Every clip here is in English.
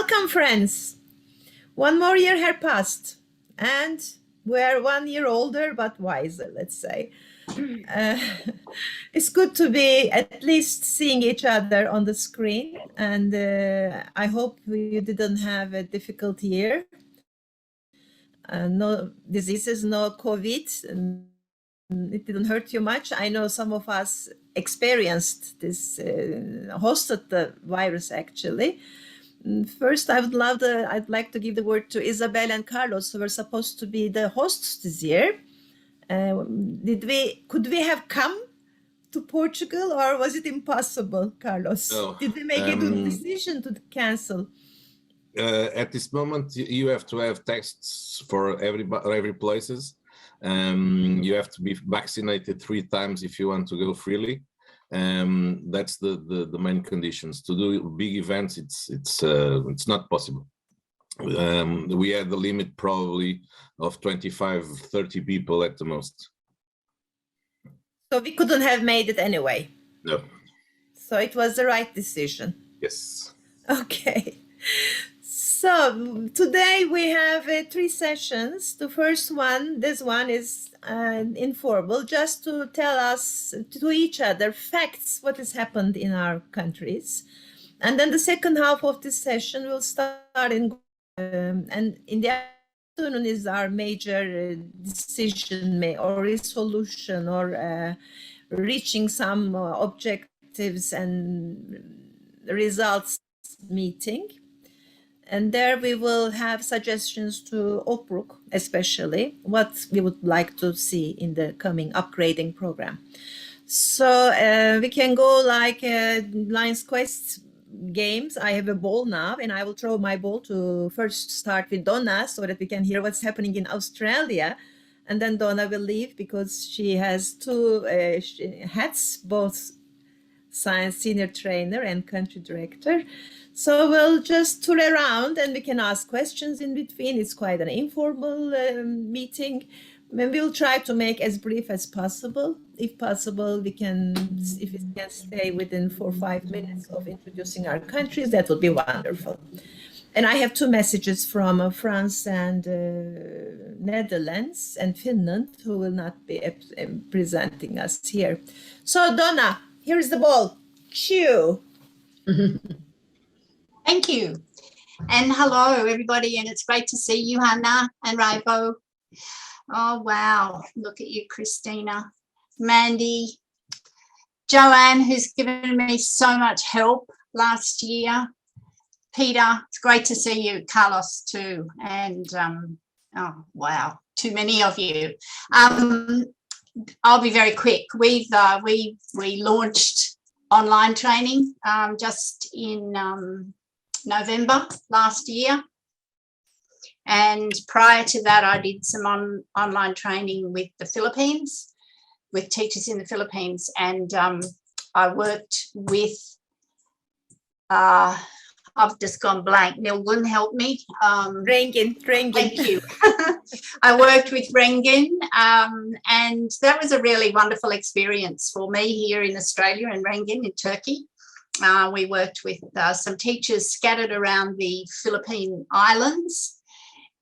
Welcome, friends. One more year had passed, and we're 1 year older but wiser, let's say. Uh, it's good to be at least seeing each other on the screen, and I hope you didn't have a difficult year. No diseases, no COVID, and it didn't hurt you much. I know some of us experienced this, hosted the virus actually. First, I'd like to give the word to Isabel and Carlos, who were supposed to be the hosts this year. Could we have come to Portugal, or was it impossible, Carlos? No, Did we make a good decision to cancel? At this moment, you have to have tests for every places. You have to be vaccinated 3 times if you want to go freely. That's the main conditions. To do big events, it's not possible. We had the limit probably of 25-30 people at the most. So we couldn't have made it anyway. No. So it was the right decision. Yes. Okay. So today we have 3 sessions. The first one, this one is informal, just to tell us, to each other, facts, what has happened in our countries. And then the second half of this session will start and in the afternoon is our major decision or resolution or reaching some objectives and results meeting. And there we will have suggestions to Opruk, especially what we would like to see in the coming upgrading program. So we can go like Lions Quest games. I have a ball now, and I will throw my ball to first start with Donna so that we can hear what's happening in Australia. And then Donna will leave because she has 2 hats, both science senior trainer and country director. So we'll just tour around and we can ask questions in between. It's quite an informal meeting. Maybe we'll try to make as brief as possible. If possible, if we can stay within 4 or 5 minutes of introducing our countries, that would be wonderful. And I have 2 messages from France and Netherlands and Finland, who will not be presenting us here. So Donna, here is the ball. Cue. Thank you. And hello, everybody. And it's great to see you, Hannah and Raivo. Oh, wow. Look at you, Christina, Mandy, Joanne, who's given me so much help last year. Peter, it's great to see you. Carlos, too. And, oh, wow, too many of you. I'll be very quick. We launched online training just in November last year, and prior to that I did some online training with the Philippines, with teachers in the Philippines, and I worked with I've just gone blank. Nilgun, help me. Rengin. Thank you. I worked with Rengin, and that was a really wonderful experience for me here in Australia and Rengin in Turkey. We worked with some teachers scattered around the Philippine islands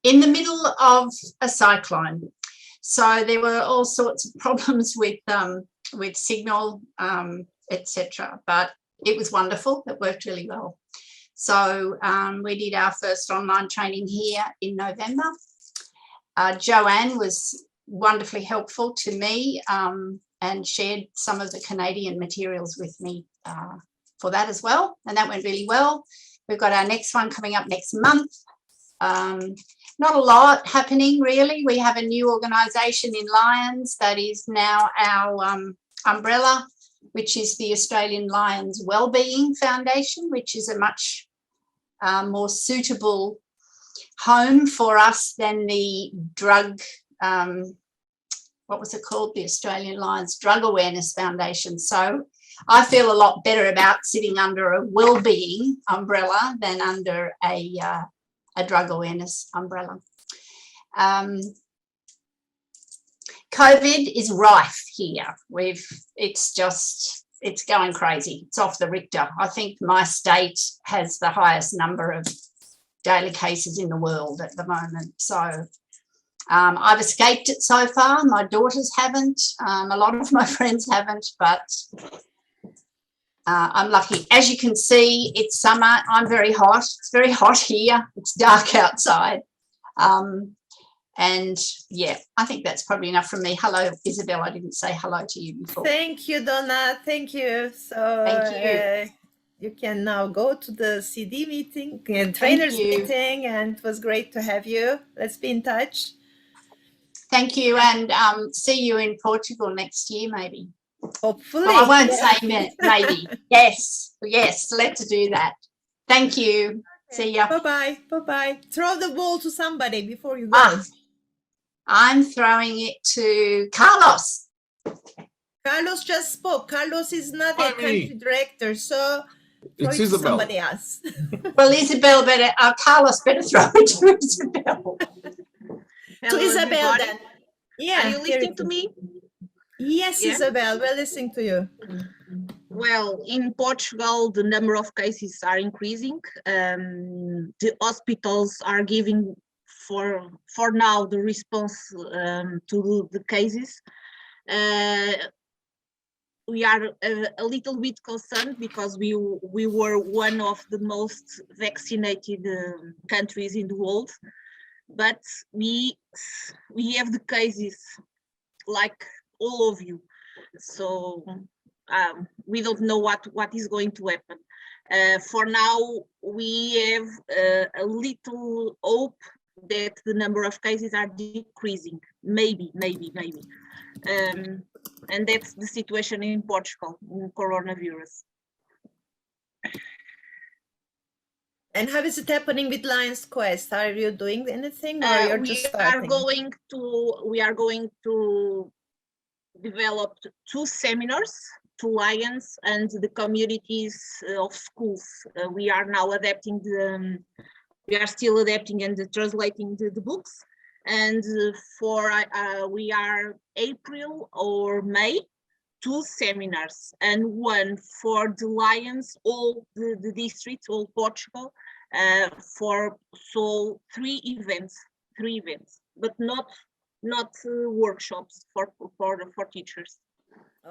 in the middle of a cyclone. So there were all sorts of problems with signal, etc. But it was wonderful. It worked really well. So we did our first online training here in November. Joanne was wonderfully helpful to me and shared some of the Canadian materials with me for that as well. And that went really well. We've got our next one coming up next month. Not a lot happening, really. We have a new organisation in Lions that is now our umbrella, which is the Australian Lions Wellbeing Foundation, which is a much more suitable home for us than the drug, what was it called? The Australian Lions Drug Awareness Foundation. So I feel a lot better about sitting under a wellbeing umbrella than under a drug awareness umbrella. COVID is rife here. It's going crazy. It's off the Richter. I think my state has the highest number of daily cases in the world at the moment. So I've escaped it so far. My daughters haven't. A lot of my friends haven't, but I'm lucky. As you can see, it's summer. I'm very hot. It's very hot here. It's dark outside. And yeah, I think that's probably enough from me. Hello, Isabel. I didn't say hello to you before. Thank you, Donna. Thank you. So Thank you. you can now go to the CD meeting and trainers meeting, and it was great to have you. Let's be in touch. Thank you, and see you in Portugal next year, maybe. Hopefully. Well, I won't say maybe. Yes, yes, let's do that. Thank you. Okay. See ya. Bye-bye. Bye-bye. Throw the ball to somebody before you go. I'm throwing it to Carlos. Carlos just spoke. Carlos is not a country director, so throw It's it to Isabel. somebody else. Well, Isabel better, Carlos better throw it to Isabel. To Isabel then. Yeah. Are you listening to me? Yes, Yeah. Isabel, we're listening to you. Well, in Portugal, the number of cases are increasing. The hospitals are giving for now the response to the cases. We are a little bit concerned because we were one of the most vaccinated countries in the world, but we have the cases like all of you. So we don't know what is going to happen. For now, we have a little hope that the number of cases are decreasing, maybe. And that's the situation in Portugal, in coronavirus. And how is it happening with Lions Quest? Are you doing anything, or you're just starting? We are going to develop 2 seminars to Lions and the communities of schools. We are now adapting we are still adapting and translating the books. And we are April or May, 2 seminars, and one for the Lions, all the districts, all Portugal, so 3 events, but not workshops for teachers.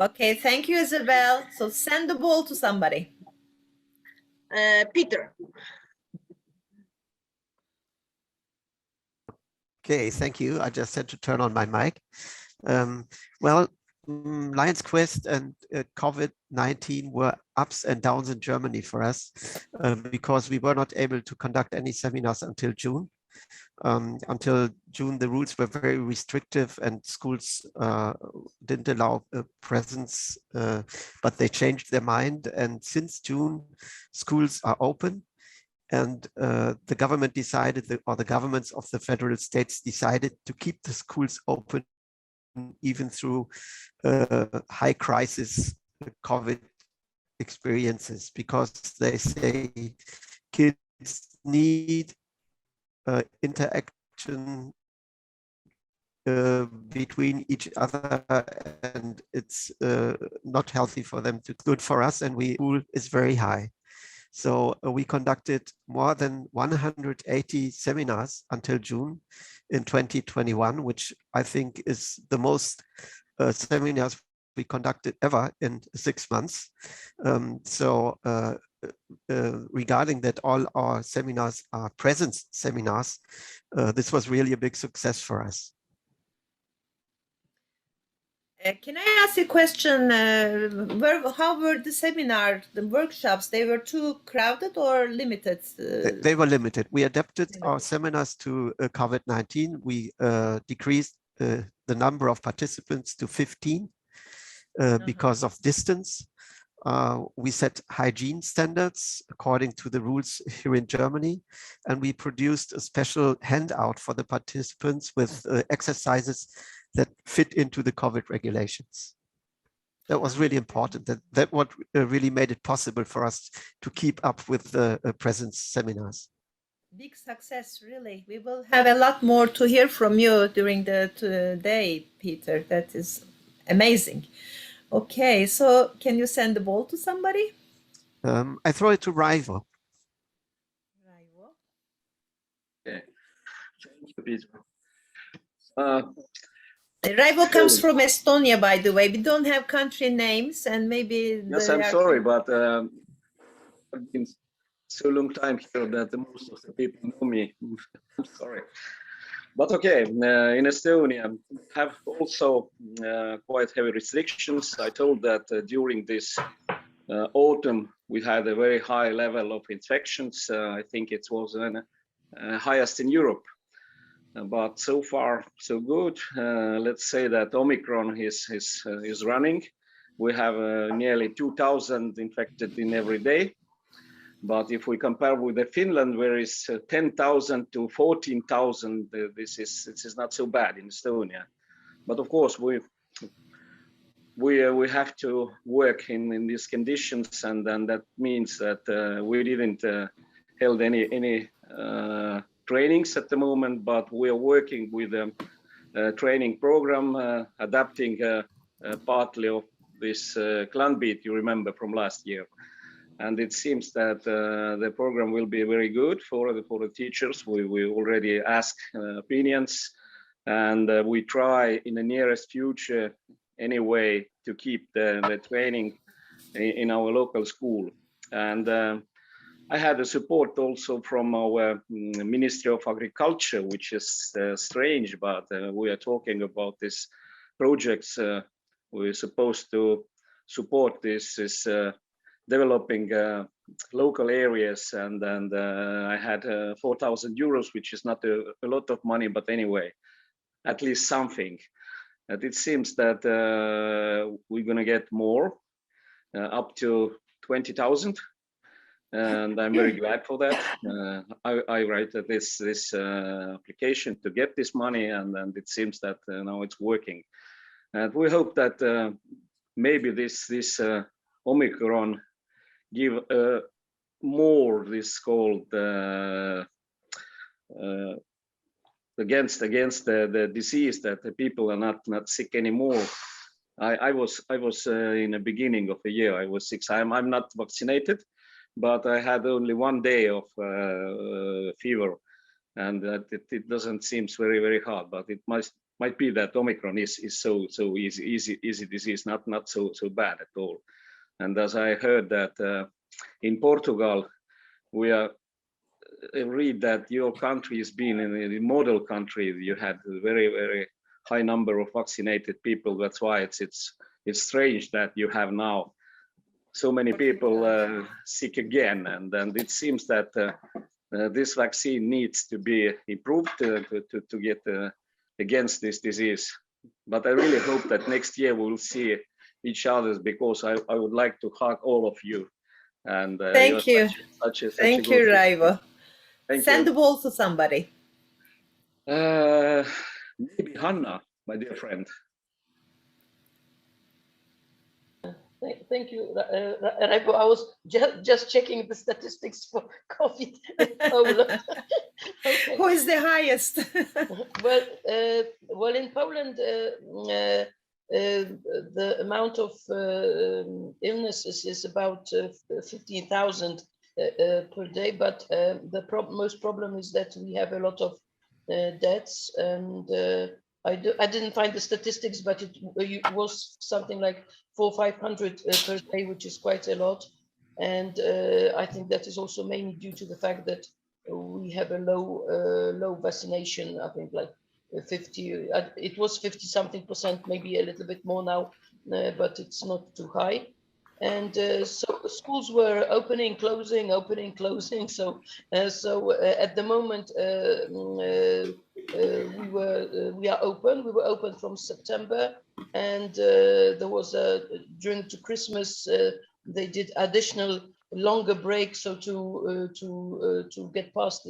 Okay, thank you, Isabel. So send the ball to somebody. Peter. Okay, thank you. I just had to turn on my mic. Lions Quest and COVID-19 were ups and downs in Germany for us because we were not able to conduct any seminars until June. Until June, the rules were very restrictive and schools didn't allow presence, but they changed their mind. And since June, schools are open. And the government decided, or the governments of the federal states decided to keep the schools open even through high crisis COVID experiences, because they say kids need interaction between each other, and it's not healthy for them to good for us, and school is very high. So we conducted more than 180 seminars until June in 2021, which I think is the most seminars we conducted ever in 6 months. Regarding that, all our seminars are presence seminars. This was really a big success for us. Can I ask a question? How were the seminars, the workshops? They were too crowded or limited? They were limited. We adapted our seminars to COVID-19. We decreased the number of participants to 15 because of distance. We set hygiene standards according to the rules here in Germany, and we produced a special handout for the participants with exercises that fit into the COVID regulations. That was really important. That what really made it possible for us to keep up with the presence seminars. Big success, really. We will have a lot more to hear from you during the day, Peter. That is amazing. Okay, so can you send the ball to somebody? I throw it to Raivo. Peter. Raivo comes from Estonia, by the way. We don't have country names, and maybe Yes, I'm sorry, but I've been so long time here that most of the people know me. I'm sorry. But okay, in Estonia, have also quite heavy restrictions. I told that during this autumn, we had a very high level of infections. I think it was highest in Europe. But so far, so good. Let's say that Omicron is running. We have nearly 2,000 infected in every day. But if we compare with the Finland, where is 10,000 to 14,000, this is not so bad in Estonia. But of course, we have to work in these conditions, and then that means that we didn't held any trainings at the moment, but we are working with a training program, adapting partly of this clan beat you remember from last year. And it seems that the program will be very good for the teachers. We already ask opinions, and we try in the nearest future anyway to keep the training in our local school. And I had a support also from our Ministry of Agriculture, which is strange, but we are talking about these projects. We're supposed to support this developing local areas, and I had 4,000 euros, which is not a lot of money, but anyway, at least something. And it seems that we're gonna get more, up to 20,000, and I'm very glad for that. I write this application to get this money, and it seems that now it's working. And we hope that maybe this Omicron give more this called against the disease, that the people are not sick anymore. I was in the beginning of the year, I was sick. I'm not vaccinated, but I had only 1 day of fever, and it doesn't seem very hard, but it might be that Omicron is so easy disease, not so bad at all. And as I heard that in Portugal, we are read that your country has been in the model country. You had a very high number of vaccinated people. That's why it's strange that you have now so many people sick again. And it seems that this vaccine needs to be improved to get against this disease. But I really hope that next year we will see each other, because I would like to hug all of you. And thank you. Thank you, Raivo. Send the ball to somebody. Maybe Hanna, my dear friend. Thank you, Raivo. I was just checking the statistics for COVID in Poland. Okay. Who is the highest? Well, in Poland, the amount of illnesses is about 15,000 per day, but the most problem is that we have a lot of deaths, and I didn't find the statistics, but it was something like 400 or 500 per day, which is quite a lot. And I think that is also mainly due to the fact that we have a low vaccination. I think like 50, it was 50 something %, maybe a little bit more now, but it's not too high. And so schools were opening, closing. So at the moment we are open. We were open from September, and there was during to Christmas they did additional longer break, so to get past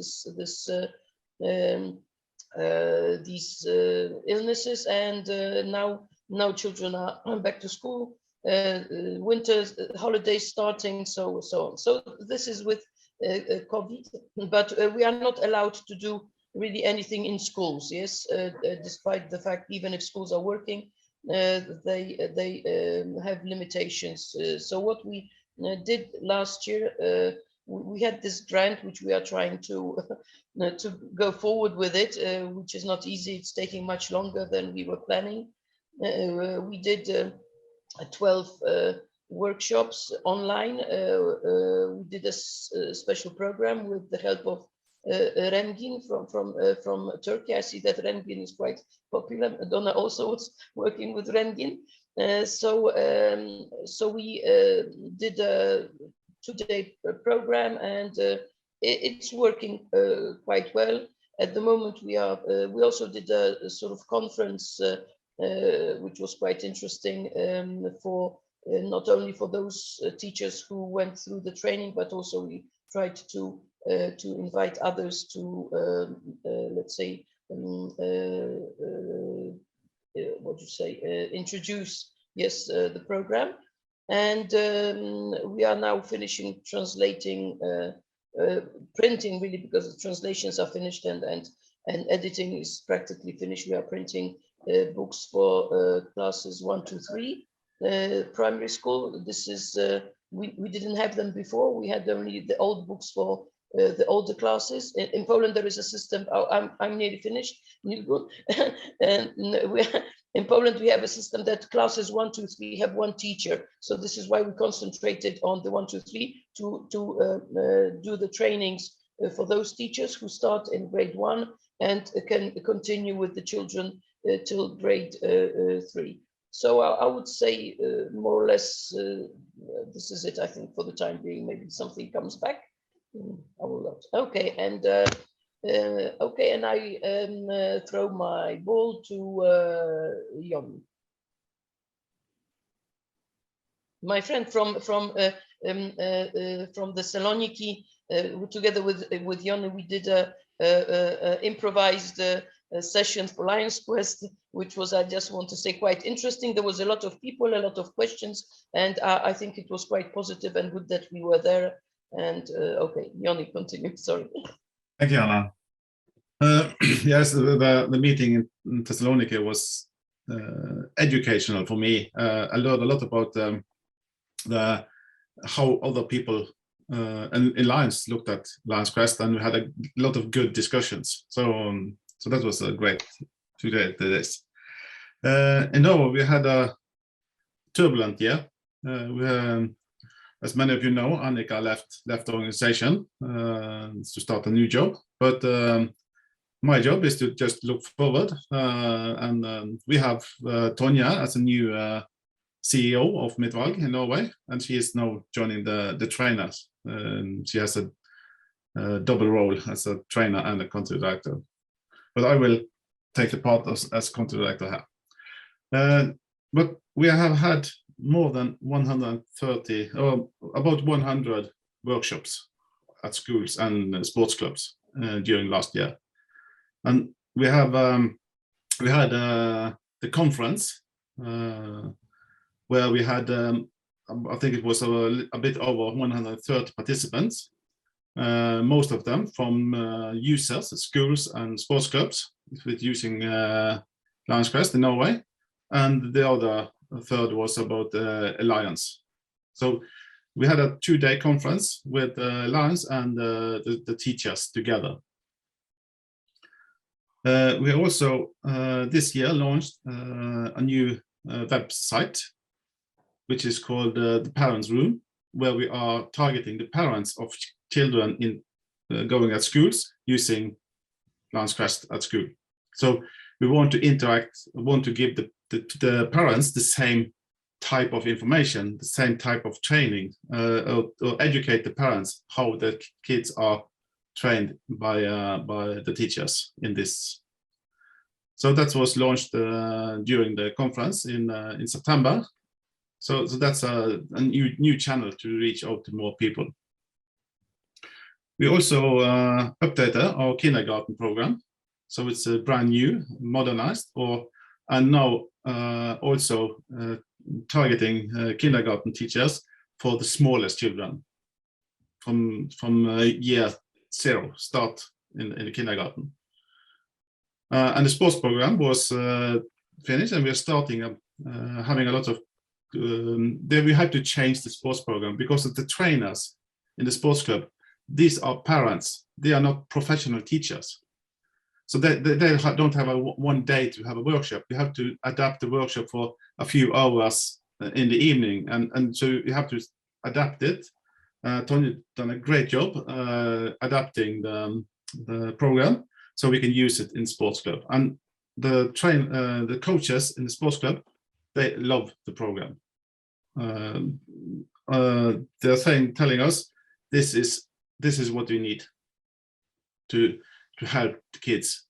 these illnesses, and now children are back to school. Winter holidays starting, so on. So this is with COVID, but we are not allowed to do really anything in schools. Yes, despite the fact, even if schools are working, they have limitations. So what we did last year, we had this grant which we are trying to to go forward with it, which is not easy. It's taking much longer than we were planning. We did 12 workshops online. We did a special program with the help of Rengin from Turkey. I see that Rengin is quite popular. Donna also was working with Rengin. So we did a 2-day program, and it's working quite well. At the moment, we also did a sort of conference, which was quite interesting for not only for those teachers who went through the training, but also we tried to invite others to let's say introduce the program. And we are now finishing translating, printing really, because the translations are finished and editing is practically finished. We are printing books for classes 1 to 3 primary school. This is we didn't have them before. We had only the old books for the older classes. In Poland, there is a system. I'm nearly finished. And in Poland, we have a system that classes 1 to 3 have one teacher. So this is why we concentrated on the 1 to 3 to do the trainings for those teachers who start in grade 1 and can continue with the children till grade 3. So I would say more or less this is it. I think for the time being, maybe something comes back. I will not. Okay, and okay, and I throw my ball to Jon, my friend from Thessaloniki. Together with Jon, we did a improvised session for Lions Quest, which was, I just want to say, quite interesting. There was a lot of people, a lot of questions, and I think it was quite positive and good that we were there. And okay, Joni, continue. Sorry. Thank you, Anna. Yes, the meeting in Thessaloniki was educational for me. I learned a lot about how other people in Lions looked at Lions Quest, and we had a lot of good discussions. So so that was a great 2 days. In Norway, we had a turbulent year. As many of you know, Annika left the organization to start a new job. But my job is to just look forward. And we have Tonja as a new CEO of Midtvalg in Norway, and she is now joining the trainers. She has a double role as a trainer and a country director. But I will take the part as country director here. But we have had more than 130 or about 100 workshops at schools and sports clubs during last year, and we had the conference where we had I think it was a bit over 130 participants, most of them from users at schools and sports clubs with using Lions Quest in Norway, and the other third was about Alliance. So we had a 2-day conference with Lions and the teachers together. We also this year launched a new website, which is called the Parents Room, where we are targeting the parents of children in going at schools using Lions Quest at school. So we want to interact, want to give the parents the same type of information, the same type of training, or educate the parents how the kids are trained by the teachers in this. So that was launched during the conference in September. So that's a new channel to reach out to more people. We also updated our kindergarten program, so it's a brand new, modernized, and now also targeting kindergarten teachers for the smallest children from year 0 start in the kindergarten. And the sports program was finished, and we are starting having a lot of. Then we had to change the sports program because of the trainers in the sports club these are parents. They are not professional teachers. So they don't have one day to have a workshop. You have to adapt the workshop for a few hours in the evening. And so you have to adapt it. Tony done a great job adapting the program so we can use it in sports club. And the coaches in the sports club, they love the program. They're telling us this is what we need to help the kids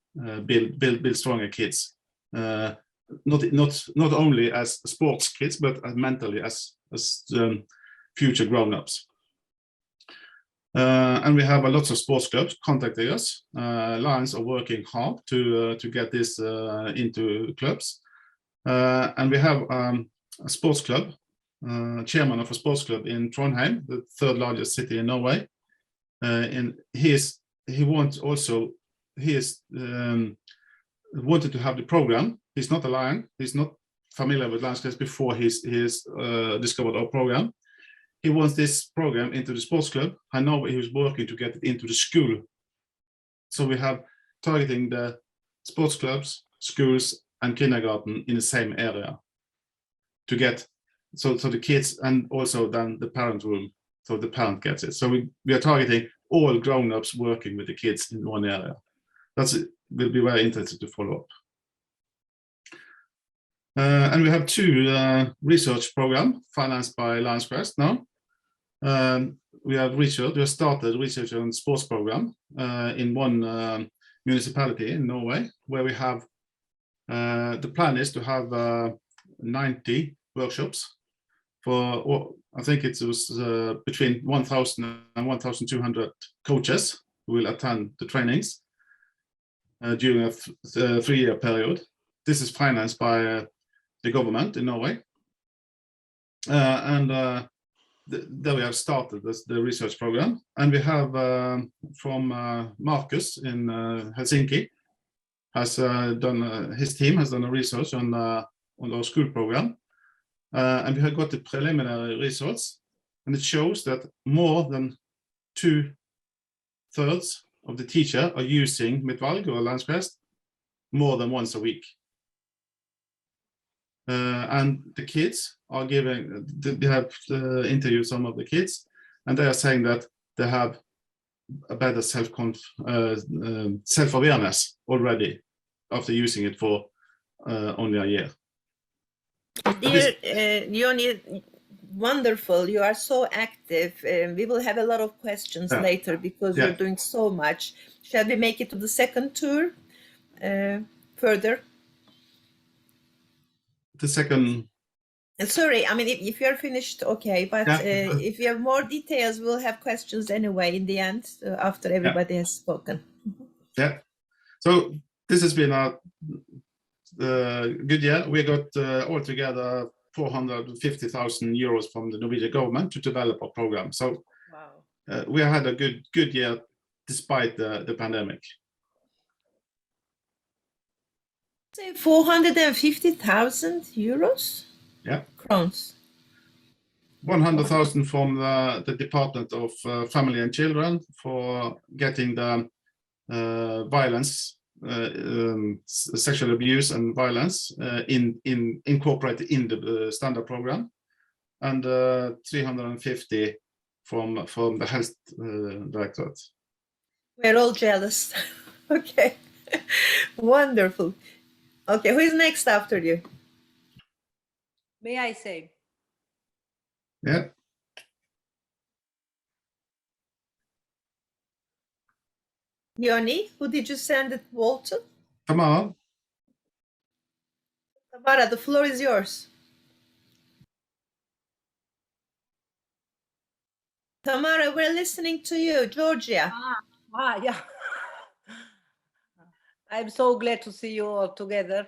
build stronger kids, not only as sports kids but mentally as future grown-ups. And we have lots of sports clubs contacting us. Lions are working hard to get this into clubs, and we have a sports club, chairman of a sports club in Trondheim, the third largest city in Norway. And he wanted to have the program. He's not a Lion. He's not familiar with Lions class before he's discovered our program. He wants this program into the sports club. I know he was working to get it into the school. So we have targeting the sports clubs, schools, and kindergarten in the same area to get so the kids, and also then the parent room, so the parent gets it. So we are targeting all grown-ups working with the kids in one area. Will be very interesting to follow up. And we have two research programs financed by Lions Quest now. We have started research on sports program in one municipality in Norway, where we have the plan is to have 90 workshops for, I think it was between 1,000 and 1,200 coaches who will attend the trainings during a 3-year period. This is financed by the government in Norway. There we have started the research program, and we have from Marcus in Helsinki has done his team has done a research on our school program, and we have got the preliminary results, and it shows that more than 2/3 of the teacher are using Midtvalg or Lions Quest more than once a week. And the kids are they have interviewed some of the kids, and they are saying that they have a better self-awareness already after using it for only a year. Dear Joni, wonderful. You are so active. We will have a lot of questions later because you're doing so much. Shall we make it to the second tour further? The second. Sorry, I mean, if you're finished, okay. But if you have more details, we'll have questions anyway in the end after everybody has spoken. Yeah. So this has been a good year. We got altogether 450,000 euros from the Norwegian government to develop our program. So wow. We had a good year despite the pandemic. Say 450,000 euros? Yeah. Crowns. 100,000 from the Department of Family and Children for getting the violence, sexual abuse and violence incorporated in the standard program, and 350 from the health directorate. We're all jealous. Okay. Wonderful. Okay, who is next after you? May I say? Yeah. Joni, who did you send it, Walter? Tamara. Tamara, the floor is yours. Tamara, we're listening to you, Georgia. Yeah. I'm so glad to see you all together.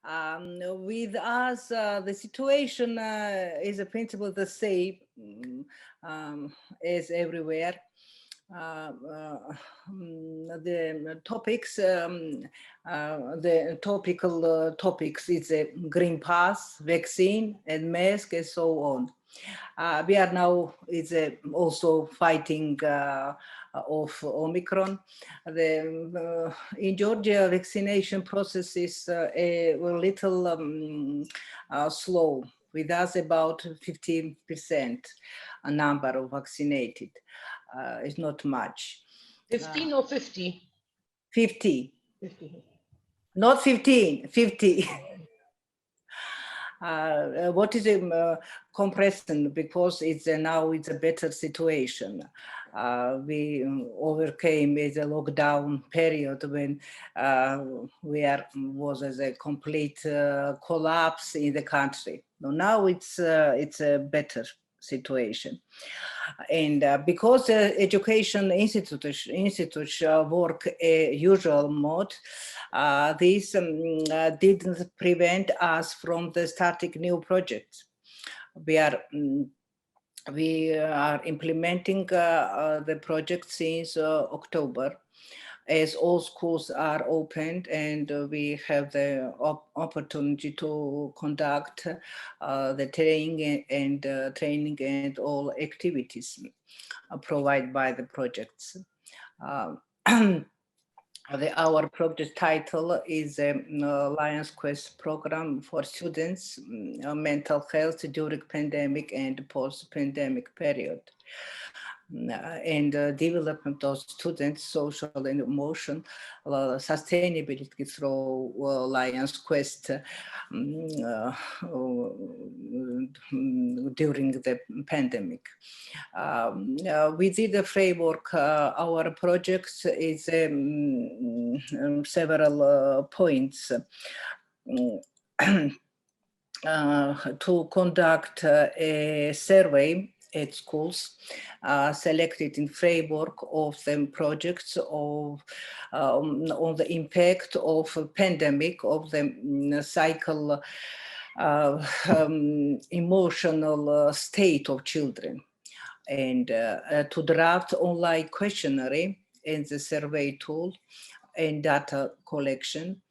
With us, the situation is in principle the same as everywhere. The topics, the topical topics is a green pass, vaccine, and mask, and so on. We are now also fighting of Omicron. In Georgia, vaccination process is a little slow. With us, about 15% a number of vaccinated. It's not much. 15 or 50? 50. 50. Not 15, 50. What is a comparison? Because now it's a better situation. We overcame the lockdown period when was as a complete collapse in the country. Now it's a better situation. And because education institutes work a usual mode, this didn't prevent us from the starting new projects. We are implementing the project since October, as all schools are opened, and we have the opportunity to conduct the training and all activities provided by the projects. Our project title is Lions Quest program for students, mental health during pandemic and post-pandemic period. And development of students' social and emotional sustainability through Lions Quest during the pandemic. Within the framework, our projects is several points. To conduct a survey at schools selected in framework of the projects on the impact of a pandemic, of the cycle emotional state of children, and to draft online questionnaire and the survey tool and data collection.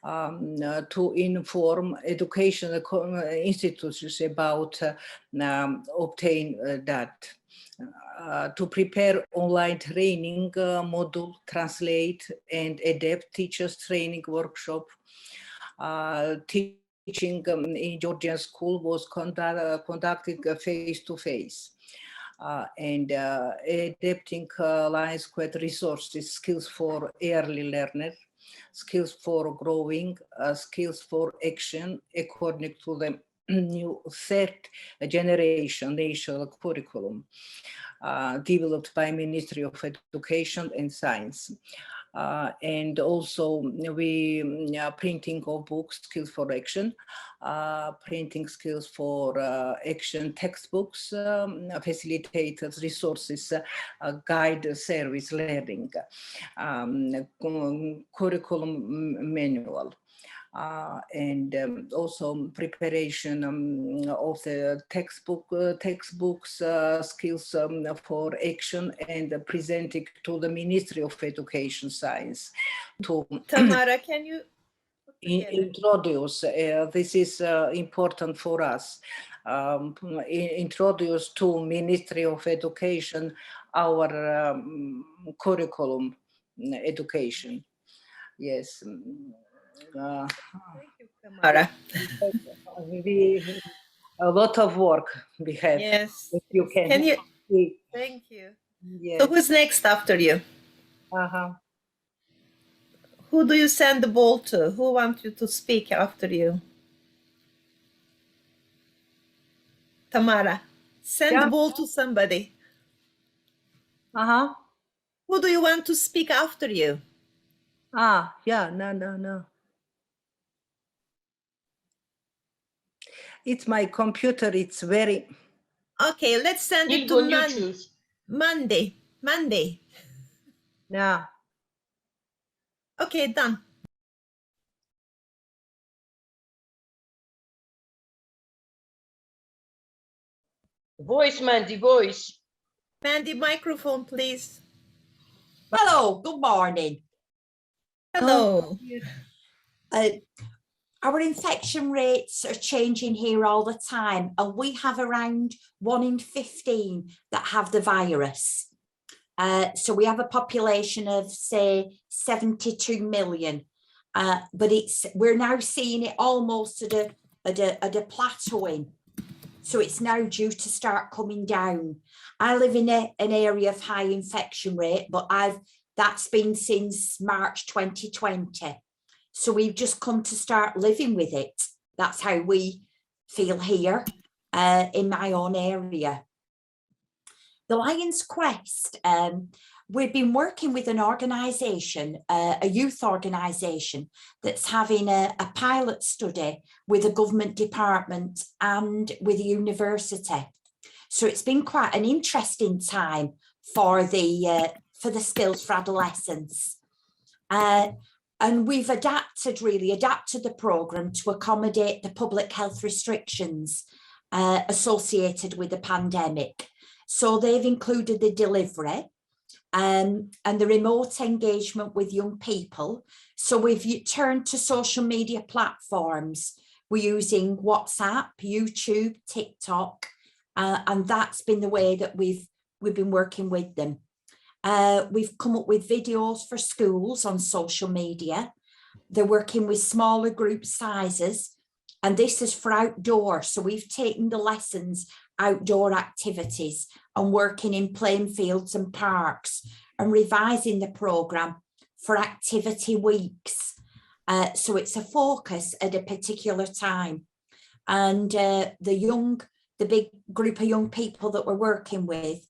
To inform educational institutions about obtain that. To prepare online training module, translate and adapt teachers training workshop. Teaching in Georgian school was conducted face-to-face. And adapting Lions Quest resources, skills for early learners, skills for growing, skills for action according to the new third generation national curriculum developed by Ministry of Education and Science. And also we printing of books, skills for action, printing skills for action textbooks, facilitators, resources, guide service learning, curriculum manual. And also preparation of the textbooks, skills for action, and presenting to the Ministry of Education Science. To Tamara, can you introduce, this is important for us, introduce to Ministry of Education our curriculum education. Yes. Thank you, Tamara. A lot of work we have. Yes. If you can. Can you? See. Thank you. Yes. So who's next after you? Who do you send the ball to? Who wants you to speak after you? Tamara, send the ball to somebody. Who do you want to speak after you? Yeah, no. It's my computer, it's very... Okay, let's send it to Monday. Yeah. Okay, done. Voice, Mandy, voice. Mandy, microphone, please. Hello, good morning. Hello. our infection rates are changing here all the time, and we have around 1 in 15 that have the virus. So we have a population of, say, 72 million, but we're now seeing it almost at a plateauing. So it's now due to start coming down. I live in an area of high infection rate, but that's been since March 2020. So we've just come to start living with it. That's how we feel here in my own area. The Lion's Quest, we've been working with an organisation, a youth organisation, that's having a pilot study with a government department and with a university. So it's been quite an interesting time for the skills for adolescents. And we've really adapted the programme to accommodate the public health restrictions associated with the pandemic. So they've included the delivery and the remote engagement with young people. So we've turned to social media platforms. We're using WhatsApp, YouTube, TikTok, and that's been the way that we've been working with them. We've come up with videos for schools on social media. They're working with smaller group sizes, and this is for outdoor. So we've taken the lessons, outdoor activities, and working in playing fields and parks, and revising the programme for activity weeks. So it's a focus at a particular time. And the big group of young people that we're working with,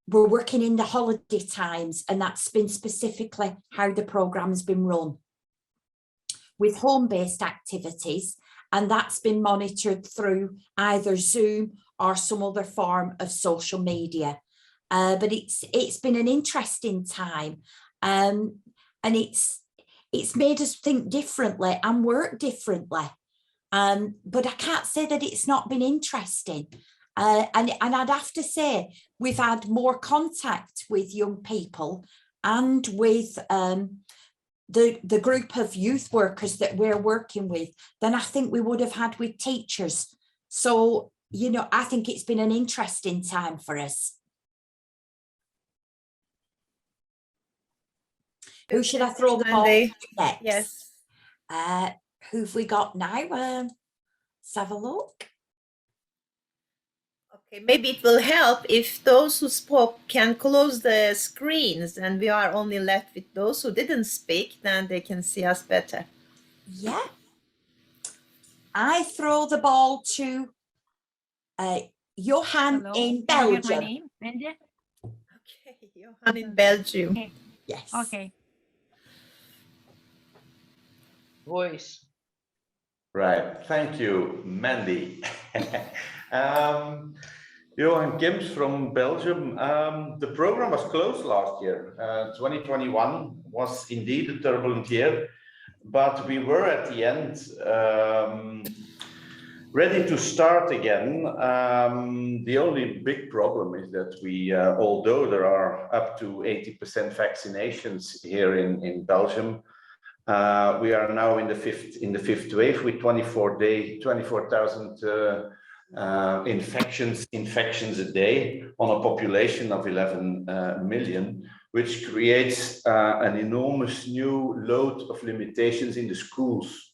we're working in the holiday times, and that's been specifically how the programme has been run, with home-based activities, and that's been monitored through either Zoom or some other form of social media. But it's been an interesting time, and it's made us think differently and work differently. But I can't say that it's not been interesting. And I'd have to say we've had more contact with young people and with the group of youth workers that we're working with than I think we would have had with teachers. So, you know, I think it's been an interesting time for us. Who should I throw the ball to next? Yes. Who've we got now? Let's have a look. Okay, maybe it will help if those who spoke can close the screens and we are only left with those who didn't speak, then they can see us better. Yeah. I throw the ball to Johan Hello. in Can you hear Belgium. my name, Wendy? Okay, Johan in Belgium. Okay. Yes. Okay. Voice. Right, thank you, Mandy. Johan Kims from Belgium. The program was closed last year. 2021 was indeed a turbulent year, but we were at the end ready to start again. The only big problem is that we, although there are up to 80% vaccinations here in Belgium, we are now in the fifth wave with 24,000 infections a day on a population of 11 million, which creates an enormous new load of limitations in the schools.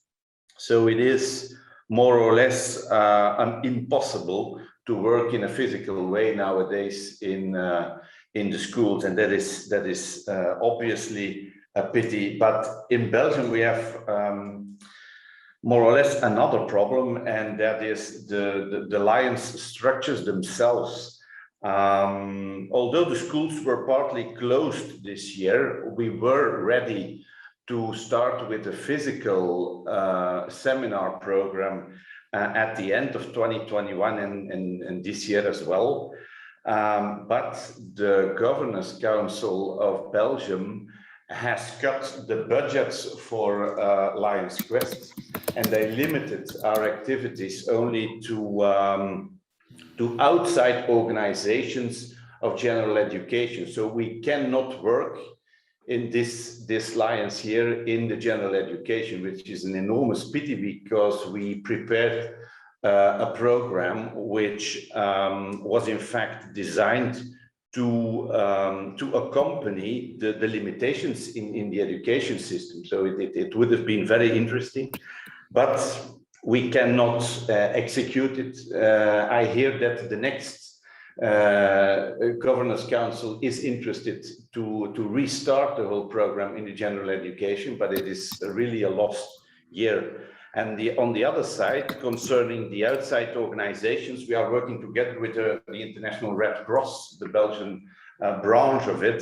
So it is more or less impossible to work in a physical way nowadays in the schools, and that is obviously a pity. But in Belgium we have more or less another problem, and that is the Lions structures themselves. Although the schools were partly closed this year, we were ready to start with a physical seminar program at the end of 2021 and this year as well. But the Governors Council of Belgium has cut the budgets for Lions Quest, and they limited our activities only to outside organizations of general education. So we cannot work in this Lions here in the general education, which is an enormous pity because we prepared a program which was in fact designed to accompany the limitations in the education system. So it would have been very interesting, but we cannot execute it. I hear that the next Governance Council is interested to restart the whole program in the general education, but it is really a lost year. And on the other side, concerning the outside organizations, we are working together with the International Red Cross, the Belgian branch of it,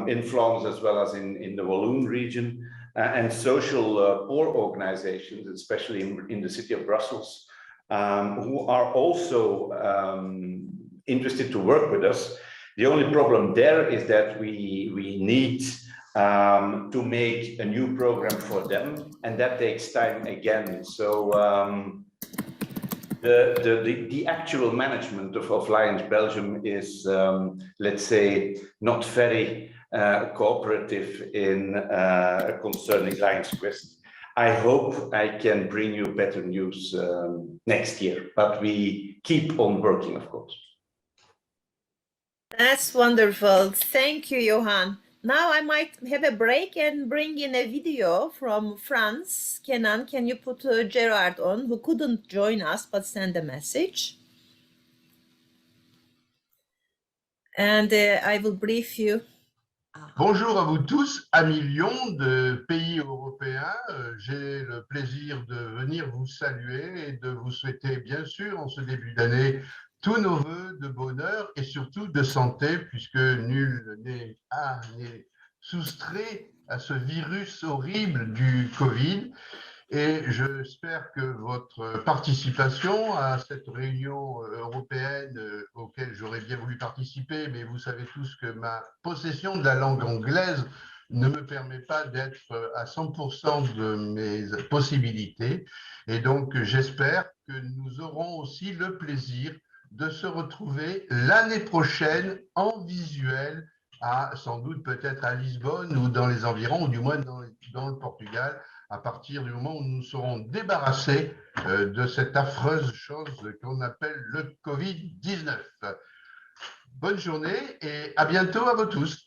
in Flanders as well as in the Walloon region, and social poor organizations, especially in the city of Brussels, who are also interested to work with us. The only problem there is that we need to make a new program for them, and that takes time again. So the actual management of Lions Belgium is, let's say, not very cooperative in concerning Lions Quest. I hope I can bring you better news next year, but we keep on working, of course. That's wonderful. Thank you, Johan. Now I might have a break and bring in a video from France. Kenan, can you put Gerard on, who couldn't join us but send a message? And I will brief you. Bonjour à vous tous, à millions de pays européens. J'ai le plaisir de venir vous saluer et de vous souhaiter, bien sûr, en ce début d'année, tous nos vœux de bonheur et surtout de santé, puisque nul n'est soustrait à ce virus horrible du Covid. Et j'espère que votre participation à cette réunion européenne auquel j'aurais bien voulu participer, mais vous savez tous que ma possession de la langue anglaise ne me permet pas d'être à 100% de mes possibilités. Et donc, j'espère que nous aurons aussi le plaisir de se retrouver l'année prochaine en visuel, sans doute peut-être à Lisbonne ou dans les environs, ou du moins dans le Portugal, à partir du moment où nous serons débarrassés de cette affreuse chose qu'on appelle le Covid-19. Bonne journée et à bientôt à vous tous.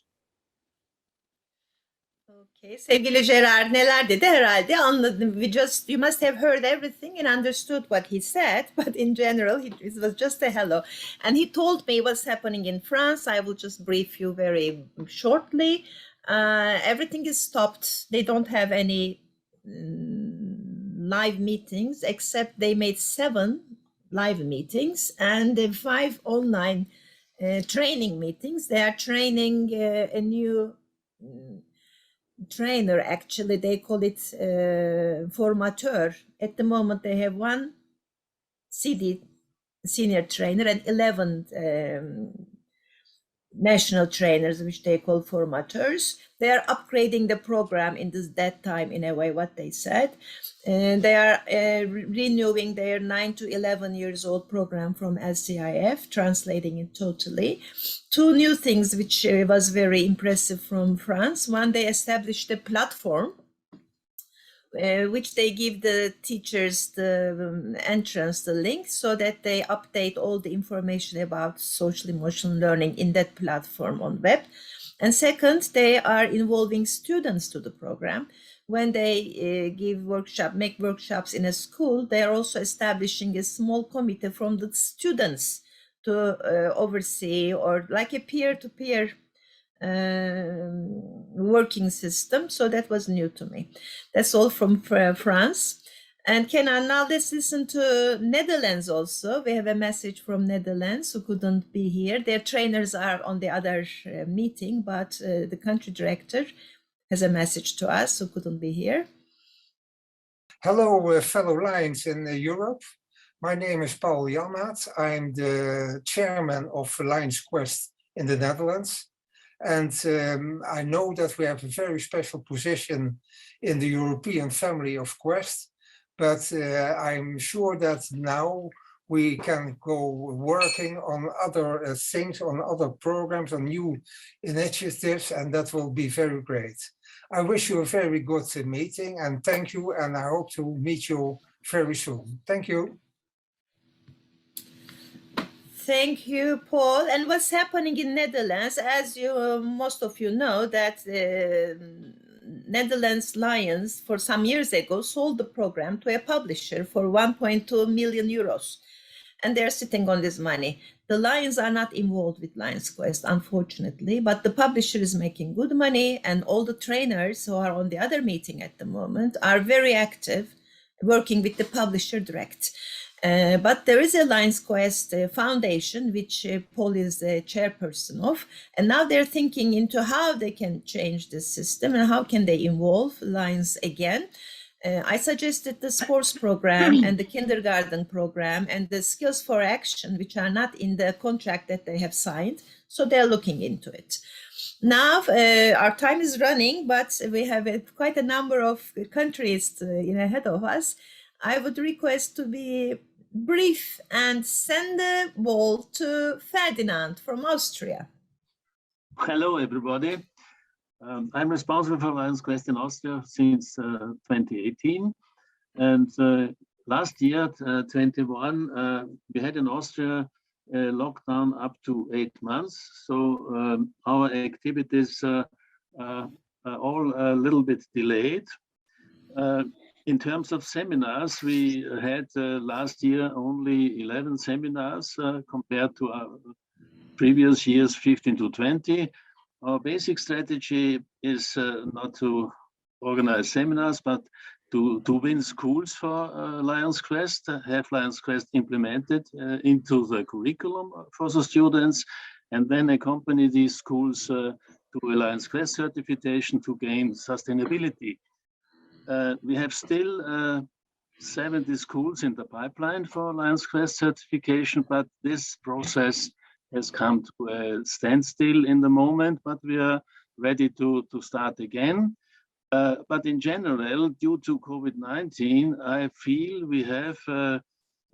Okay, sevgili Gerard neler dedi herhalde anladım. You must have heard everything and understood what he said, but in general it was just a hello. And he told me what's happening in France. I will just brief you very shortly. Everything is stopped. They don't have any live meetings, except they made 7 live meetings and 5 online training meetings. They are training a new trainer, actually. They call it formateur. At the moment, they have 1 CD senior trainer and 11 national trainers, which they call formateurs. They are upgrading the program in that time, in a way, what they said. And they are renewing their 9 to 11 years old program from LCIF, translating it totally. 2 new things, which was very impressive from France. One, they established a platform which they give the teachers the entrance, the link, so that they update all the information about social emotional learning in that platform on web. And second, they are involving students to the program. When they make workshops in a school, they are also establishing a small committee from the students to oversee, or like a peer-to-peer working system. So that was new to me. That's all from France. And Kenan, now let's listen to Netherlands also. We have a message from Netherlands who couldn't be here. Their trainers are on the other meeting, but the country director has a message to us who couldn't be here. Hello, fellow Lions in Europe. My name is Paul Janmaat. I'm the chairman of Lions Quest in the Netherlands. And I know that we have a very special position in the European family of Quest, but I'm sure that now we can go working on other things, on other programs, on new initiatives, and that will be very great. I wish you a very good meeting, and thank you, and I hope to meet you very soon. Thank you. Thank you, Paul. And what's happening in Netherlands, as you most of you know, that Netherlands Lions for some years ago sold the program to a publisher for 1.2 million euros. And they're sitting on this money. The Lions are not involved with Lions Quest, unfortunately, but the publisher is making good money, and all the trainers who are on the other meeting at the moment are very active, working with the publisher direct. But there is a Lions Quest foundation, which Paul is the chairperson of, and now they're thinking into how they can change the system and how can they involve Lions again. I suggested the sports program and the kindergarten program and the skills for action, which are not in the contract that they have signed. So they're looking into it. Now, our time is running, but we have quite a number of countries ahead of us. I would request to be brief and send the ball to Ferdinand from Austria. Hello, everybody. I'm responsible for Lions Quest in Austria since 2018. And last year, 21, we had in Austria a lockdown up to 8 months. So our activities are all a little bit delayed. In terms of seminars, we had last year only 11 seminars compared to our previous years, 15 to 20. Our basic strategy is not to organize seminars, but to win schools for Lions Quest, have Lions Quest implemented into the curriculum for the students, and then accompany these schools to a Lions Quest certification to gain sustainability. We have still 70 schools in the pipeline for Lions Quest certification, but this process has come to a standstill in the moment, but we are ready to start again. But in general, due to COVID-19, I feel we have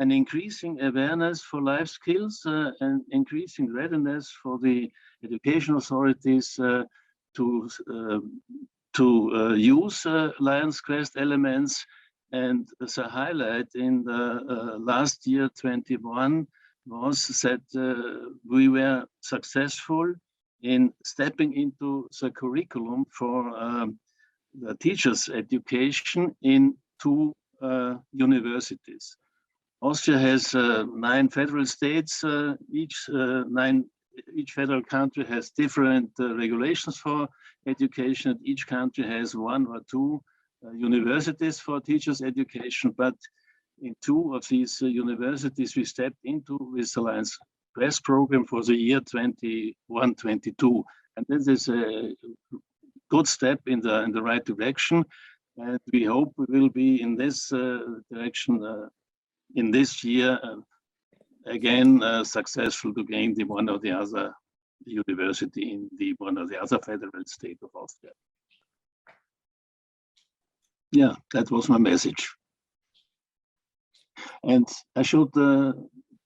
an increasing awareness for life skills and increasing readiness for the education authorities to use Lions Quest elements. And the highlight in the last year, 21, was that we were successful in stepping into the curriculum for the teachers' education in 2 universities. Austria has 9 federal states. Each federal country has different regulations for education. Each country has 1 or 2 universities for teachers' education, but in 2 of these universities we stepped into with the Lions Quest program for the year 21-22. And this is a good step in the right direction. And we hope we will be in this direction in this year again successful to gain the one or the other university in the one or the other federal state of Austria. Yeah, that was my message. And I should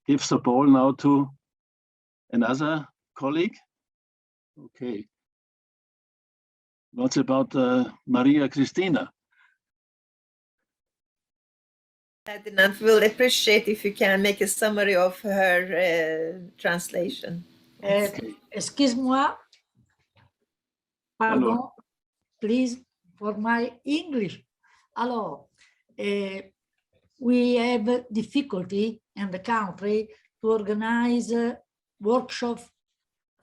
give the ball now to another colleague. Okay. What's about Maria Cristina? Ferdinand will appreciate if you can make a summary of her translation. Excuse-moi, pardon, hello. Please, for my English. Alors, we have difficulty in the country to organize workshops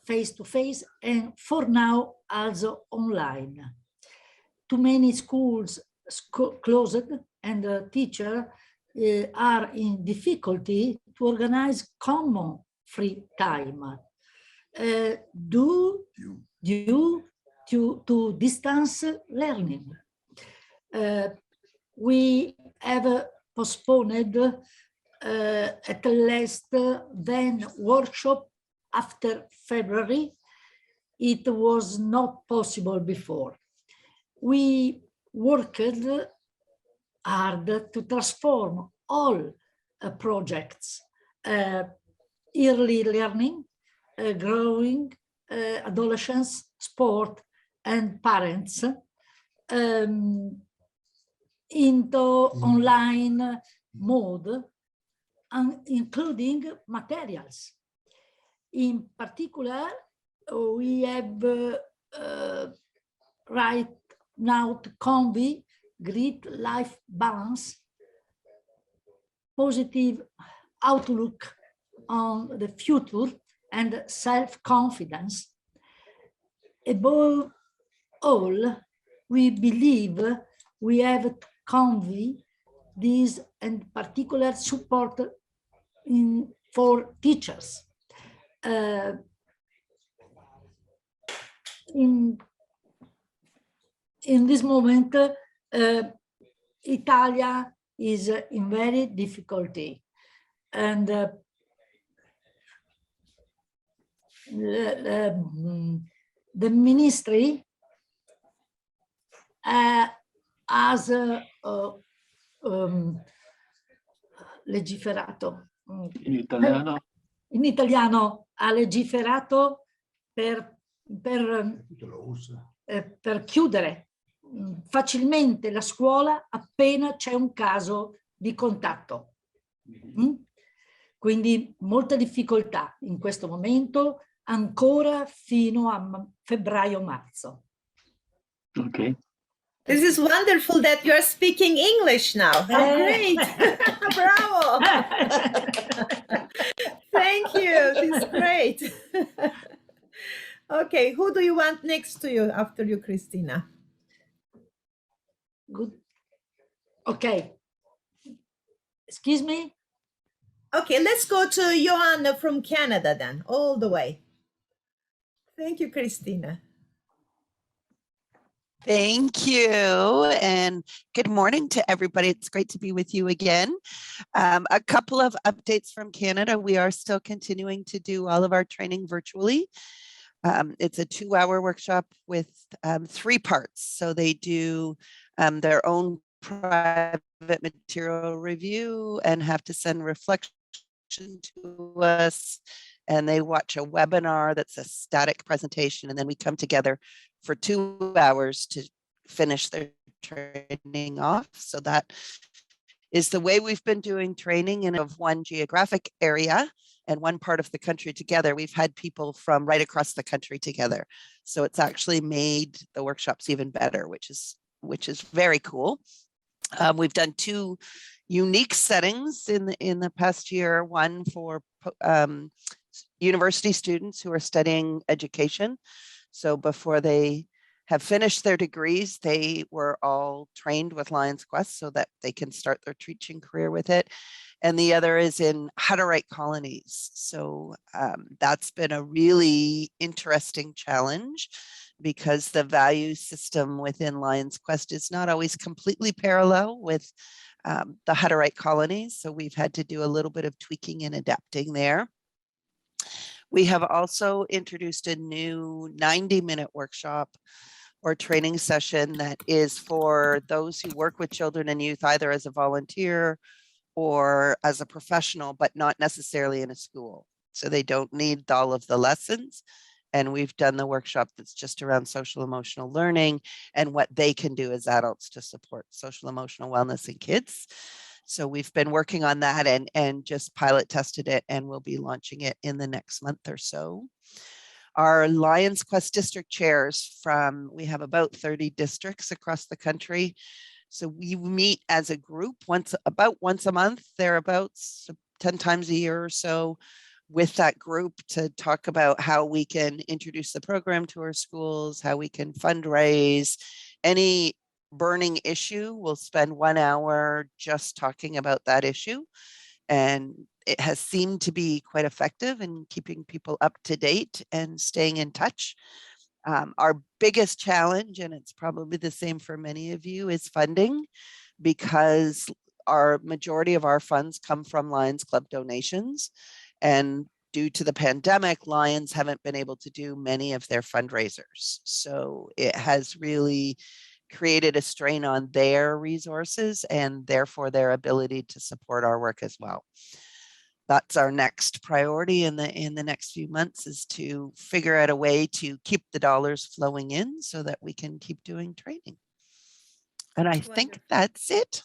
face-to-face and for now also online. Too many schools closed and the teachers are in difficulty to organize common free time due to distance learning. We have postponed at least then workshop after February. It was not possible before. We worked hard to transform all projects early learning, growing, adolescents, sport, and parents into online mode, including materials. In particular, we have right now to convey great life balance, positive outlook on the future, and self-confidence. Above all, we believe we have to convey this and particular support for teachers. In this moment, Italia is in very difficulty, and the ministry has legiferato. In italiano? In italiano ha legiferato per chiudere facilmente la scuola appena c'è un caso di contatto. Quindi molta difficoltà in questo momento, ancora fino a febbraio-marzo. Okay. This is wonderful that you're speaking English now. How great! Bravo! Thank you. This is great. Okay, who do you want next to you after you, Christina? Good. Okay. Excuse me? Okay, let's go to Johanna from Canada then, all the way. Thank you, Christina. Thank you, and good morning to everybody. It's great to be with you again. A couple of updates from Canada. We are still continuing to do all of our training virtually. It's a 2-hour workshop with 3 parts. So they do their own private material review and have to send reflection to us. And they watch a webinar that's a static presentation. And then we come together for 2 hours to finish their training off. So that is the way we've been doing training in one geographic area and one part of the country together. We've had people from right across the country together. So it's actually made the workshops even better, which is very cool. We've done 2 unique settings in the past year, one for university students who are studying education. So before they have finished their degrees, they were all trained with Lions Quest so that they can start their teaching career with it. And the other is in how to write colonies. So that's been a really interesting challenge because the value system within Lions Quest is not always completely parallel with the how to write colonies. So we've had to do a little bit of tweaking and adapting there. We have also introduced a new 90-minute workshop or training session that is for those who work with children and youth, either as a volunteer or as a professional, but not necessarily in a school. So they don't need all of the lessons. And we've done the workshop that's just around social emotional learning and what they can do as adults to support social emotional wellness in kids. So we've been working on that and just pilot tested it, and we'll be launching it in the next month or so. Our Lions Quest district chairs we have about 30 districts across the country. So we meet as a group about once a month, thereabouts 10 times a year or so, with that group to talk about how we can introduce the program to our schools, how we can fundraise, any burning issue. We'll spend 1 hour just talking about that issue. And it has seemed to be quite effective in keeping people up to date and staying in touch. Our biggest challenge, and it's probably the same for many of you, is funding, because our majority of our funds come from Lions Club donations. And due to the pandemic, Lions haven't been able to do many of their fundraisers. So it has really created a strain on their resources and therefore their ability to support our work as well. that's our next priority in the next few months, is to figure out a way to keep the dollars flowing in so that we can keep doing training. And I think that's it.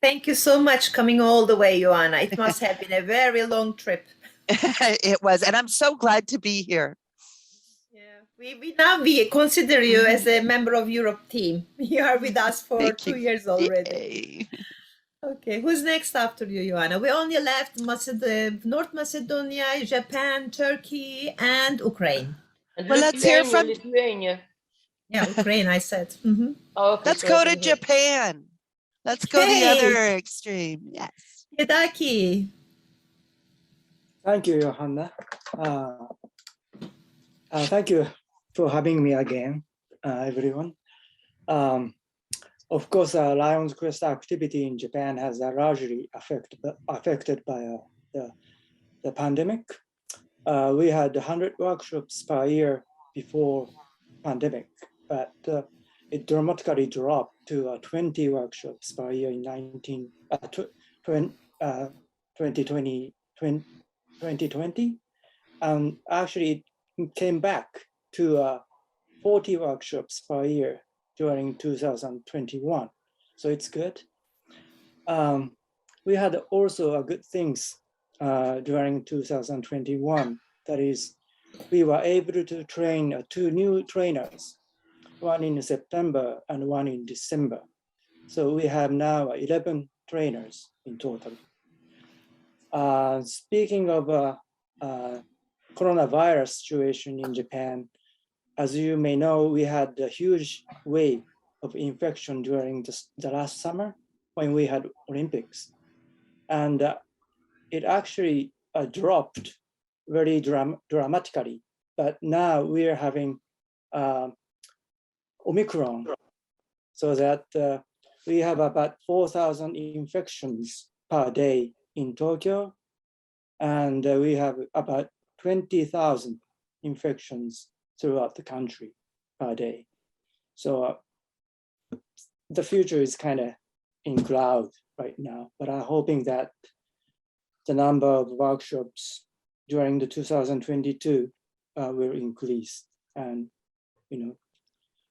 Thank you so much coming all the way, Joanna. It must have been a very long trip. It was, and I'm so glad to be here. Yeah, we consider you as a member of Europe team. You are with us for 2 years already. Yay. Okay, who's next after you, Joanna? We only left North Macedonia, Japan, Turkey, and Ukraine. And Well, let's hear from Lithuania. Yeah, Ukraine, I said. Mm-hmm. Oh, okay, let's so go I to didn't hear. Japan. Let's go the other extreme. Yes. Yedaki. Thank you, Johanna. Thank you for having me again, everyone. Of course, Lions Quest activity in Japan has largely affected by the pandemic. We had 100 workshops per year before pandemic, but it dramatically dropped to 20 workshops per year in 2020. And actually, it came back to 40 workshops per year during 2021. So it's good. We had also good things during 2021. That is, we were able to train 2 new trainers, one in September and one in December. So we have now 11 trainers in total. Speaking of coronavirus situation in Japan, as you may know, we had a huge wave of infection during the last summer when we had Olympics. And it actually dropped very dramatically. But now we are having Omicron, so that we have about 4,000 infections per day in Tokyo, and we have about 20,000 infections throughout the country per day. So the future is kind of in cloud right now, but I'm hoping that the number of workshops during the 2022 will increase, and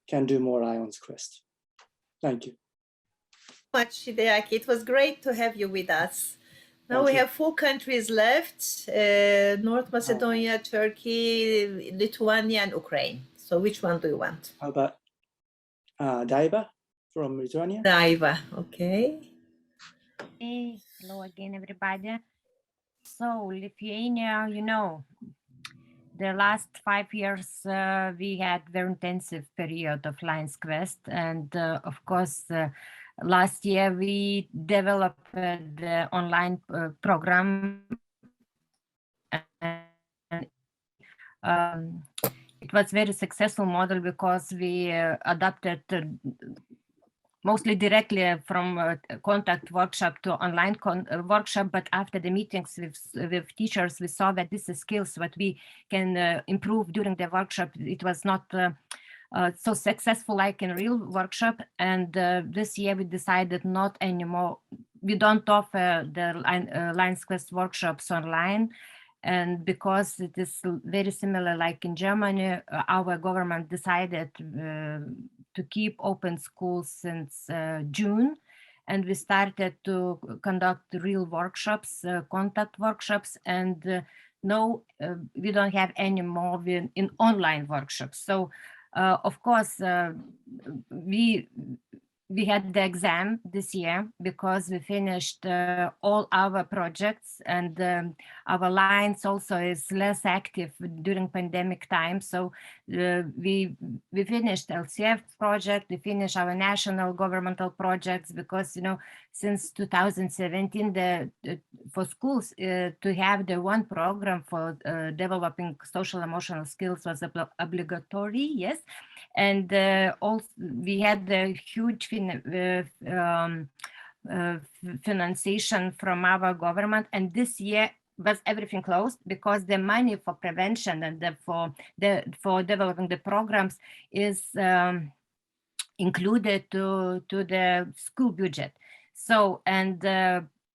can do more Lions Quest. Thank you. Much, Hideaki. It was great to have you with us. Now we have 4 countries left: North Macedonia, Turkey, Lithuania, and Ukraine. So which one do you want? How about Daiva from Lithuania? Daiva, okay. Hey, hello again, everybody. So Lithuania, the last 5 years we had very intensive period of Lions Quest, and of course last year we developed the online program, and it was very successful model because we adapted mostly directly from contact workshop to online workshop, but after the meetings with teachers, we saw that this is skills what we can improve during the workshop. It was not so successful like in real workshop, and this year we decided not anymore. We don't offer the Lions Quest workshops online, and because it is very similar like in Germany, our government decided to keep open schools since June, and we started to conduct real workshops, contact workshops, and no, we don't have any more in online workshops. So of course we had the exam this year because we finished all our projects, and our Lions also is less active during pandemic time. So we finished LCF project, we finished our national governmental projects, because since 2017 for schools to have the one program for developing social emotional skills was obligatory, yes. And also we had the huge financiation from our government, and this year was everything closed because the money for prevention and for developing the programs is included to the school budget. So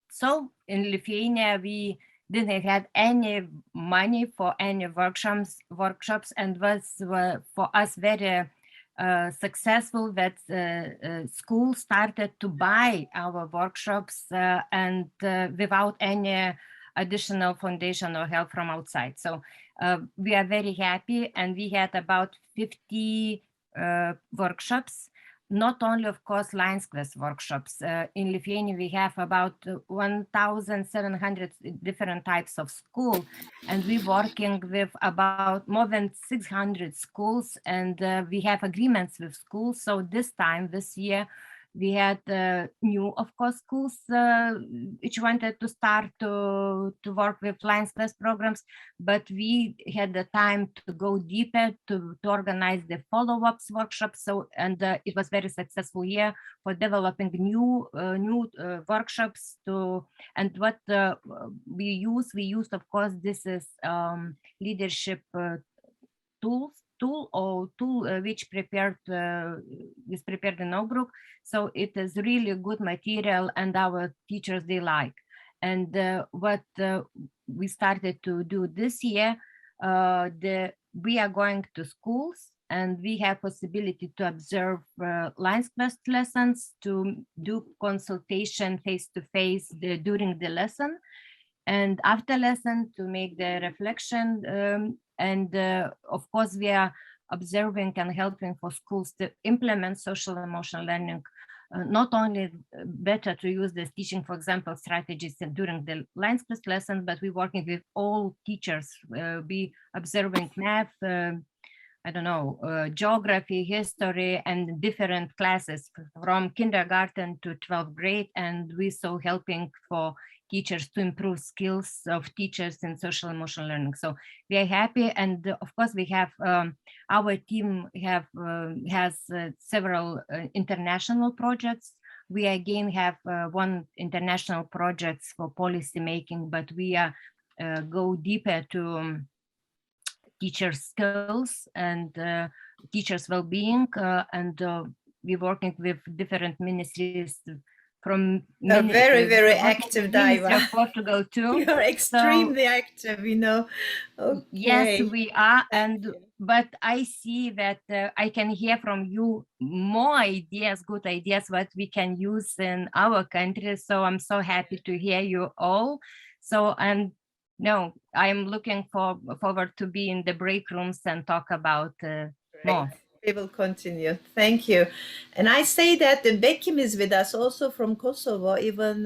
so in Lithuania, we didn't have any money for any workshops, and was for us very successful that schools started to buy our workshops and without any additional foundation or help from outside. So we are very happy, and we had about 50 workshops. Not only, of course, Lions Quest workshops. In Lithuania, we have about 1,700 different types of school, and we're working with about more than 600 schools, and we have agreements with schools. So this year, we had new, of course, schools which wanted to start to work with Lions Quest programs, but we had the time to go deeper to organize the follow-ups workshops. So, and it was very successful year for developing new workshops and what we use, of course, this is leadership tool which prepared is prepared in Obruk. So it is really good material, and our teachers, they like. And what we started to do this year, we are going to schools, and we have possibility to observe Lions Quest lessons, to do consultation face-to-face during the lesson, and after lesson to make the reflection. And of course, we are observing and helping for schools to implement social emotional learning, not only better to use this teaching, for example, strategies during the Lions Quest lesson, but we're working with all teachers. We observing math, I don't know, geography, history, and different classes from kindergarten to 12th grade. And we so helping for teachers to improve skills of teachers in social emotional learning. So we are happy. And of course, we have, our team has several international projects. We again have one international projects for policy making, but we are go deeper to teacher skills and teachers' well-being, and we're working with different ministries from very active, Daiva. Portugal too. You're extremely active, you know. Okay. Yes, we are, but I see that I can hear from you more ideas, good ideas, what we can use in our country. So I'm so happy to hear you all. So I'm looking forward to be in the break rooms and talk about more. We will continue. Thank you. And I say that Bekim is with us also from Kosovo, even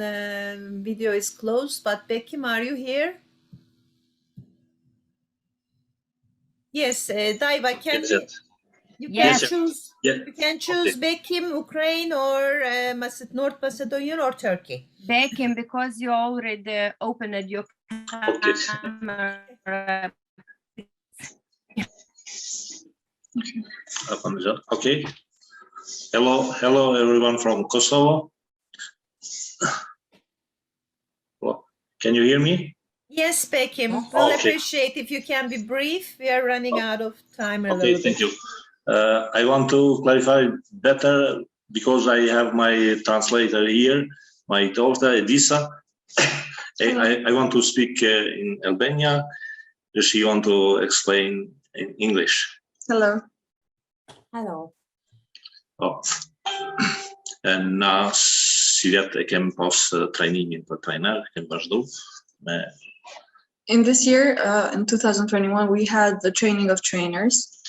video is closed, but Bekim, are you here? Yes, Daiva, you can choose Bekim, Ukraine, or North Macedonian or Turkey. Bekim, because you already opened your camera. Okay. Hello, everyone from Kosovo. Well, can you hear me? Yes, Bekim. We'll appreciate if you can be brief. We are running out of time a little bit. Thank you. I want to clarify better because I have my translator here, my daughter Edisa. I want to speak in Albania. She want to explain in English. Hello. Hello. Na si vjet e kem pas trajnimin për trajner, kem vazhdu me. In this year, in 2021, we had the training of trainers.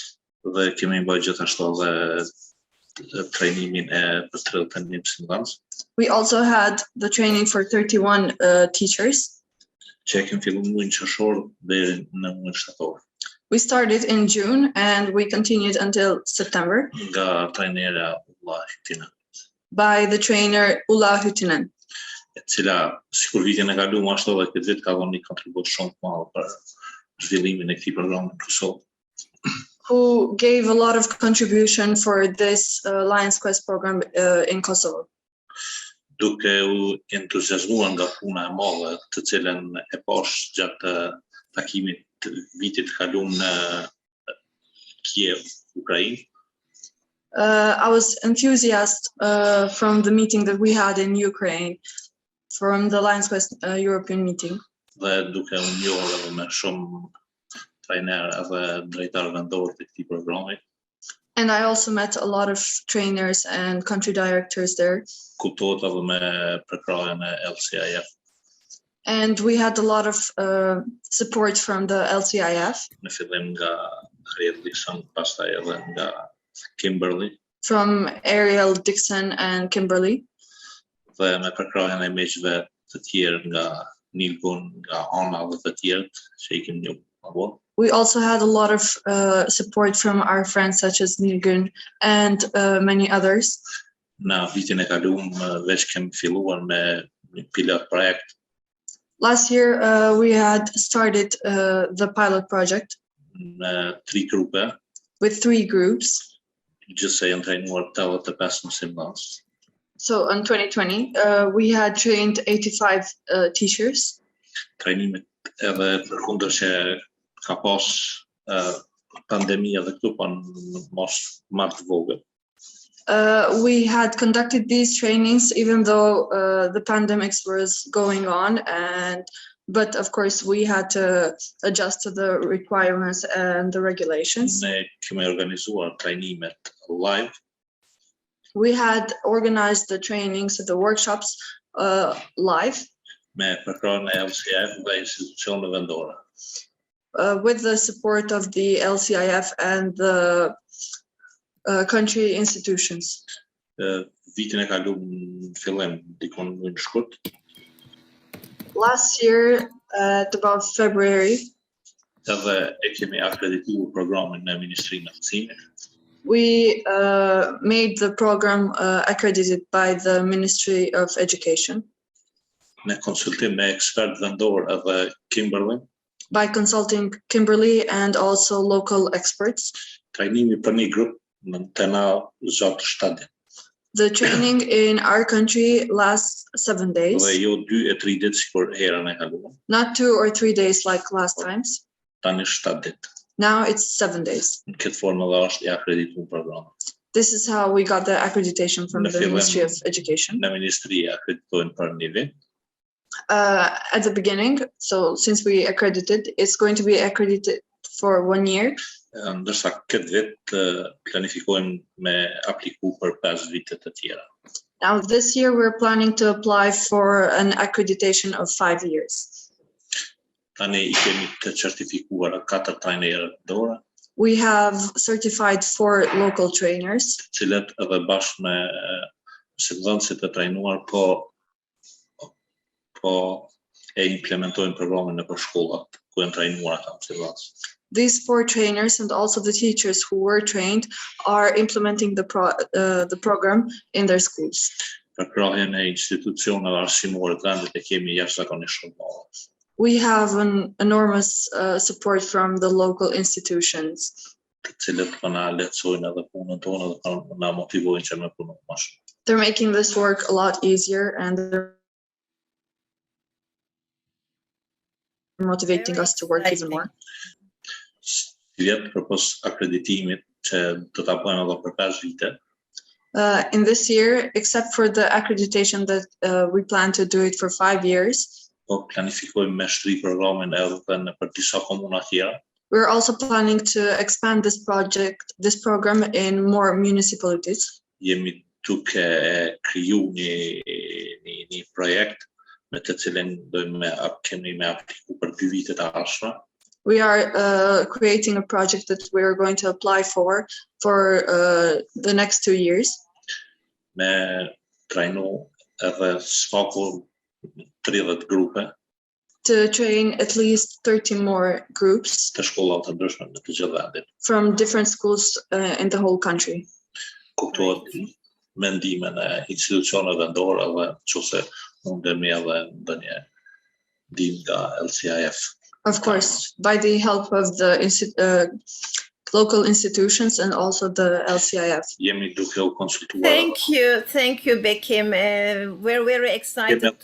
Dhe kemi bërë gjithashtu edhe trajnimin për 31 mësimdhënës. We also had the training for 31 teachers. Që kemi filluar muajin qershor deri në muajin shtator. We started in June and we continued until September. Nga trajnera Ulla Hytinen. By the trainer Ulla Hytinen. E cila sikur vitin e kaluar ashtu edhe këtë vit ka dhënë një kontribut shumë të madh për zhvillimin e këtij programi në Kosovë. Who gave a lot of contribution for this Lions Quest program in Kosovo. Duke u entuziazmuar nga puna e madhe të cilën e pash gjatë takimit vitit kaluar në Kiev, Ukrainë. I was enthusiastic from the meeting that we had in Ukraine. from the Lions Quest European meeting. Dhe duke unë njohur edhe me shumë trajner edhe drejtar vendor të këtij programi. And I also met a lot of trainers and country directors there. Kuptohet edhe me përkrahjen e LCIF. And we had a lot of support from the LCIF. Në fillim nga Ariel Dixon, pastaj edhe nga Kimberly. From Ariel Dixon and Kimberly. Dhe me përkrahjen e miqve të tjerë nga Nilgun, nga Ana dhe të tjerët që I kemi njohur. We also had a lot of support from our friends such as Nilgun and many others. Në vitin e kaluar veç kemi filluar me një pilot projekt. Last year we had started the pilot project. Me 3 grupe. With 3 groups. Gjithsej janë trajnuar 85 mësimdhënës. So in 2020 we had trained 85 teachers. Trajnimet edhe përkundër që ka pas pandemia dhe këtu po mos marrë të vogël. We had conducted these trainings even though the pandemic was going on, but of course we had to adjust to the requirements and the regulations. Ne kemi organizuar trajnimet live. We had organized the trainings, the workshops live. Me përkrahjen e LCIF dhe institucioneve vendore. With the support of the LCIF and the country institutions. Vitin e kaluar në fillim dikon në shkurt. Last year at about February. Edhe e kemi akredituar programin në Ministrinë e Mësimit. We made the program accredited by the Ministry of Education. Me konsultim me ekspert vendor edhe Kimberly. By consulting Kimberly and also local experts. Trajnimi për një grup në tena zot 7 ditë. The training in our country lasts 7 days. Dhe jo 2 e 3 ditë sikur herën e kaluar. Not 2 or 3 days like last times. Tani 7 ditë. Now it's 7 days. Në këtë formë dhe është I akredituar programi. This is how we got the accreditation from the Ministry of Education. Në ministri akreditojnë për një vit. At the beginning, so since we accredited, it's going to be accredited for 1 year. Ndërsa këtë vit planifikojmë me apliku për 5 vite të tjera. Now this year we're planning to apply for an accreditation of 5 years. Tani I kemi të certifikuar 4 trajnerë vendore. We have certified 4 local trainers. Cilët edhe bashkë me mësimdhënësit e trajnuar po e implementojnë programin në për shkollat ku janë trajnuar ata mësimdhënës. These 4 trainers and also the teachers who were trained are implementing the program in their schools. Përkrahjen e institucioneve arsimore të vendit e kemi jashtëzakonisht shumë. We have an enormous support from the local institutions. Të cilët po na lehtësojnë edhe punën tonë dhe na motivojnë që me punu më shumë. They're making this work a lot easier and they're motivating us to work even more. Vjet përpos akreditimit që do ta bëjmë edhe për 5 vite. In this year, except for the accreditation that we plan to do it for 5 years. Po planifikojmë me shtri programin edhe në për disa komuna tjera. We're also planning to expand this program in more municipalities. Jemi duke kriju një projekt me të cilin kemi me apliku për 2 vite të ardhshme. We are creating a project that we are going to apply for the next 2 years. Me trajnu edhe sfaku 30 grupe. To train at least 30 more groups. Të shkollat të ndryshme në të gjithë vendin. From different schools in the whole country. Kuptohet mendimin e institucioneve vendore dhe nëse mundemi edhe ndonjë ndihmë nga LCIF. Of course, by the help of the local institutions and also the LCIF. Jemi duke u konsultuar. Thank you, Bekim. We're very excited. But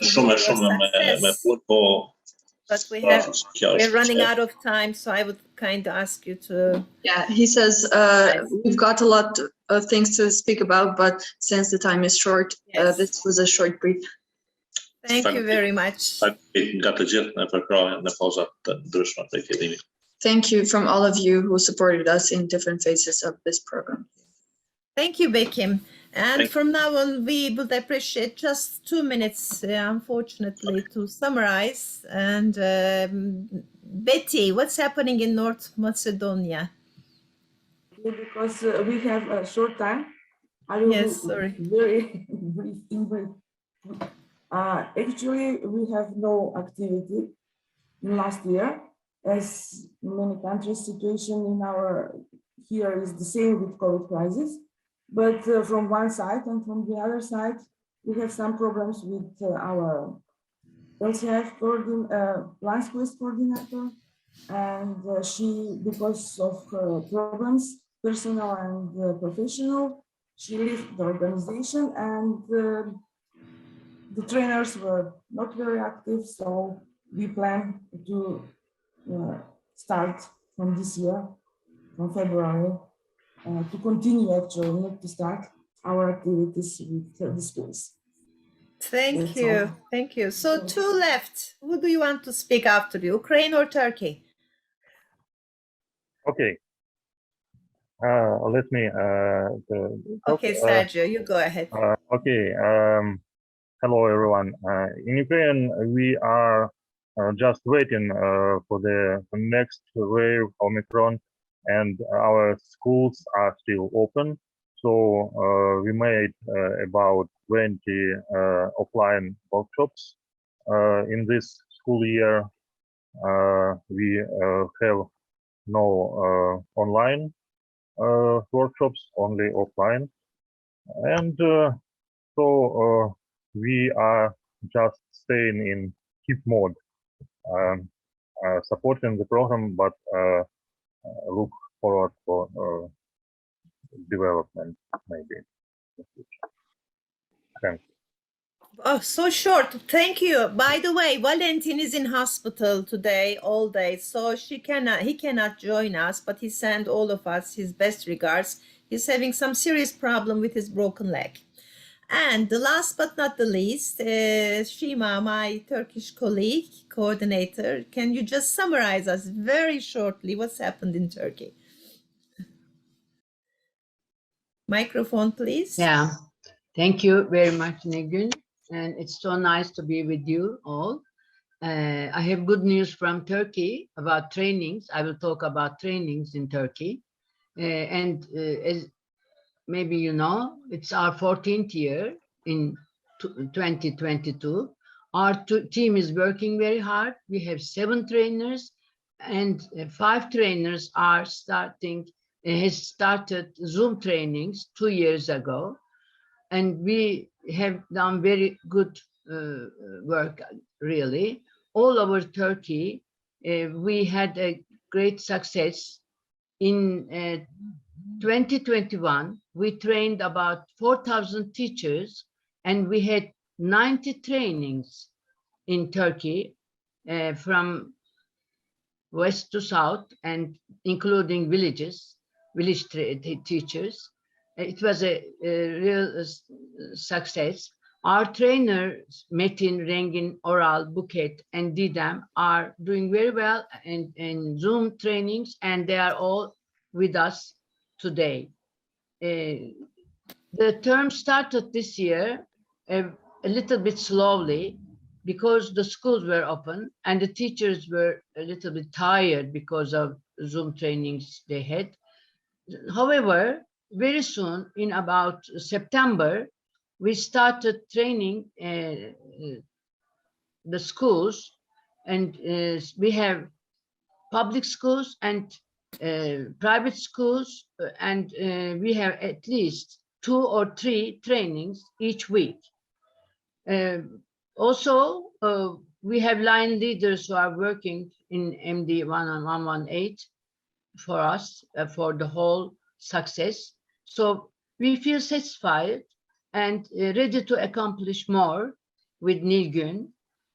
we're running out of time, so I would kind of ask you to. Yeah, he says we've got a lot of things to speak about, but since the time is short, this was a short brief. Thank you very much. Thank you from all of you who supported us in different phases of this program. Thank you, Bekim. And from now on, we would appreciate just 2 minutes, unfortunately, to summarize. And Betty, what's happening in North Macedonia? Because we have a short time, I will Yes, sorry. very brief. Actually, we have no activity in last year, as many countries' situation in our here is the same with COVID crisis. But from one side and from the other side, we have some problems with our LCF Lines Quest coordinator, and she, because of problems, personal and professional, she left the organization, and the trainers were not very active. So we plan to start from this year, from February, to continue actually, not to start our activities with the schools. Thank you. Thank you. So 2 left. Who do you want to speak after, Ukraine or Turkey? Okay. Let me Okay, Sergio, you go ahead. Okay. Hello, everyone. In Ukraine, we are just waiting for the next wave Omicron, and our schools are still open. So we made about 20 offline workshops in this school year. We have no online workshops, only offline. And so we are just staying in keep mode, supporting the program, but look forward for development maybe. Thanks. Oh, so short. Thank you. By the way, Valentin is in hospital today all day, so he cannot join us, but he sent all of us his best regards. He's having some serious problem with his broken leg. And the last but not the least, Shima, my Turkish colleague, coordinator, can you just summarize us very shortly what's happened in Turkey? Microphone, please. Yeah, thank you very much, Nilgün. And it's so nice to be with you all. I have good news from Turkey about trainings. I will talk about trainings in Turkey. As maybe you know, it's our 14th year in 2022. Our team is working very hard. We have 7 trainers, and 5 trainers are has started Zoom trainings 2 years ago. And we have done very good work, really. All over Turkey, we had a great success. In 2021, we trained about 4,000 teachers, and we had 90 trainings in Turkey from west to south, and including village teachers. It was a real success. Our trainers, Metin, Rengin, Oral, Buket, and Didem, are doing very well in Zoom trainings, and they are all with us today. The term started this year a little bit slowly because the schools were open and the teachers were a little bit tired because of Zoom trainings they had. However, very soon, in about September, we started training the schools, and we have public schools and private schools, and we have at least 2 or 3 trainings each week. Also, we have line leaders who are working in MD 118 for us, for the whole success. So we feel satisfied and ready to accomplish more with Nilgün.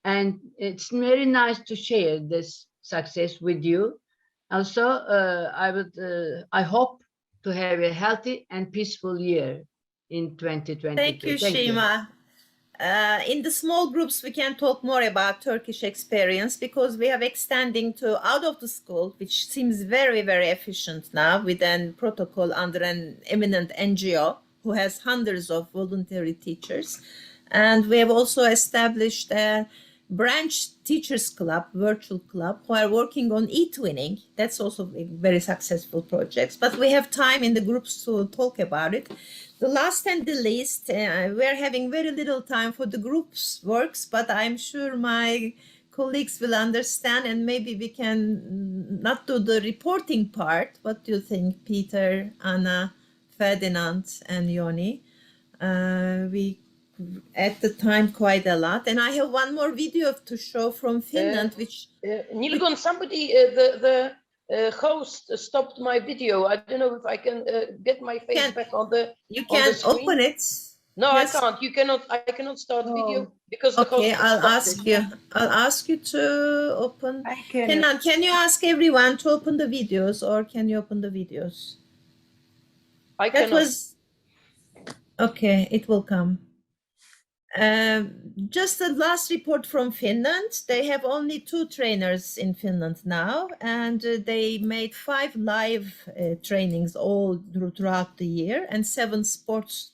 And it's very nice to share this success with you. Also, I hope to have a healthy and peaceful year in 2022. Thank you, Shima. in the small groups, we can talk more about Turkish experience because we have extending to out of the school, which seems very, very efficient now with a protocol under an eminent NGO who has hundreds of voluntary teachers. And we have also established a branch teachers club, virtual club, who are working on e-twinning. That's also a very successful project. But we have time in the groups to talk about it. The last and the least, we're having very little time for the groups works, but I'm sure my colleagues will understand and maybe we can not do the reporting part. What do you think, Peter, Anna, Ferdinand, and Yoni? We at the time quite a lot, and I have one more video to show from Finland, which Nilgun, somebody, the host stopped my video. I don't know if I can get my face back on the you on can the screen. open it. No, Yes. I can't. You cannot. I cannot start video because the Okay, host I'll stopped ask it. you. I'll ask you to open. I can. Kenan, can you ask everyone to open the videos, or can you open the videos? I That cannot. was okay. It will come. Just the last report from Finland. They have only 2 trainers in Finland now, and they made 5 live trainings all throughout the year, and 7 sports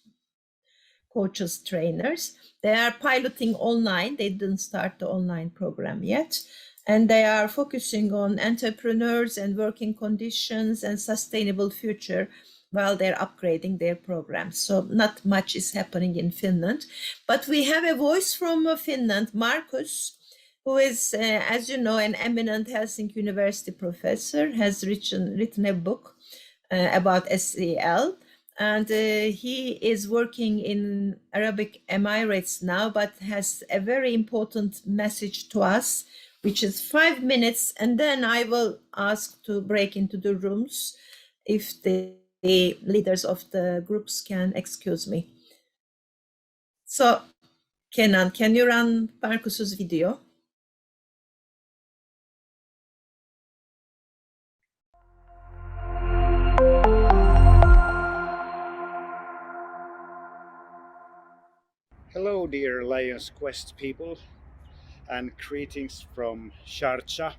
coaches, trainers. They are piloting online. They didn't start the online program yet. And they are focusing on entrepreneurs and working conditions and sustainable future while they're upgrading their programs. So not much is happening in Finland. But we have a voice from Finland, Markus, who is, as you know, an eminent Helsinki University professor, has written a book about SEL. And he is working in Arabic Emirates now, but has a very important message to us, which is 5 minutes. And then I will ask to break into the rooms if the leaders of the groups can excuse me. So, Kenan, can you run Marcus's video? Hello, dear Lions Quest people, and greetings from Sharjah.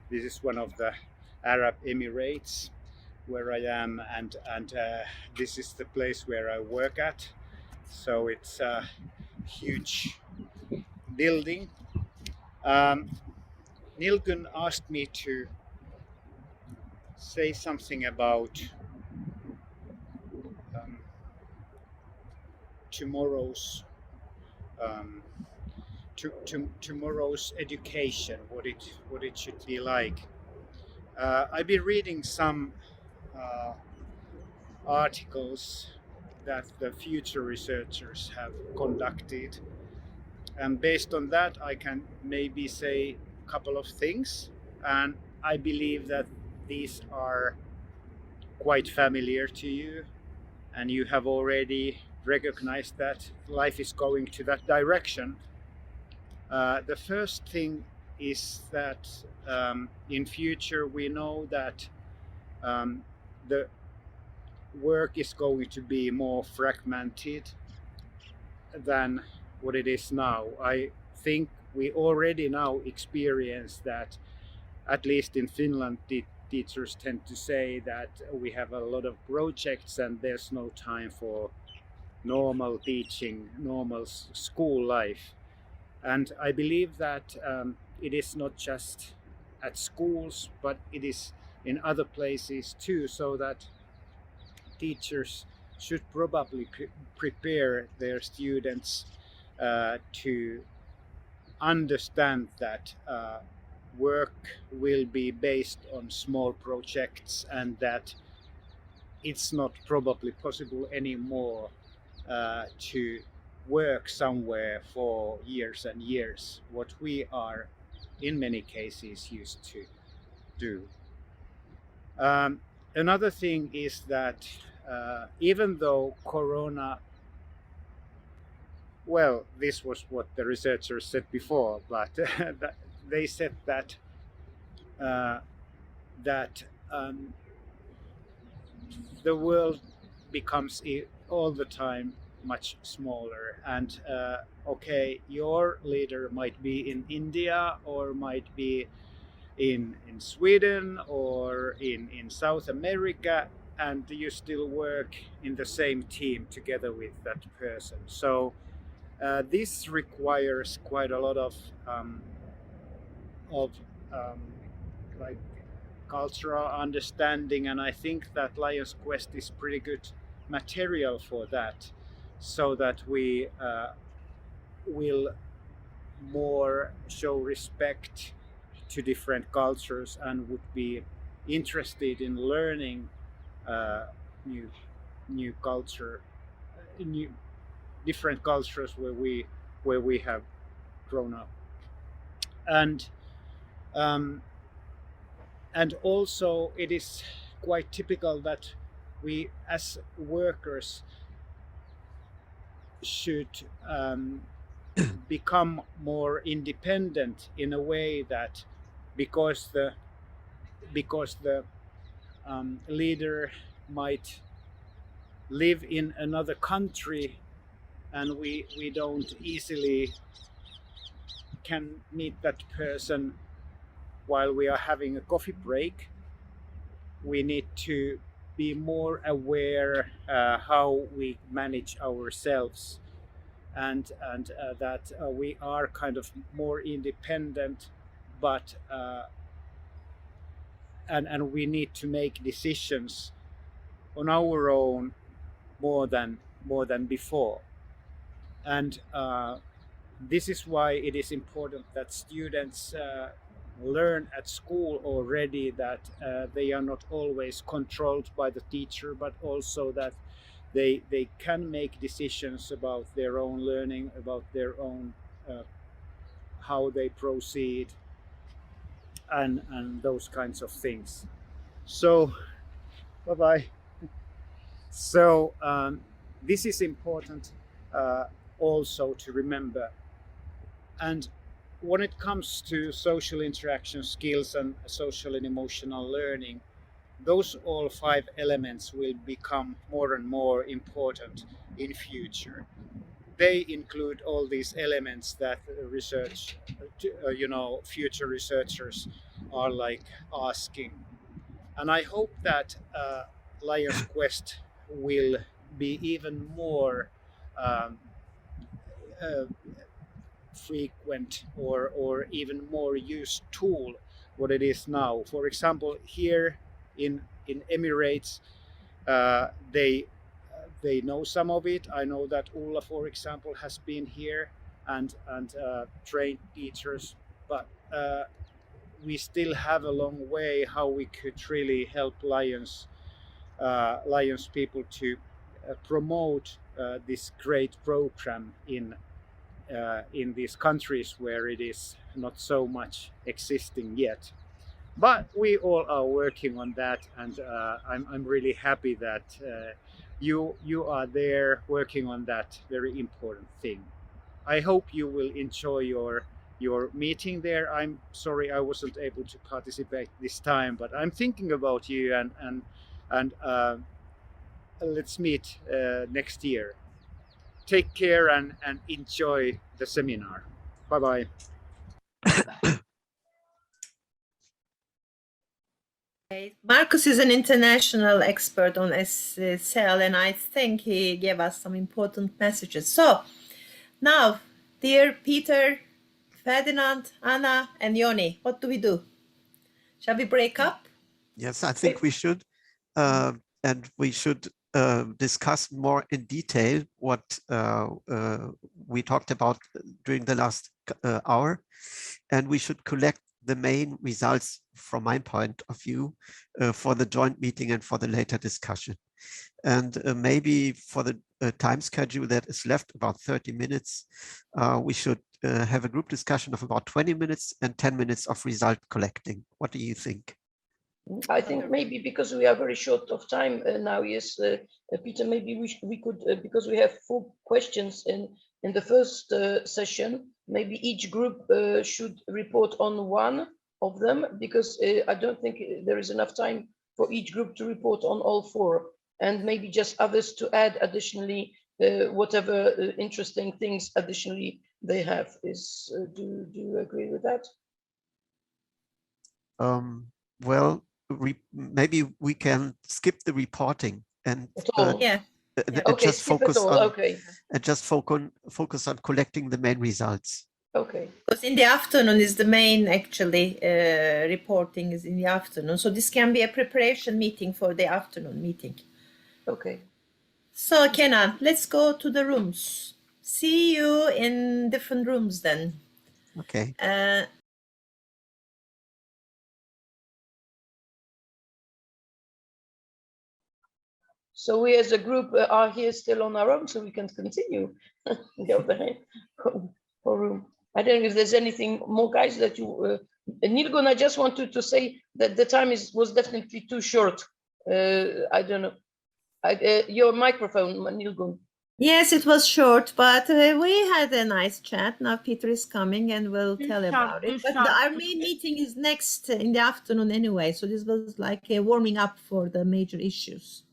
This is one of the Arab Emirates where I am, and this is the place where I work at. So it's a huge building. Nilgun asked me to say something about tomorrow's tomorrow's education, what it should be like. I've been reading some articles that the future researchers have conducted, and based on that I can maybe say a couple of things, and I believe that these are quite familiar to you and you have already recognized that life is going to that direction. The first thing is that in future we know that the work is going to be more fragmented than what it is now. I think we already now experience that, at least in Finland, teachers tend to say that we have a lot of projects and there's no time for normal teaching, normal school life. And I believe that it is not just at schools, but it is in other places too, so that teachers should probably prepare their students to understand that work will be based on small projects and that it's not probably possible anymore to work somewhere for years and years, what we are in many cases used to do. Another thing is that even though Corona, well, this was what the researchers said before, but they said that the world becomes all the time much smaller. And okay, your leader might be in India or might be in Sweden or in South America, and you still work in the same team together with that person. So this requires quite a lot of like cultural understanding, and I think that Lions Quest is pretty good material for that, so that we will more show respect to different cultures and would be interested in learning new culture, new different cultures where we have grown up. And also it is quite typical that we as workers should become more independent in a way that because the leader might live in another country and we don't easily can meet that person while we are having a coffee break, we need to be more aware how we manage ourselves, and that we are kind of more independent, but and we need to make decisions on our own more than before. And this is why it is important that students learn at school already that they are not always controlled by the teacher, but also that they can make decisions about their own learning, about their own how they proceed, and those kinds of things. So bye-bye. So this is important also to remember. And when it comes to social interaction skills and social and emotional learning, those all 5 elements will become more and more important in future. They include all these elements that research, future researchers are like asking. And I hope that Lions Quest will be even more frequent or even more used tool what it is now. For example, here in Emirates, they know some of it. I know that Ulla, for example, has been here and trained teachers, but we still have a long way how we could really help Lions people to promote this great program in these countries where it is not so much existing yet. But we all are working on that, and I'm really happy that you are there working on that very important thing. I hope you will enjoy your meeting there. I'm sorry I wasn't able to participate this time, but I'm thinking about you, and let's meet next year. Take care and enjoy the seminar. Bye-bye. Marcus is an international expert on SL, and I think he gave us some important messages. So now, dear Peter, Ferdinand, Anna, and Yoni, what do we do? Shall we break up? Yes, I think we should. And we should discuss more in detail what we talked about during the last hour. And we should collect the main results from my point of view for the joint meeting and for the later discussion. And maybe for the time schedule that is left, about 30 minutes, we should have a group discussion of about 20 minutes and 10 minutes of result collecting. What do you think? I think maybe because we are very short of time now, yes, Peter, maybe we could, because we have 4 questions in the first session, maybe each group should report on one of them, because I don't think there is enough time for each group to report on all 4, and maybe just others to add additionally whatever interesting things additionally they have. Do you agree with that? Well, maybe we can skip the reporting and just focus on and just focus on collecting the main results. Okay. Because in the afternoon is the main actually reporting is in the afternoon, so this can be a preparation meeting for the afternoon meeting. Okay. So Kenan, let's go to the rooms. See you in different rooms then. Okay. So we as a group are here still on our own, so we can continue. Go there, for room. I don't know if there's anything more, guys, that you. Nilgun, I just wanted to say that the time was definitely too short. I don't know. Your microphone, Nilgun. Yes, it was short, but we had a nice chat. Now Peter is coming and we'll tell about it. But our main meeting is next in the afternoon anyway, so this was like a warming up for the major issues.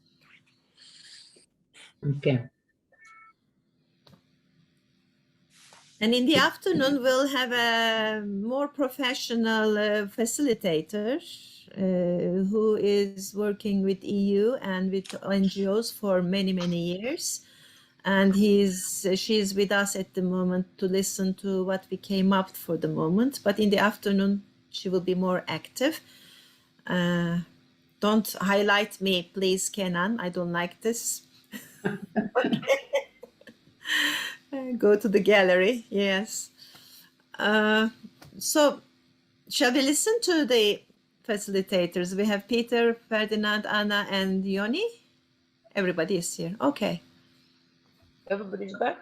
Okay. And in the afternoon, we'll have a more professional facilitator who is working with EU and with NGOs for many, many years. And she's with us at the moment to listen to what we came up for the moment. But in the afternoon, she will be more active. Don't highlight me, please, Kenan. I don't like this. Go to the gallery, yes. So shall we listen to the facilitators? We have Peter, Ferdinand, Anna, and Yoni. Everybody is here. Okay. Everybody's back?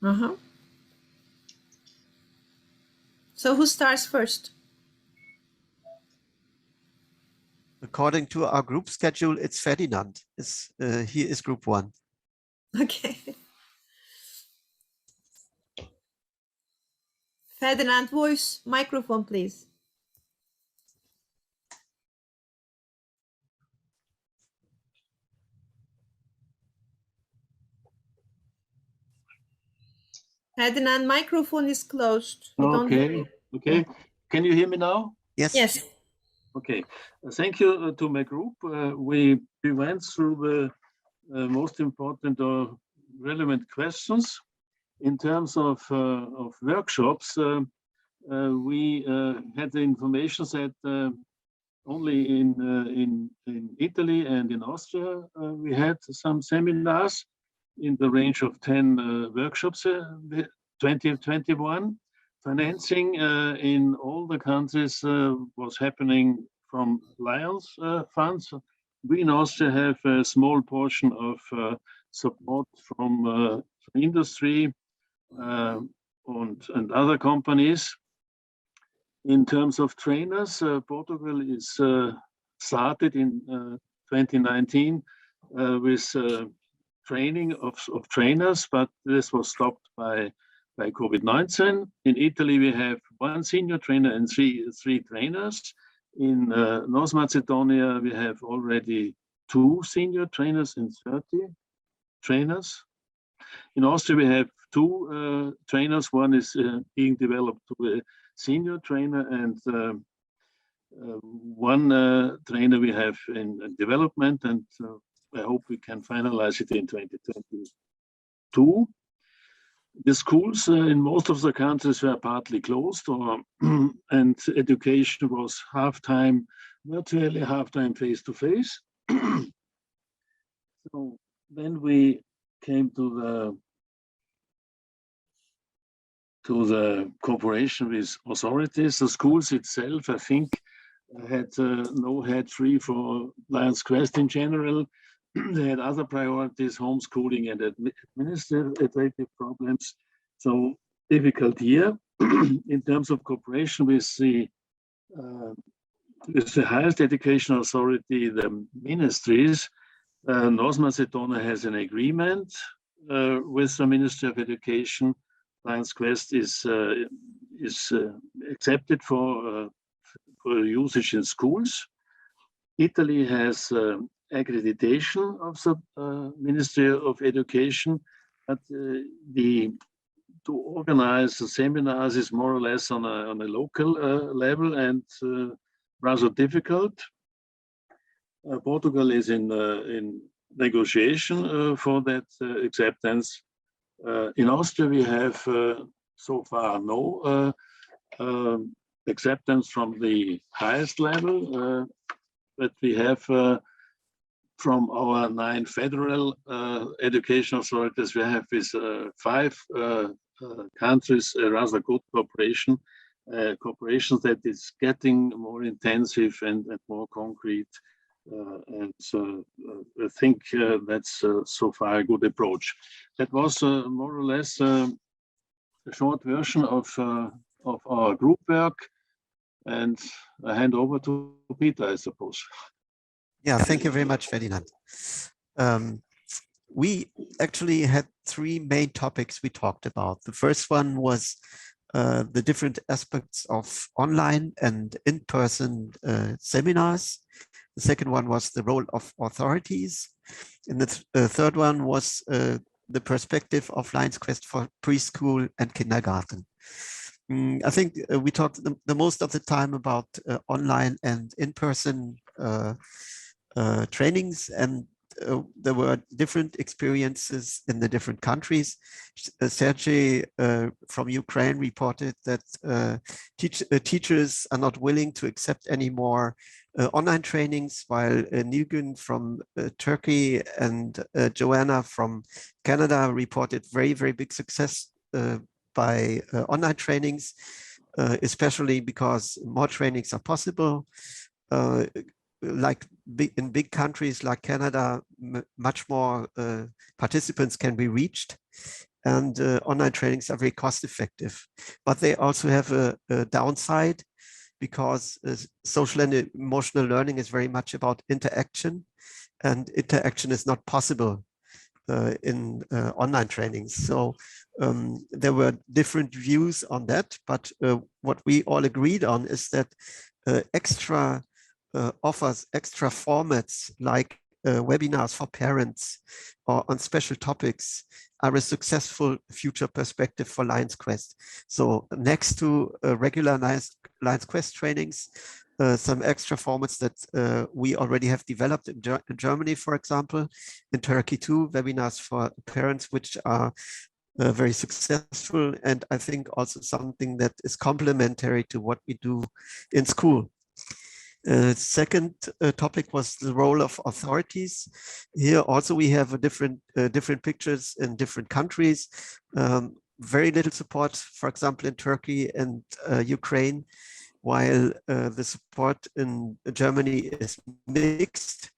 Uh-huh. So who starts first? According to our group schedule, it's Ferdinand. He is group 1. Okay. Ferdinand, voice, microphone, please. Ferdinand, microphone is closed. We don't hear you. Okay. Can you hear me now? Yes. Yes. Okay. Thank you to my group. We went through the most important or relevant questions. In terms of workshops, we had the information that only in Italy and in Austria we had some seminars in the range of 10 workshops 2021. Financing in all the countries was happening from Lions funds. We in Austria have a small portion of support from industry and other companies. In terms of trainers, Portugal is started in 2019 with training of trainers, but this was stopped by COVID-19. In Italy, we have 1 senior trainer and three trainers. In North Macedonia, we have already 2 senior trainers and 30 trainers. In Austria, we have 2 trainers. One is being developed to a senior trainer, and 1 trainer we have in development, and I hope we can finalize it in 2022. The schools in most of the countries were partly closed, and education was half-time virtually, half-time face-to-face. So then we came to the cooperation with authorities. The schools itself, I think, had no head free for Lions Quest in general. They had other priorities, homeschooling and administrative problems. So difficult here. In terms of cooperation with the highest education authority, the ministries, North Macedonia has an agreement with the Ministry of Education. Lions Quest is accepted for usage in schools. Italy has accreditation of the Ministry of Education. but to organize the seminars is more or less on a local level and rather difficult. Portugal is in negotiation for that acceptance. In Austria, we have so far no acceptance from the highest level, but we have from our 9 federal education authorities, we have with 5 countries a rather good cooperation that is getting more intensive and more concrete. And I think that's so far a good approach. That was more or less a short version of our group work, and I hand over to Peter, I suppose. Yeah, thank you very much, Ferdinand. We actually had 3 main topics we talked about. The first one was the different aspects of online and in-person seminars. The second one was the role of authorities. And the third one was the perspective of Lions Quest for preschool and kindergarten. I think we talked the most of the time about online and in-person trainings, and there were different experiences in the different countries. Sergei from Ukraine reported that teachers are not willing to accept any more online trainings, while Nilgün from Turkey and Joanna from Canada reported very, very big success by online trainings, especially because more trainings are possible. Like in big countries like Canada, much more participants can be reached, and online trainings are very cost effective. But they also have a downside, because social and emotional learning is very much about interaction, and interaction is not possible in online trainings. So there were different views on that, but what we all agreed on is that extra offers, extra formats like webinars for parents or on special topics are a successful future perspective for Lions Quest. So next to regular Lions Quest trainings, some extra formats that we already have developed in Germany, for example, in Turkey too, webinars for parents, which are very successful, and I think also something that is complementary to what we do in school. Second topic was the role of authorities. Here also we have a different pictures in different countries. Very little support, for example, in Turkey and Ukraine, while the support in Germany is mixed.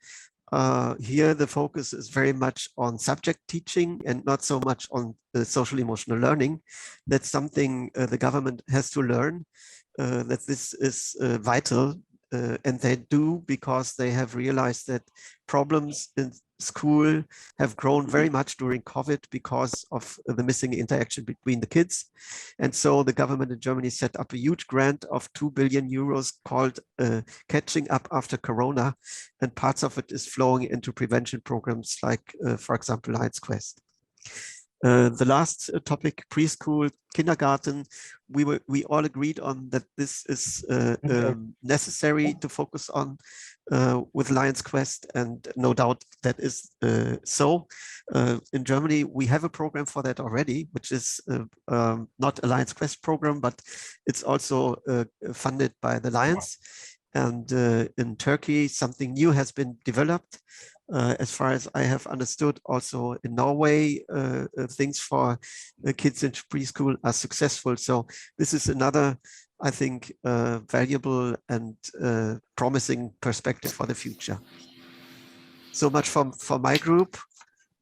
Here the focus is very much on subject teaching and not so much on social emotional learning. That's something the government has to learn, that this is vital. And they do, because they have realized that problems in school have grown very much during COVID because of the missing interaction between the kids. And so the government in Germany set up a huge grant of 2 billion euros called Catching Up After Corona. And parts of it is flowing into prevention programs like, for example, Lions Quest. The last topic, preschool, kindergarten, we all agreed on that this is necessary to focus on with Lions Quest, and no doubt that is so. In Germany, we have a program for that already, which is not a Lions Quest program, but it's also funded by the Lions. And in Turkey, something new has been developed. As far as I have understood, also in Norway, things for kids in preschool are successful. So this is another, I think, valuable and promising perspective for the future. So much for my group.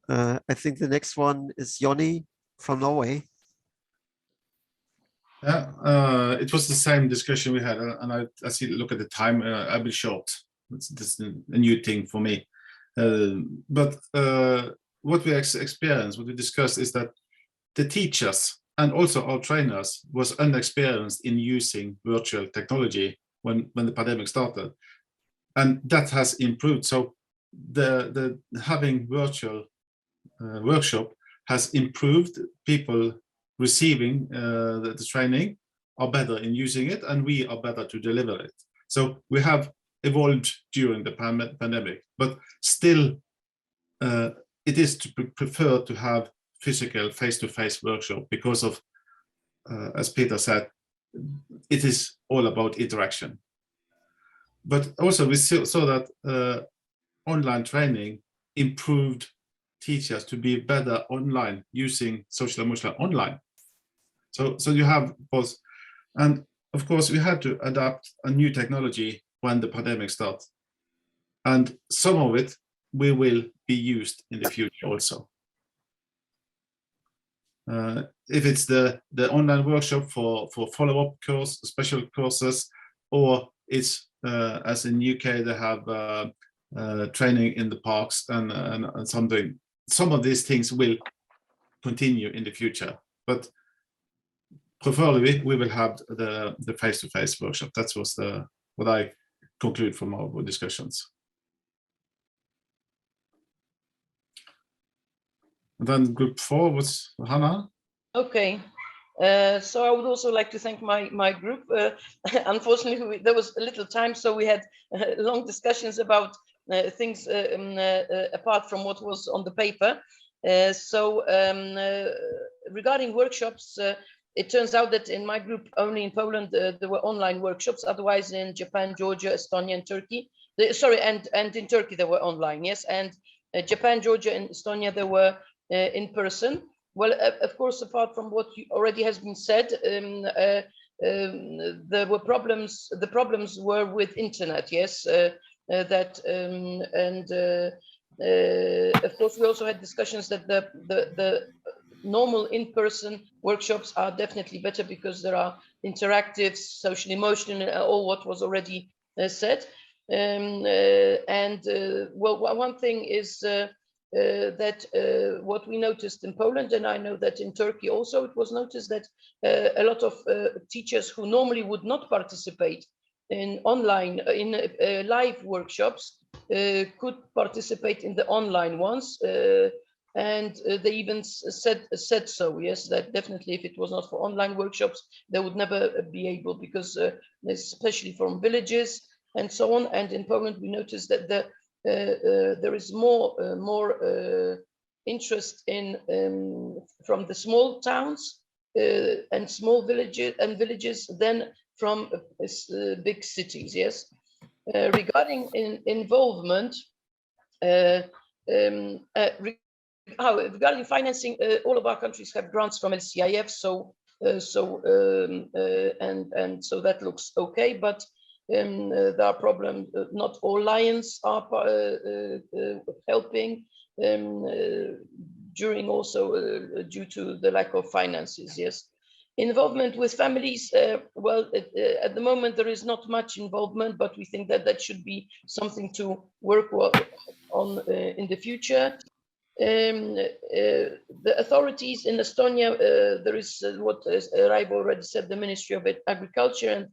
I think the next one is Jonny from Norway. Yeah, it was the same discussion we had, and I see. Look at the time. I'll be short. This is a new thing for me. But what we experienced, what we discussed, is that the teachers and also our trainers was inexperienced in using virtual technology when the pandemic started, and that has improved. So the having virtual workshop has improved. People receiving the training are better in using it, and we are better to deliver it. So we have evolved during the pandemic, but still it is to prefer to have physical face-to-face workshop because of, as Peter said, it is all about interaction. But also we saw that online training improved teachers to be better online using social emotional online. So you have both, and of course we had to adapt a new technology when the pandemic starts, and some of it will be used in the future also. If it's the online workshop for follow-up course, special courses, or it's as in UK they have training in the parks and something. Some of these things will continue in the future, but preferably we will have the face-to-face workshop. That was what I conclude from our discussions. And then group 4 was Hannah. Okay. So I would also like to thank my group. Unfortunately, there was a little time, so we had long discussions about things apart from what was on the paper. Regarding workshops, it turns out that in my group, only in Poland, there were online workshops. Otherwise, in Japan, Georgia, Estonia, and Turkey, and in Turkey, they were online, yes. And Japan, Georgia, and Estonia, they were in person. Well, of course, apart from what already has been said, there were problems. The problems were with internet, yes. Of course, we also had discussions that the normal in-person workshops are definitely better because there are interactive, social, emotional, all what was already said. Well, one thing is that what we noticed in Poland, and I know that in Turkey also, it was noticed that a lot of teachers who normally would not participate in online, live workshops, could participate in the online ones. And they even said so, yes, that definitely if it was not for online workshops, they would never be able, because especially from villages and so on. And in Poland, we noticed that there is more interest in from the small towns and small villages than from big cities, yes. Regarding involvement, regarding financing, all of our countries have grants from LCIF, so so that looks okay. But there are problems. Not all Lions are helping during also due to the lack of finances. Yes. Involvement with families, well, at the moment there is not much involvement, but we think that that should be something to work on in the future. The authorities in Estonia, there is what Raivo already said, the Ministry of Agriculture, and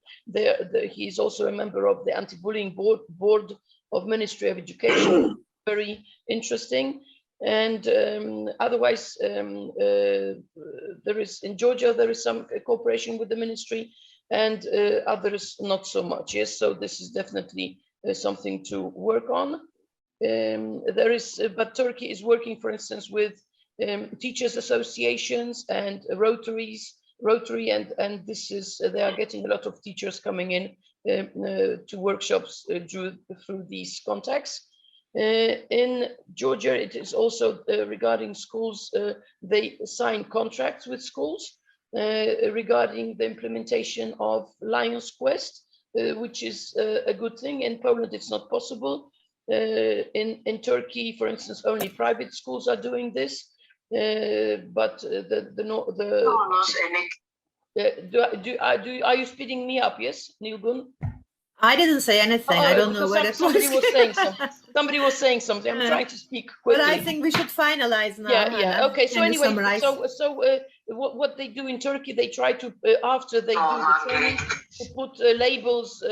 he is also a member of the anti-bullying board of Ministry of Education. Very interesting. And otherwise, there is in Georgia, there is some cooperation with the ministry, and others not so much. Yes, so this is definitely something to work on. But Turkey is working, for instance, with teachers associations and Rotary, and this is they are getting a lot of teachers coming in to workshops through these contacts. In Georgia, it is also regarding schools. They sign contracts with schools regarding the implementation of Lion's Quest, which is a good thing. In Poland, it's not possible. In Turkey, for instance, only private schools are doing this. But are you speeding me up? Yes, Nilgun? I didn't say anything. I don't know what somebody was saying something. Somebody was saying something. I'm trying to speak quickly. But I think we should finalize now. Yeah. Okay. So anyway, what they do in Turkey, they try to after they do the training, to put labels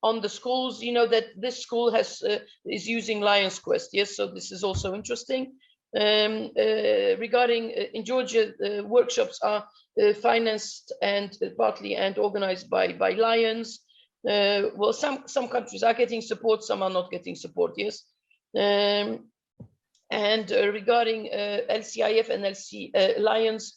on the schools. You know that this school is using Lion's Quest. Yes. So this is also interesting. Regarding in Georgia, workshops are financed and partly and organized by Lions. Well, some countries are getting support, some are not getting support. Yes. And regarding LCIF and Lions,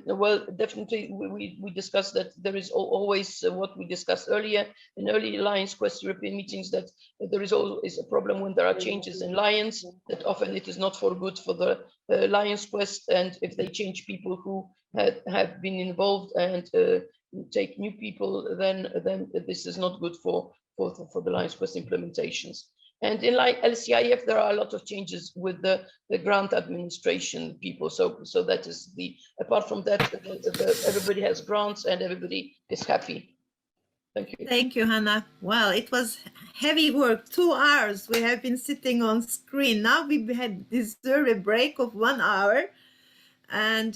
well, definitely we discussed that there is always what we discussed earlier in early Lions Quest European meetings, that there is always a problem when there are changes in Lions, that often it is not for good for the Lions Quest, and if they change people who have been involved and take new people, then this is not good for the Lions Quest implementations. And in like LCIF, there are a lot of changes with the grant administration people. So that is apart from that, everybody has grants and everybody is happy. Thank you. Thank you, Hannah. Well, it was heavy work. 2 hours we have been sitting on screen. Now we had deserve a break of 1 hour. And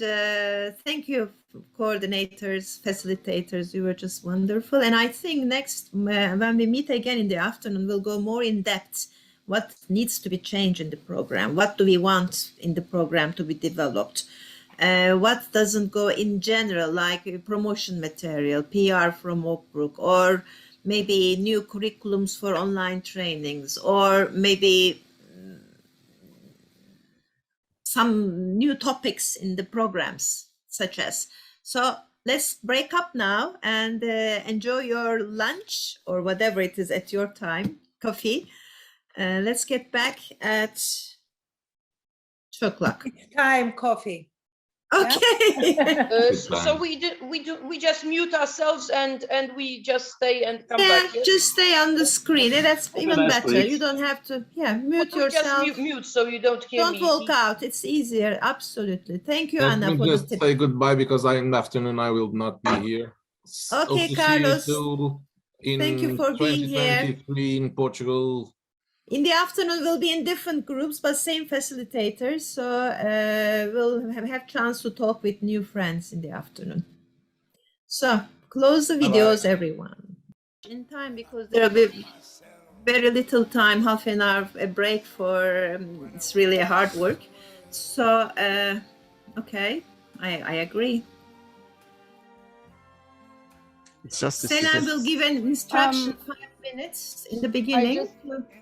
thank you, coordinators, facilitators. You were just wonderful. And I think next, when we meet again in the afternoon, we'll go more in depth. What needs to be changed in the program? What do we want in the program to be developed? What doesn't go in general, like promotion material, PR from Oakbrook, or maybe new curriculums for online trainings, or maybe some new topics in the programs, such as. So let's break up now and enjoy your lunch or whatever it is at your time, coffee. Let's get back at 2 o'clock. Time coffee. Okay. So we just mute ourselves and we just stay and come Yeah, back. Yes? just stay on the screen. That's even better. You don't have to, mute yourself. Just mute so you don't hear me. Don't walk out. It's easier. Absolutely. Thank you, Let Anna, me for just the tip. say goodbye because in the afternoon I will not be here. Okay, Hope to Carlos. see you in Thank you for being here. 2023 in Portugal. In the afternoon, we'll be in different groups, but same facilitators. So we'll have chance to talk with new friends in the afternoon. So close the videos, everyone. In time, because there will be very little time, half an hour, a break for, it's really a hard work. So, okay, I agree. It's just Selam will give an instruction 5 minutes in the beginning.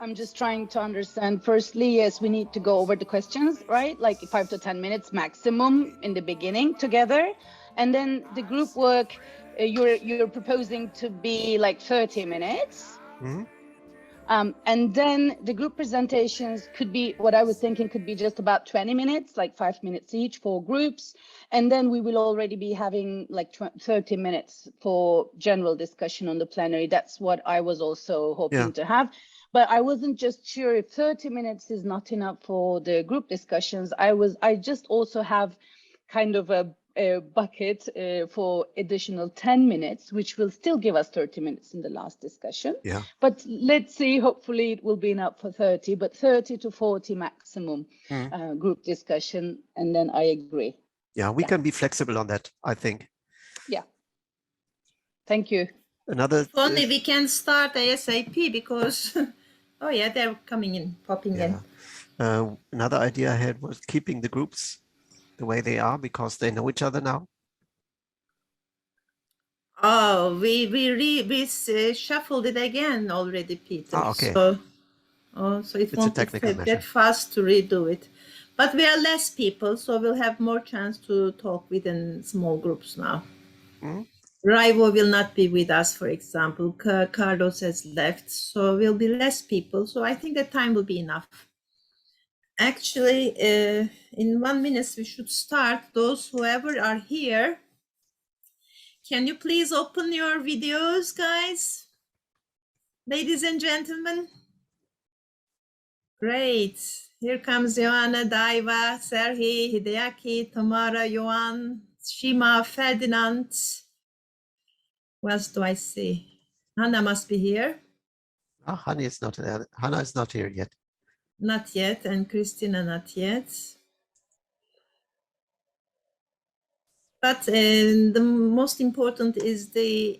I'm just trying to understand. Firstly, yes, we need to go over the questions, right? Like 5 to 10 minutes maximum in the beginning together. And then the group work, you're proposing to be like 30 minutes. Mm-hmm. And then the group presentations could be, what I was thinking could be just about 20 minutes, like 5 minutes each for groups. And then we will already be having like 30 minutes for general discussion on the plenary. That's what I was also hoping to have. But I wasn't just sure if 30 minutes is not enough for the group discussions. I just also have kind of a bucket for additional 10 minutes, which will still give us 30 minutes in the last discussion. Yeah. But let's see, hopefully it will be enough for 30, but 30 to 40 maximum group discussion. And then I agree. Yeah, we can be flexible on that, I think. Yeah. Thank you. Another. If only we can start ASAP because, oh yeah, they're coming in, popping in. Another idea I had was keeping the groups the way they are because they know each other now. Oh, we shuffled it again already, Peter. Ah, okay. So it It's won't a technical be measure. that fast to redo it. But we are less people, so we'll have more chance to talk within small groups now. Raivo will not be with us, for example. Carlos has left, so we'll be less people. So I think the time will be enough. Actually, in 1 minute, we should start. Those whoever are here, can you please open your videos, guys? Ladies and gentlemen. Great. Here comes Joanna, Daiva, Serhi, Hideaki, Tamara, Johan, Shima, Ferdinand. What else do I see? Hannah must be here. Oh, Hannah is not there. Hannah is not here yet. Not yet, and Christina not yet. But the most important is the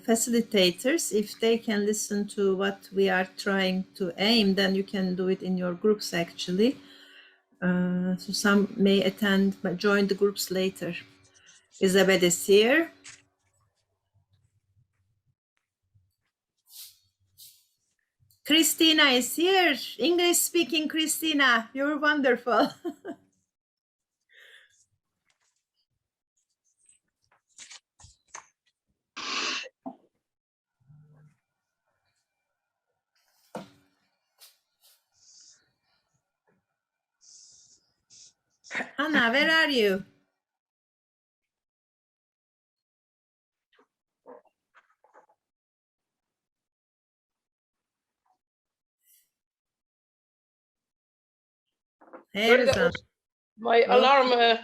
facilitators. If they can listen to what we are trying to aim, then you can do it in your groups actually. So some may attend but join the groups later. Elizabeth is here. Christina is here. English speaking Christina, you're wonderful. Anna, where are you? Here Sorry, is that Anna. was my Okay. alarm.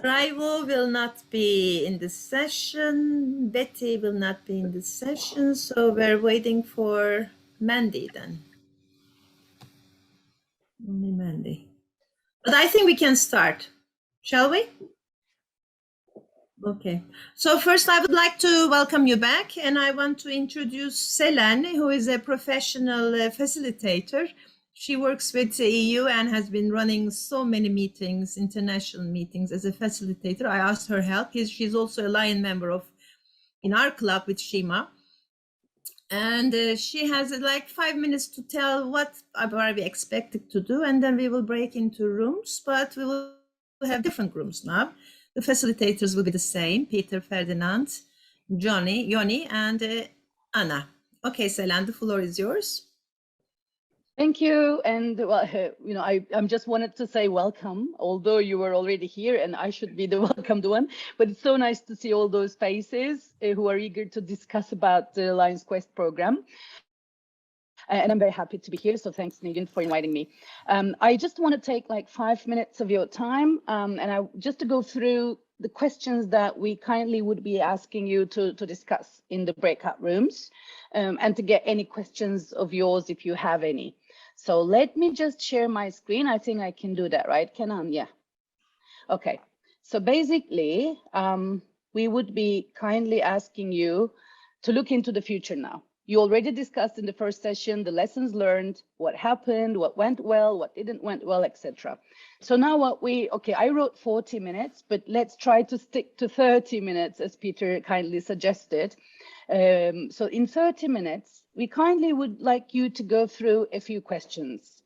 Raivo will not be in the session. Betty will not be in the session. So we're waiting for Mandy then. Only Mandy. But I think we can start. Shall we? Okay. So first I would like to welcome you back, and I want to introduce Selen, who is a professional facilitator. She works with the EU and has been running so many meetings, international meetings as a facilitator. I asked her help. She's also a Lion member in our club with Shima. And she has like 5 minutes to tell what are we expected to do, and then we will break into rooms, but we will have different rooms now. The facilitators will be the same: Peter, Ferdinand, Yoni, and Anna. Okay, Selen, the floor is yours. Thank you. And well, you know, I'm just wanted to say welcome, although you were already here and I should be the welcomed one. But it's so nice to see all those faces who are eager to discuss about the Lions Quest program. And I'm very happy to be here. So thanks, Negin, for inviting me. I just want to take like 5 minutes of your time and just to go through the questions that we kindly would be asking you to discuss in the breakout rooms and to get any questions of yours if you have any. So let me just share my screen. I think I can do that, right, Kenan? Yeah. Okay. So basically, we would be kindly asking you to look into the future now. You already discussed in the first session the lessons learned, what happened, what went well, what didn't went well, etc. So now I wrote 40 minutes, but let's try to stick to 30 minutes as Peter kindly suggested. So in 30 minutes, we kindly would like you to go through a few questions.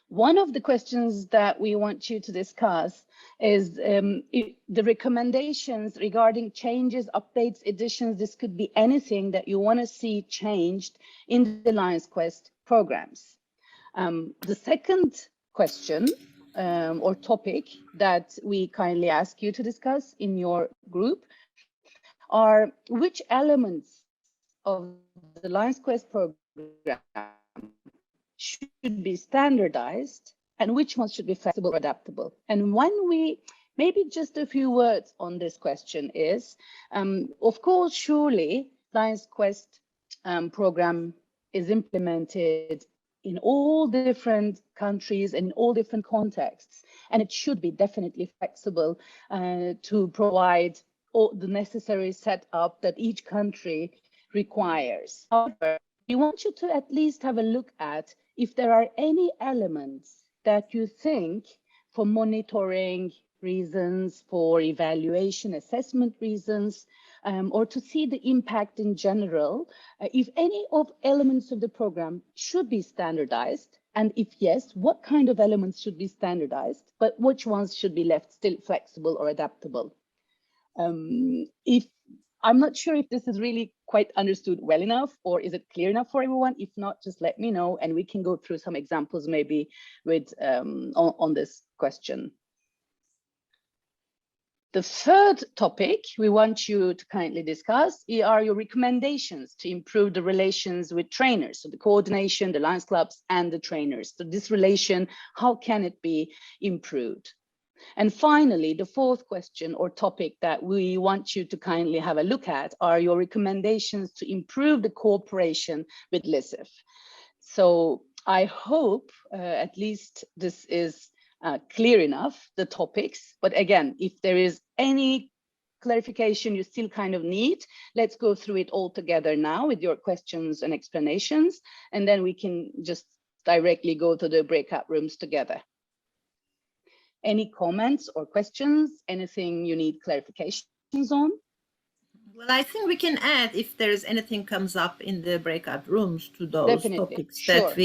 One of the questions that we want you to discuss is the recommendations regarding changes, updates, additions. This could be anything that you want to see changed in the Lions Quest programs. The second question or topic that we kindly ask you to discuss in your group are which elements of the Lions Quest program should be standardized and which ones should be flexible or adaptable. And maybe just a few words on this question is, of course, surely Lions Quest program is implemented in all different countries and all different contexts, and it should be definitely flexible to provide all the necessary setup that each country requires. However, we want you to at least have a look at if there are any elements that you think for monitoring reasons, for evaluation assessment reasons, or to see the impact in general, if any of elements of the program should be standardized, and if yes, what kind of elements should be standardized, but which ones should be left still flexible or adaptable. If I'm not sure if this is really quite understood well enough, or is it clear enough for everyone? If not, just let me know and we can go through some examples maybe with on this question. The third topic we want you to kindly discuss are your recommendations to improve the relations with trainers, so the coordination, the Lions clubs and the trainers. So this relation, how can it be improved? And finally, the fourth question or topic that we want you to kindly have a look at are your recommendations to improve the cooperation with LISIF. So I hope at least this is clear enough, the topics. But again, if there is any clarification you still kind of need, let's go through it all together now with your questions and explanations, and then we can just directly go to the breakout rooms together. Any comments or questions? Anything you need clarifications on? Well, I think we can add if there's anything comes up in the breakout rooms to those Definitely, topics sure. that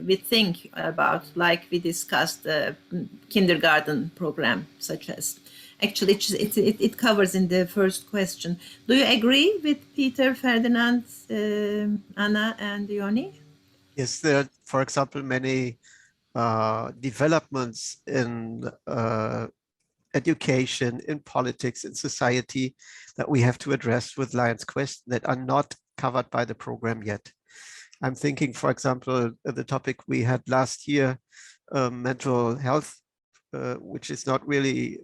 we think about, like we discussed the kindergarten program, such as. Actually, it covers in the first question. Do you agree with Peter, Ferdinand, Anna, and Yoni? Yes, there are, for example, many developments in education, in politics, in society that we have to address with Lions Quest that are not covered by the program yet. I'm thinking, for example, the topic we had last year, mental health, which is not really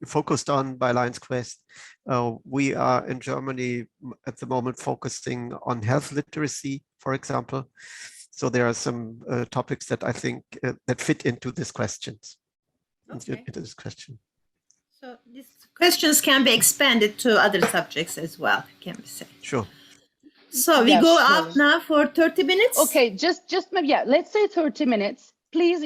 focused on by Lions Quest. We are in Germany at the moment focusing on health literacy, for example. So there are some topics that I think that fit into these questions. Okay. Into this question. So these questions can be expanded to other subjects as well, can we say? Sure. So we go out now for 30 minutes. Okay, just maybe, yeah, let's say 30 minutes. Please,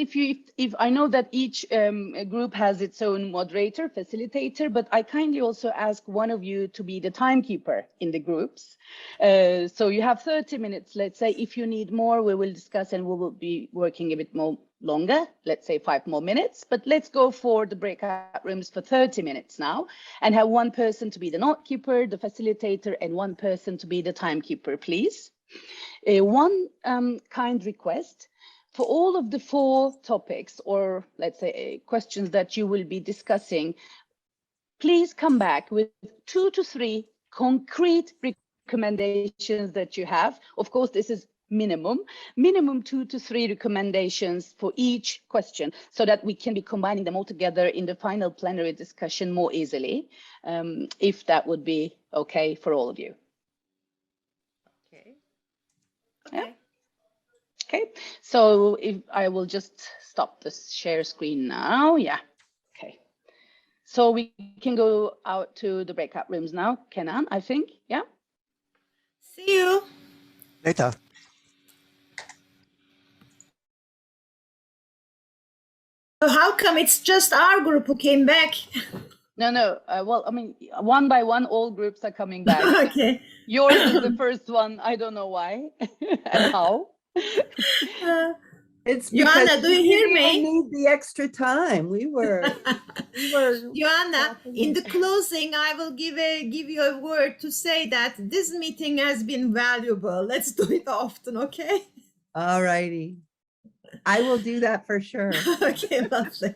if I know that each group has its own moderator, facilitator, but I kindly also ask one of you to be the timekeeper in the groups. So you have 30 minutes. Let's say if you need more, we will discuss and we will be working a bit more longer, let's say 5 more minutes, but let's go for the breakout rooms for 30 minutes now and have one person to be the note keeper, the facilitator, and one person to be the timekeeper, please. One kind request. For all of the 4 topics, or let's say questions that you will be discussing, please come back with 2 to 3 concrete recommendations that you have. Of course, this is minimum 2 to 3 recommendations for each question, so that we can be combining them all together in the final plenary discussion more easily, if that would be okay for all of you. Okay. Yeah. Okay, so if I will just stop the share screen now. Yeah, okay. So we can go out to the breakout rooms now, Kenan, I think, yeah? See you. Later. So how come it's just our group who came back? No, well, I mean, one by one, all groups are coming back. Okay. Yours is the first one, I don't know why and how. It's because Joanna, do you hear we didn't me? need the extra time. We were Joanna, in the closing, I will give you a word to say that this meeting has been valuable. Let's do it often, okay? all righty. I will do that for sure. Okay, lovely.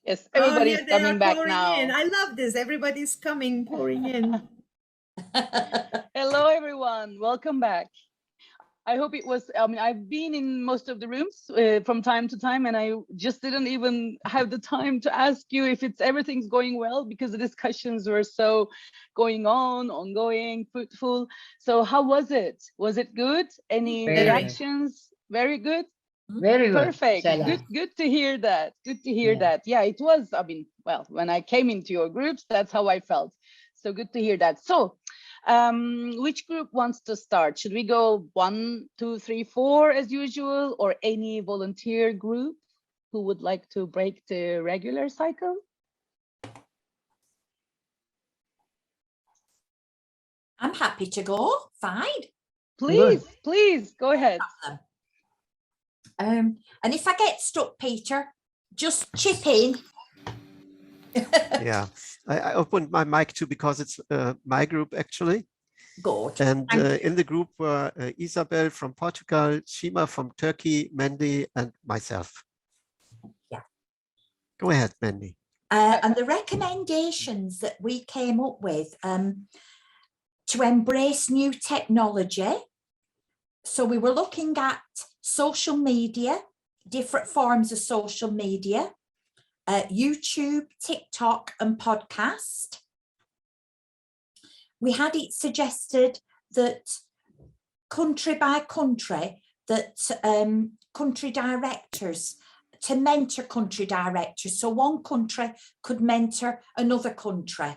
Yes, everybody's here they coming are back pouring now. in. I love this. Everybody's coming, pouring in. Hello, everyone. Welcome back. I hope it was, I mean, I've been in most of the rooms from time to time, and I just didn't even have the time to ask you if everything's going well, because the discussions were so ongoing, fruitful. So how was it? Was it good? Any Very good. reactions? Very good? Very good. Perfect. Selam. Good to hear that. Good to hear that. Yeah, it was, I mean, well, when I came into your groups, that's how I felt. So good to hear that. So which group wants to start? Should we go 1, 2, 3, 4 as usual, or any volunteer group who would like to break the regular cycle? I'm happy to go. Fine. Please go ahead. And if I get stuck, Peter, just chip in. Yeah, I opened my mic too because it's my group actually. Good. And in the group were Isabel from Portugal, Shima from Turkey, Mandy, and myself. Yeah. Go ahead, Mandy. And the recommendations that we came up with to embrace new technology. So we were looking at social media, different forms of social media, YouTube, TikTok, and podcast. We had it suggested that country by country, that country directors, to mentor country directors. So one country could mentor another country.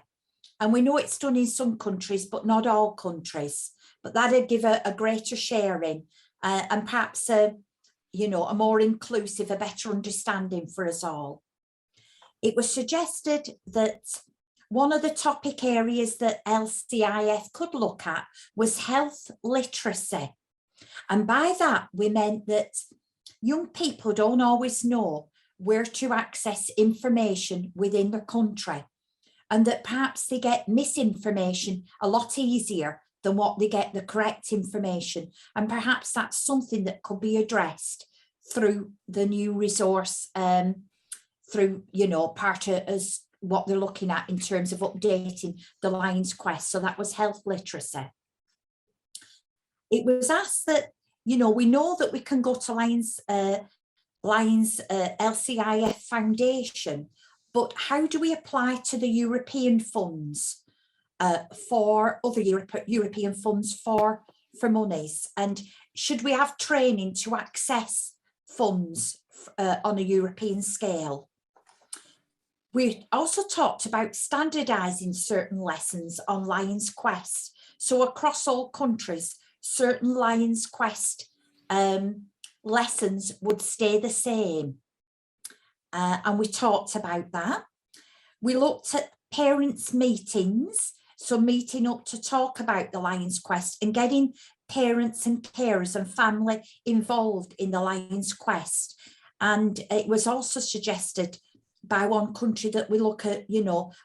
And we know it's done in some countries, but not all countries. But that'd give a greater sharing and perhaps a more inclusive, a better understanding for us all. It was suggested that one of the topic areas that LCIF could look at was health literacy. And by that, we meant that young people don't always know where to access information within the country, and that perhaps they get misinformation a lot easier than what they get the correct information. And perhaps that's something that could be addressed through the new resource, through, part of as what they're looking at in terms of updating the Lions Quest. So that was health literacy. It was asked that, we know that we can go to Lions LCIF Foundation, but how do we apply to the European funds for other European funds for monies? And should we have training to access funds on a European scale? We also talked about standardising certain lessons on Lions Quest. So across all countries, certain Lions Quest lessons would stay the same. And we talked about that. We looked at parents' meetings, so meeting up to talk about the Lions Quest and getting parents and carers and family involved in the Lions Quest. And it was also suggested by one country that we look at,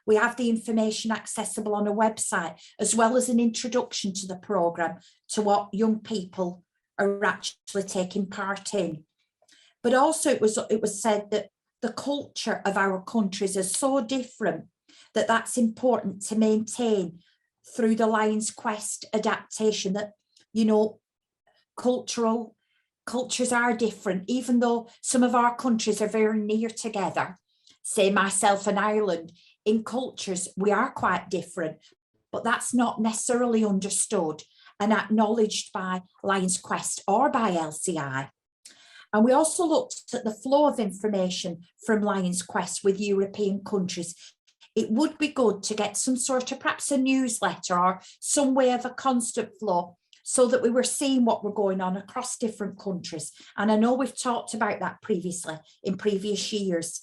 we have the information accessible on a website, as well as an introduction to the programme, to what young people are actually taking part in. But also it was said that the culture of our countries is so different that that's important to maintain through the Lions Quest adaptation, that, cultures are different, even though some of our countries are very near together. Say myself and Ireland, in cultures, we are quite different, but that's not necessarily understood and acknowledged by Lions Quest or by LCI. And we also looked at the flow of information from Lions Quest with European countries. It would be good to get some sort of perhaps a newsletter or some way of a constant flow, so that we were seeing what were going on across different countries. And I know we've talked about that previously in previous years.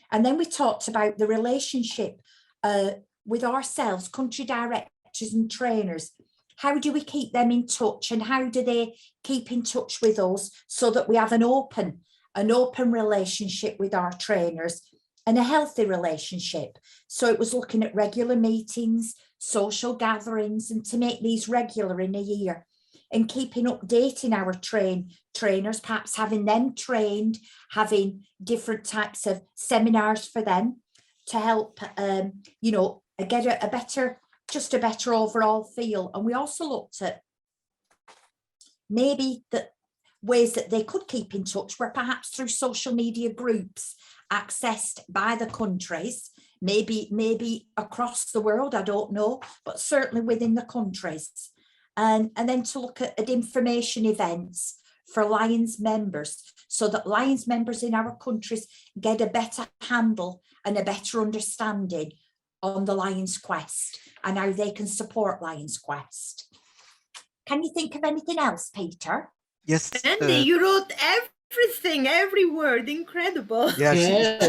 And then we talked about the relationship with ourselves, country directors and trainers. How do we keep them in touch, and how do they keep in touch with us, so that we have an open relationship with our trainers and a healthy relationship? So it was looking at regular meetings, social gatherings, and to make these regular in a year, and keeping updating our trainers, perhaps having them trained, having different types of seminars for them to help, get a better overall feel. And we also looked at maybe the ways that they could keep in touch were perhaps through social media groups accessed by the countries, maybe across the world, I don't know, but certainly within the countries. And then to look at information events for Lions members, so that Lions members in our countries get a better handle and a better understanding on the Lions Quest and how they can support Lions Quest. Can you think of anything else, Peter? Yes. Andy, you wrote everything, every word, incredible. Yeah,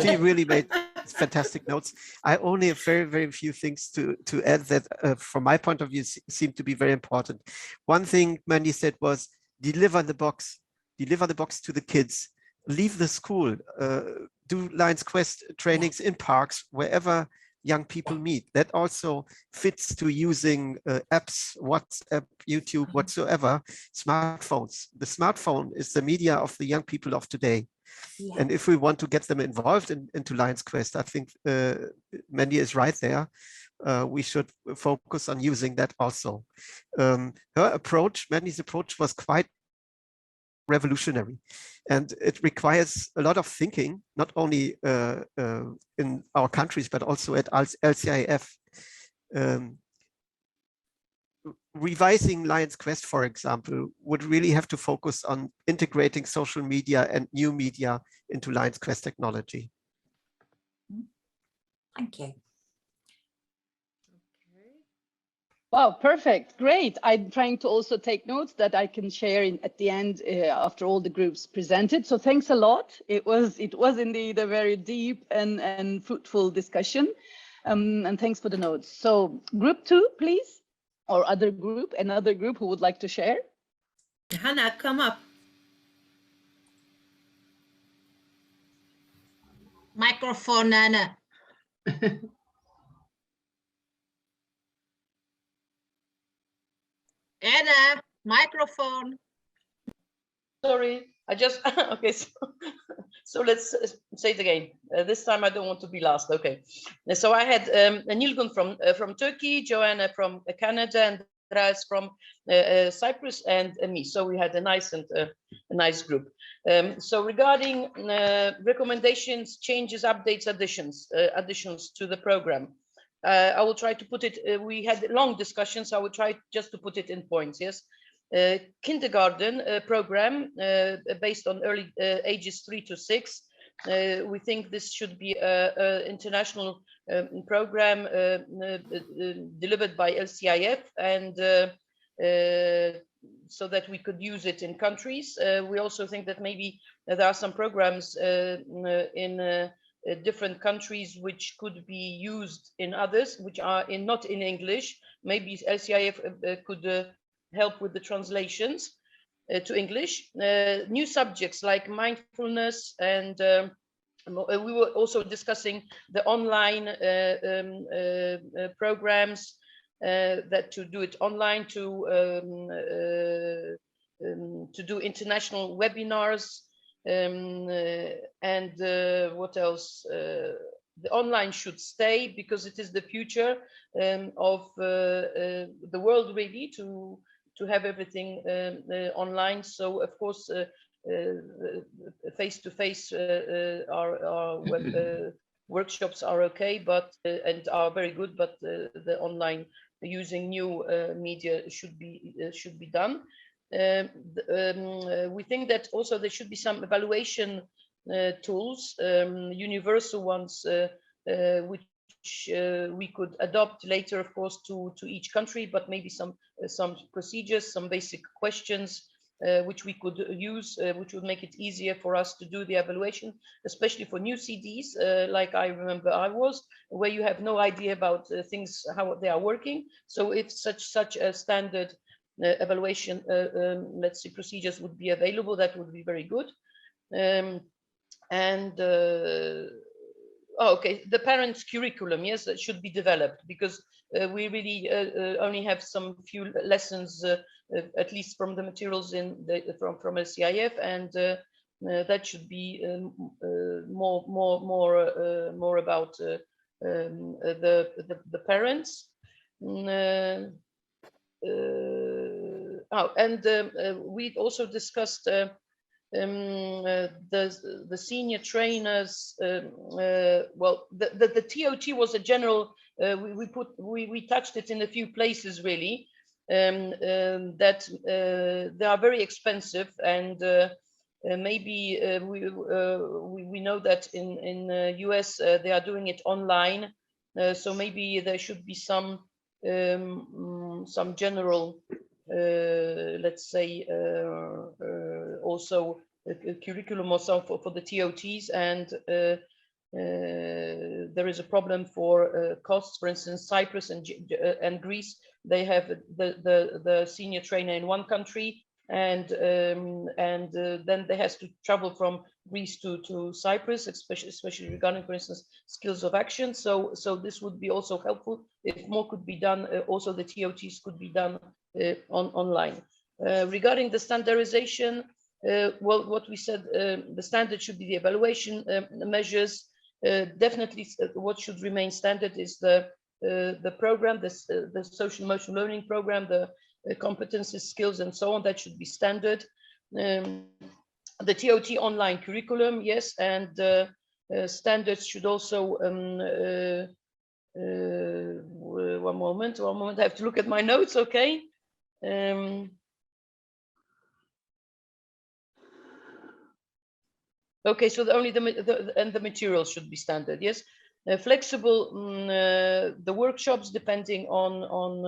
she really made fantastic notes. I only have very, very few things to add that from my point of view seem to be very important. One thing Mandy said was deliver the box to the kids, leave the school, do Lions Quest trainings in parks, wherever young people meet. That also fits to using apps, WhatsApp, YouTube, whatsoever, smartphones. The smartphone is the media of the young people of today. Yeah. And if we want to get them involved into Lions Quest, I think Mandy is right there. We should focus on using that also. Mandy's approach was quite revolutionary, and it requires a lot of thinking, not only in our countries, but also at LCIF. Revising Lions Quest, for example, would really have to focus on integrating social media and new media into Lions Quest technology. Thank you. Wow, perfect, great. I'm trying to also take notes that I can share at the end after all the groups presented. So thanks a lot. It was indeed a very deep and fruitful discussion. And thanks for the notes. So group 2, please, or another group who would like to share. Hannah, come up. Microphone, Anna. Anna, microphone. Sorry, I just, okay, so let's say it again. This time I don't want to be last, okay. So I had Nilgun from Turkey, Joanna from Canada, and Andreas from Cyprus, and me. So we had a nice group. So regarding recommendations, changes, updates, additions to the program, I will try to put it, we had long discussions, so I will try just to put it in points, yes. Kindergarten program based on early ages 3 to 6. We think this should be an international program delivered by LCIF, and so that we could use it in countries. We also think that maybe there are some programs in different countries which could be used in others, which are not in English. Maybe LCIF could help with the translations to English. New subjects like mindfulness, and we were also discussing the online programs that to do it online, to do international webinars, and what else? The online should stay because it is the future of the world, really, to have everything online. So of course, face-to-face our web workshops are okay, but and are very good, but the online using new media should be done. We think that also there should be some evaluation tools, universal ones, which we could adopt later, of course, to each country, but maybe some procedures, some basic questions which we could use, which would make it easier for us to do the evaluation, especially for new CDs, like I remember I was, where you have no idea about things, how they are working. So if such a standard evaluation, let's say, procedures would be available, that would be very good. Oh, okay, the parents' curriculum, yes, that should be developed, because we really only have some few lessons, at least from the materials from LCIF, and that should be more about the parents. We also discussed the senior trainers. Well, the TOT was a general. We touched it in a few places, really. That they are very expensive, and maybe we know that in US they are doing it online. So maybe there should be some general, let's say, also a curriculum or so for the TOTs, and there is a problem for costs. For instance, Cyprus and Greece, they have the senior trainer in one country, and then they has to travel from Greece to Cyprus, especially regarding, for instance, skills of action. So this would be also helpful if more could be done. Also, the TOTs could be done online. Regarding the standardization, well, what we said, the standard should be the evaluation measures. Definitely, what should remain standard is the program, the social emotional learning program, the competencies, skills, and so on. That should be standard. The TOT online curriculum, yes, and standards should also. One moment. I have to look at my notes. Okay. Okay, so only the materials should be standard, yes. Flexible, the workshops depending on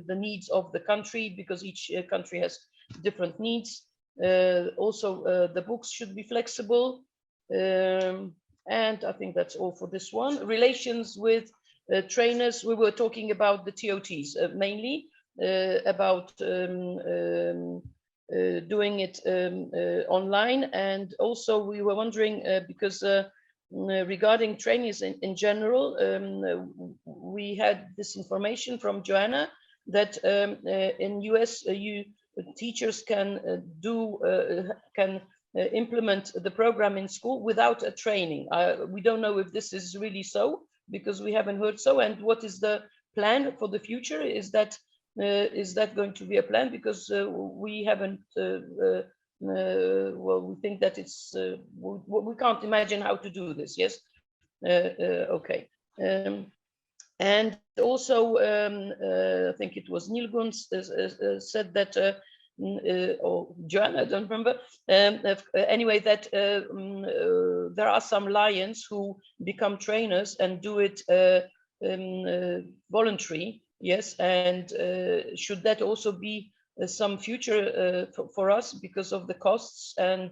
the needs of the country, because each country has different needs. Also, the books should be flexible. And I think that's all for this one. Relations with trainers, we were talking about the TOTs mainly, about doing it online. And also we were wondering, because regarding trainings in general, we had this information from Joanna that in US teachers can implement the program in school without a training. We don't know if this is really so, because we haven't heard so. And what is the plan for the future? Is that going to be a plan? Because we haven't. Well, we think that it's. We can't imagine how to do this. Yes. Okay. And also, I think it was Nilgun said that, or Joanna, I don't remember. Anyway, that there are some lions who become trainers and do it voluntary. Yes, and should that also be some future for us because of the costs and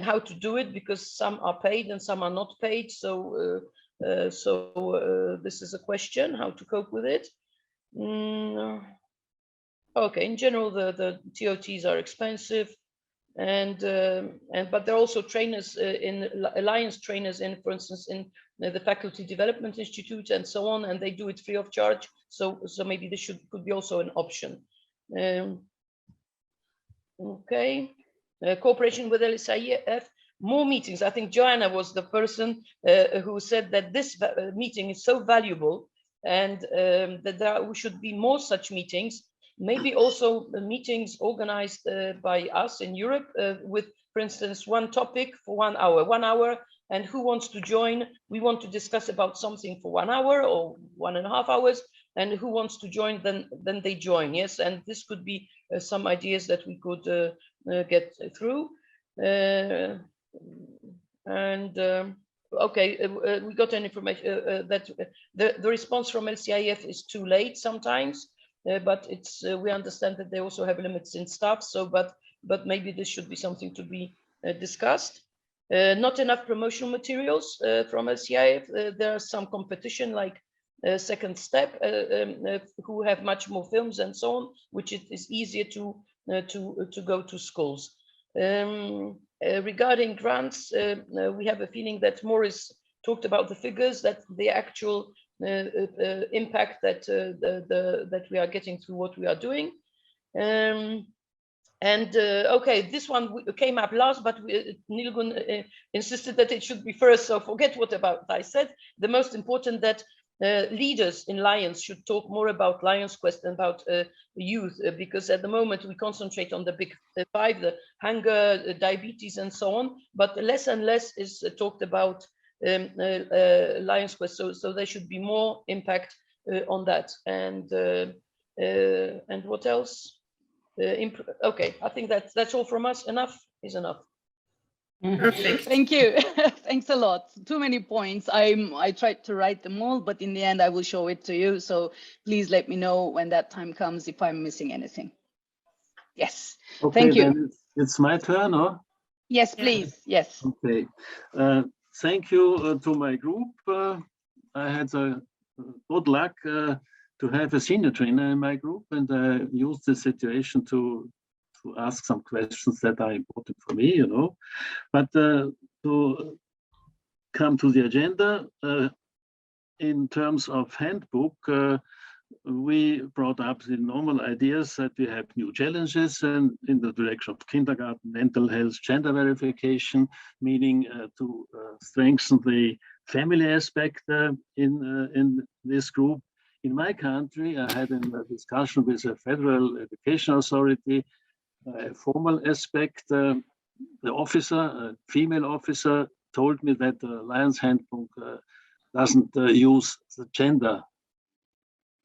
how to do it, because some are paid and some are not paid. So this is a question, how to cope with it. Okay, in general, the TOTs are expensive, and but there are also trainers in alliance trainers in, for instance, in the Faculty Development Institute and so on, and they do it free of charge. So maybe this could be also an option. Okay, cooperation with LSIF, more meetings. I think Joanna was the person who said that this meeting is so valuable, and that there should be more such meetings. Maybe also meetings organized by us in Europe with, for instance, one topic for 1 hour. 1 hour, and who wants to join? We want to discuss about something for 1 hour or 1.5 hours, and who wants to join, then they join. Yes, and this could be some ideas that we could get through. Okay, we got an information that the response from LCIF is too late sometimes, but it's we understand that they also have limits in staff. So, but maybe this should be something to be discussed. Not enough promotional materials from LCIF. There are some competition, like Second Step, who have much more films and so on, which it is easier to go to schools. Regarding grants, we have a feeling that Morris talked about the figures, that the actual impact that that we are getting through what we are doing. Okay, this one came up last, but Nilgun insisted that it should be first, so forget what about I said. The most important that leaders in Lions should talk more about Lions Quest and about youth, because at the moment we concentrate on the big five, the hunger, diabetes, and so on, but less and less is talked about Lions Quest. So there should be more impact on that. And what else? Okay, I think that's all from us. Enough is enough. Perfect. Thank you. Thanks a lot. Too many points. I tried to write them all, but in the end I will show it to you. So please let me know when that time comes if I'm missing anything. Yes. Okay, thank you. Then it's my turn, or? Yes, please. Yes. Okay. Thank you to my group. I had a good luck to have a senior trainer in my group, and I used the situation to ask some questions that are important for me, you know. But to come to the agenda, in terms of handbook, we brought up the normal ideas that we have new challenges and in the direction of kindergarten, mental health, gender verification, meaning to strengthen the family aspect in this group. In my country, I had a discussion with a federal education authority, a formal aspect. The officer, a female officer, told me that the Lions Handbook doesn't use the gender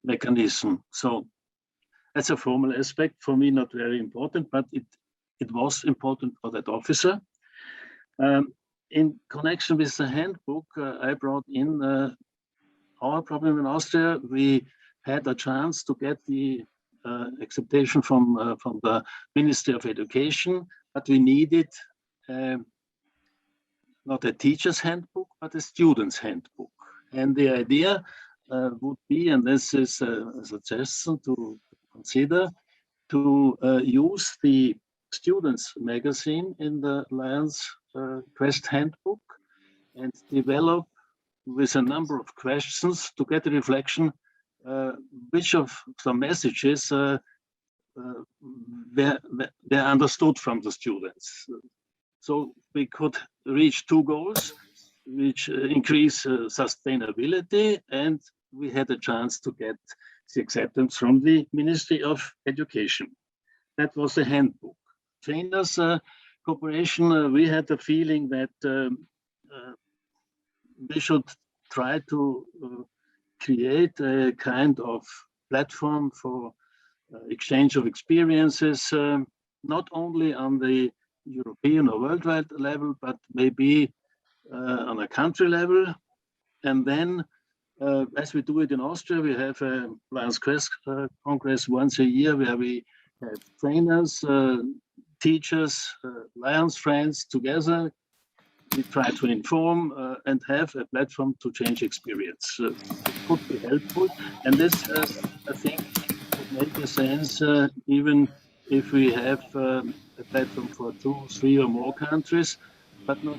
mechanism. So that's a formal aspect, for me not very important, but it was important for that officer. in connection with the handbook, I brought in our problem in Austria. We had a chance to get the acceptation from the Ministry of Education, but we needed not a teacher's handbook, but a student's handbook. And the idea would be, and this is a suggestion to consider, to use the students' magazine in the Lions Quest handbook and develop with a number of questions to get a reflection which of the messages were understood from the students. So we could reach two goals, which increase sustainability, and we had a chance to get the acceptance from the Ministry of Education. That was the handbook. Trainers cooperation, we had the feeling that we should try to create a kind of platform for exchange of experiences, not only on the European or worldwide level, but maybe on a country level. And then, as we do it in Austria, we have a Lions Quest Congress once a year where we have trainers, teachers, Lions friends together. We try to inform and have a platform to change experience. It could be helpful. And this, I think, would make a sense even if we have a platform for 2, 3 or more countries, but not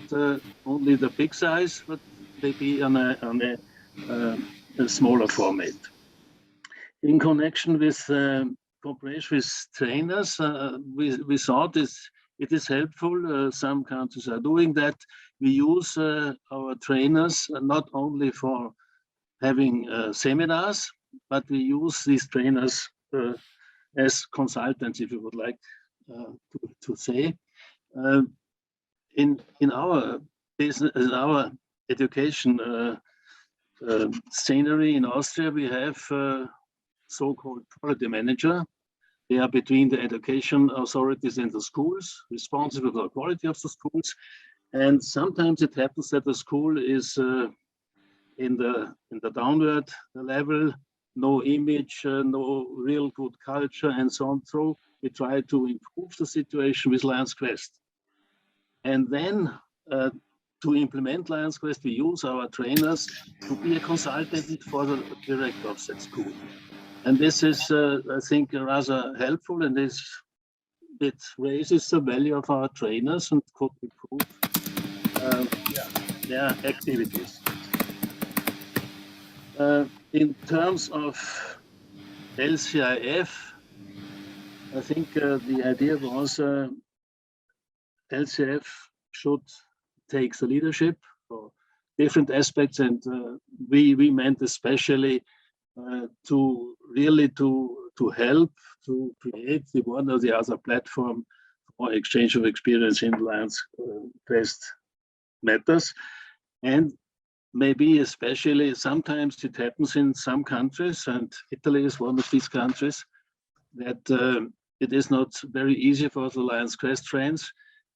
only the big size, but maybe on a smaller format. In connection with cooperation with trainers, we thought it is helpful. Some countries are doing that. We use our trainers not only for having seminars, but we use these trainers as consultants, if you would like to say. In our business, in our education scenery in Austria, we have so-called quality manager. They are between the education authorities and the schools, responsible for the quality of the schools. And sometimes it happens that the school is in the downward level, no image, no real good culture, and so on. So we try to improve the situation with Lions Quest. And then to implement Lions Quest, we use our trainers to be a consultant for the director of that school. And this is, I think, rather helpful, and it raises the value of our trainers and could improve their activities. In terms of LCIF, I think the idea was LCF should take the leadership for different aspects, and we meant especially to really to help to create the one or the other platform for exchange of experience in Lions Quest matters. And maybe especially sometimes it happens in some countries, and Italy is one of these countries, that it is not very easy for the Lions Quest friends.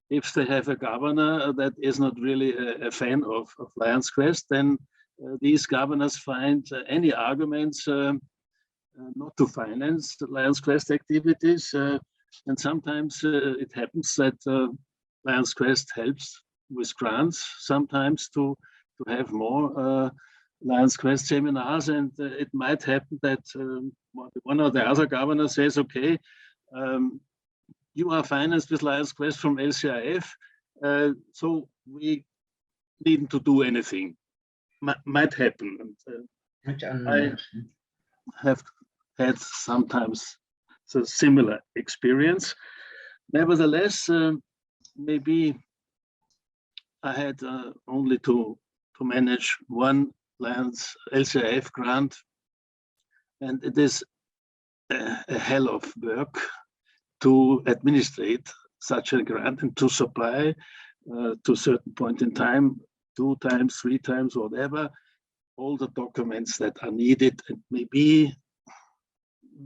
If they have a governor that is not really a fan of Lions Quest, then these governors find any arguments not to finance the Lions Quest activities. And sometimes it happens that Lions Quest helps with grants sometimes to have more Lions Quest seminars. And it might happen that one or the other governor says, okay, you are financed with Lions Quest from LCIF, so we needn't to do anything. Might happen. And, I have had sometimes a similar experience. Nevertheless, maybe I had only to manage one Lions LCIF grant, and it is a hell of work to administrate such a grant and to supply to a certain point in time, 2 times, 3 times, whatever, all the documents that are needed. And maybe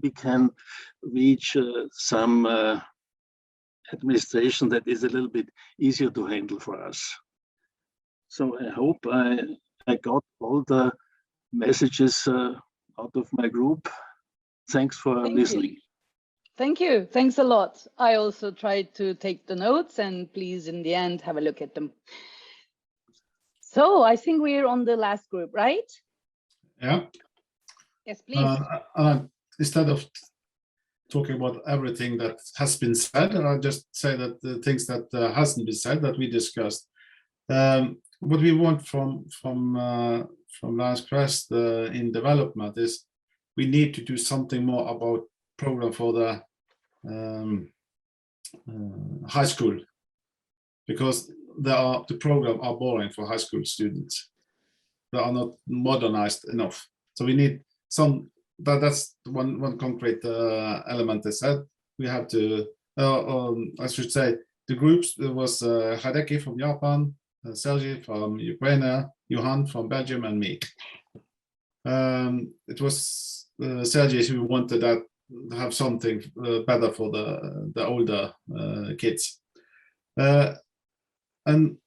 we can reach some administration that is a little bit easier to handle for us. So I hope I got all the messages out of my group. Thanks for listening. Thank you. Thanks a lot. I also tried to take the notes, and please, in the end, have a look at them. So I think we're on the last group, right? Yeah. Yes, please. Instead of talking about everything that has been said, I'll just say that the things that hasn't been said that we discussed. What we want from Lions Crest in development is we need to do something more about program for the high school, because the program are boring for high school students. They are not modernized enough. So we need some. That's one concrete element. They said we have to. I should say the groups. There was Hideki from Japan, Sergei from Ukraine, Johan from Belgium, and me. It was Sergei who wanted that have something better for the older kids. And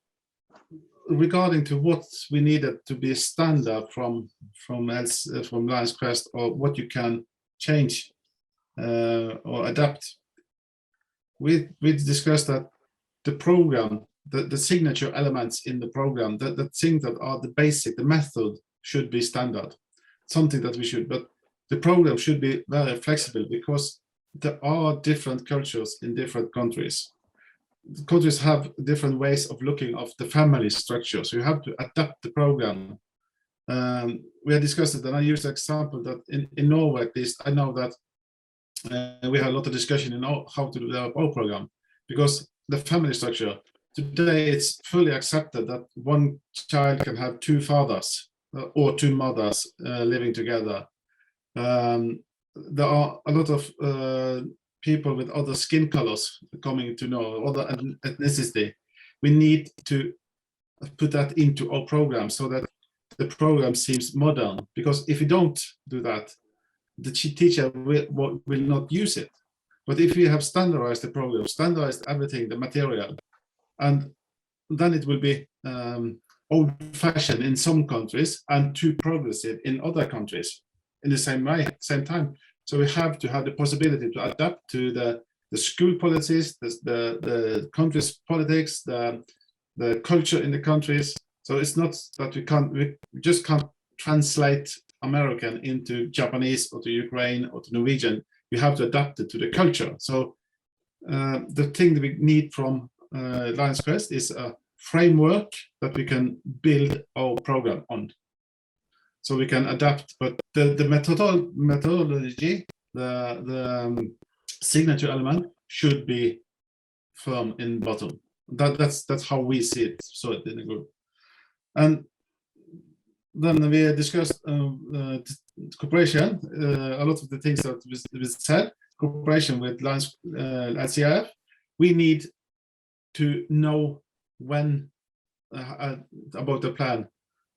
regarding to what we needed to be standard from Lions Crest, or what you can change or adapt, we discussed that the program, the signature elements in the program, the things that are the basic, the method should be standard, something that we should, but the program should be very flexible, because there are different cultures in different countries. Countries have different ways of looking at the family structure, so you have to adapt the program. We have discussed it, and I use the example that in Norway, at least, I know that we have a lot of discussion in how to develop our program, because the family structure today, it's fully accepted that one child can have two fathers or two mothers living together. There are a lot of people with other skin colors coming to know, other ethnicity. We need to put that into our program so that the program seems modern, because if we don't do that, the teacher will not use it. But if we have standardized the program, standardized everything, the material, and then it will be old-fashioned in some countries and too progressive in other countries in the same way, same time. So we have to have the possibility to adapt to the school policies, the country's politics, the culture in the countries. So it's not that we just can't translate American into Japanese or to Ukraine or to Norwegian. We have to adapt it to the culture. So the thing that we need from Lions Crest is a framework that we can build our program on. So we can adapt, but the methodology, the signature element should be firm in bottom. That's how we see it. So it in the group, and then we discussed cooperation. A lot of the things that was said, cooperation with Lions LCIF. We need to know when about the plan.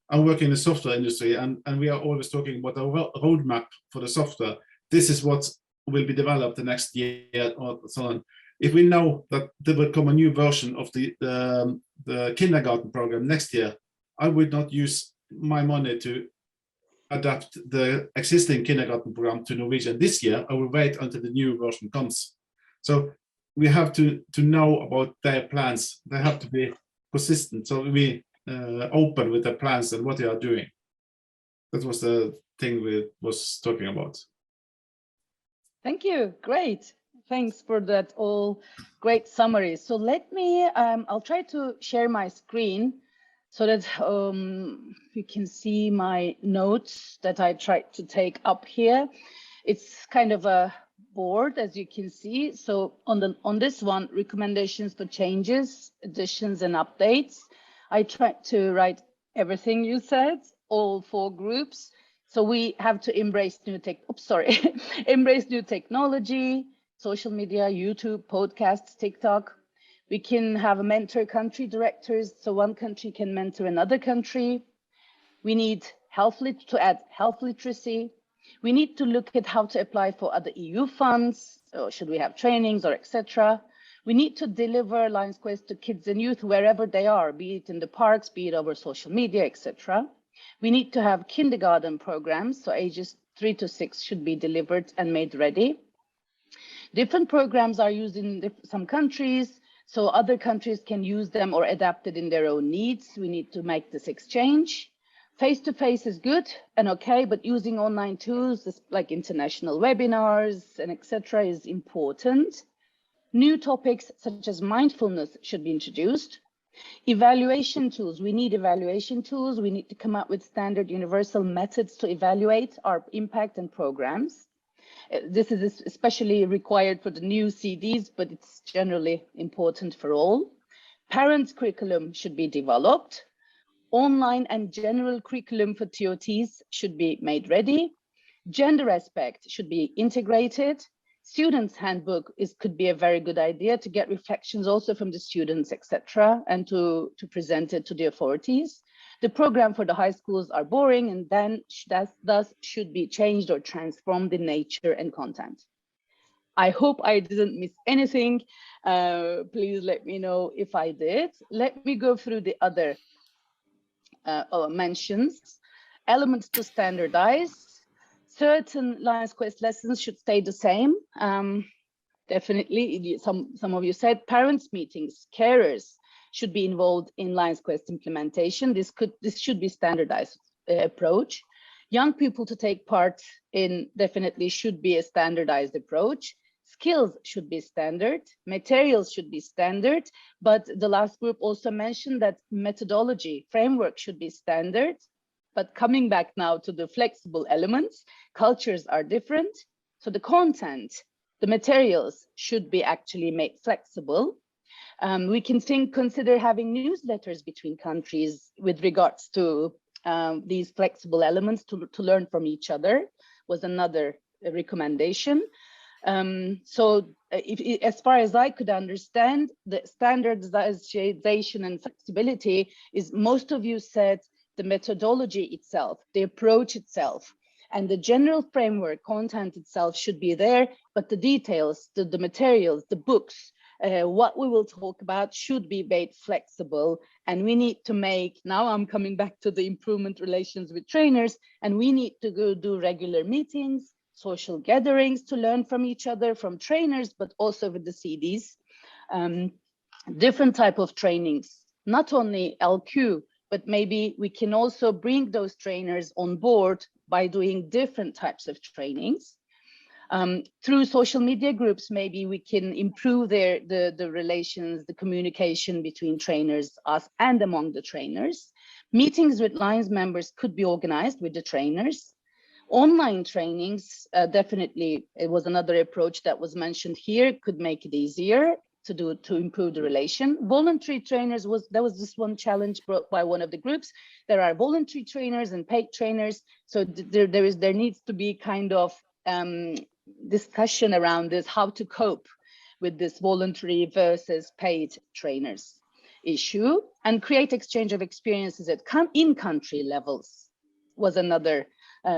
I'm working in the software industry, and we are always talking about a roadmap for the software. This is what will be developed the next year, or so on. If we know that there will come a new version of the kindergarten program next year, I would not use my money to adapt the existing kindergarten program to Norwegian this year. I will wait until the new version comes. So we have to know about their plans. They have to be consistent. So we open with the plans and what they are doing. That was the thing we was talking about. Thank you. Great. Thanks for that all great summary. So let me, I'll try to share my screen so that you can see my notes that I tried to take up here. It's kind of a board, as you can see. So on this one, recommendations for changes, additions, and updates. I tried to write everything you said, all 4 groups. So we have to embrace new embrace new technology, social media, YouTube, podcasts, TikTok. We can have a mentor country directors, so one country can mentor another country. We need to add health literacy. We need to look at how to apply for other EU funds, or should we have trainings or etc. We need to deliver Lions Quest to kids and youth wherever they are, be it in the parks, be it over social media, etc. We need to have kindergarten programs, so ages 3 to 6 should be delivered and made ready. Different programs are used in some countries, so other countries can use them or adapt it in their own needs. We need to make this exchange. Face-to-face is good and okay, but using online tools like international webinars and etc. is important. New topics such as mindfulness should be introduced. Evaluation tools, we need evaluation tools. We need to come up with standard universal methods to evaluate our impact and programs. This is especially required for the new CDs, but it's generally important for all. Parents' curriculum should be developed. Online and general curriculum for TOTs should be made ready. Gender aspect should be integrated. Students' handbook could be a very good idea to get reflections also from the students, etc., and to present it to the authorities. The program for the high schools are boring and then thus should be changed or transformed in nature and content. I hope I didn't miss anything. Please let me know if I did. Let me go through the other mentions. Elements to standardize. Certain Lions Quest lessons should stay the same. Definitely, some of you said parents' meetings, carers should be involved in Lions Quest implementation. This should be standardized approach. Young people to take part in definitely should be a standardized approach. Skills should be standard, materials should be standard, but the last group also mentioned that methodology framework should be standard. But coming back now to the flexible elements, cultures are different. So the content, the materials should be actually made flexible. We can consider having newsletters between countries with regards to these flexible elements to learn from each other was another recommendation. As far as I could understand, the standardization and flexibility is, most of you said, the methodology itself, the approach itself, and the general framework content itself should be there, but the details, the materials, the books, what we will talk about should be made flexible. And we need to make, now I'm coming back to the improvement relations with trainers, and we need to go do regular meetings, social gatherings to learn from each other, from trainers, but also with the CDs. Different type of trainings, not only LQ, but maybe we can also bring those trainers on board by doing different types of trainings. Through social media groups, maybe we can improve the relations, the communication between trainers, us, and among the trainers. Meetings with Lions members could be organized with the trainers. Online trainings, definitely, it was another approach that was mentioned here, could make it easier to improve the relation. Voluntary trainers that was just one challenge brought by one of the groups. There are voluntary trainers and paid trainers, so there needs to be kind of discussion around this, how to cope with this voluntary versus paid trainers issue, and create exchange of experiences at in-country levels was another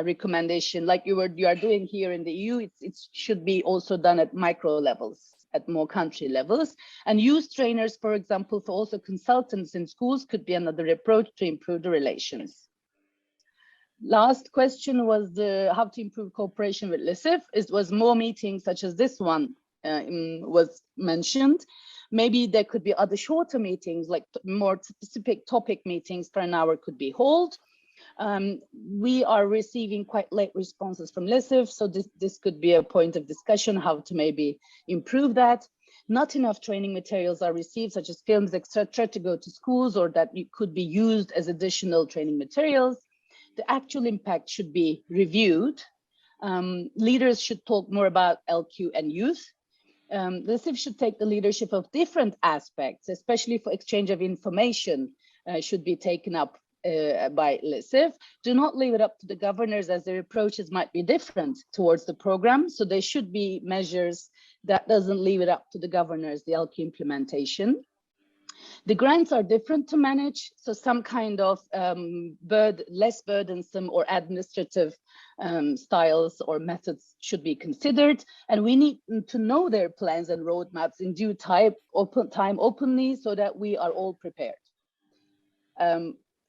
recommendation. Like you are doing here in the EU, it should be also done at micro levels, at more country levels. And use trainers, for example, for also consultants in schools could be another approach to improve the relations. Last question was how to improve cooperation with LISIF. It was more meetings such as this one was mentioned. Maybe there could be other shorter meetings, like more specific topic meetings for an hour could be held. We are receiving quite late responses from LISIF, so this could be a point of discussion, how to maybe improve that. Not enough training materials are received, such as films, etc., to go to schools, or that could be used as additional training materials. The actual impact should be reviewed. Leaders should talk more about LQ and youth. LISIF should take the leadership of different aspects, especially for exchange of information, should be taken up by LISIF. Do not leave it up to the governors, as their approaches might be different towards the program. So there should be measures that doesn't leave it up to the governors, the LQ implementation. The grants are different to manage, so some kind of less burdensome or administrative styles or methods should be considered, and we need to know their plans and roadmaps in due time openly so that we are all prepared.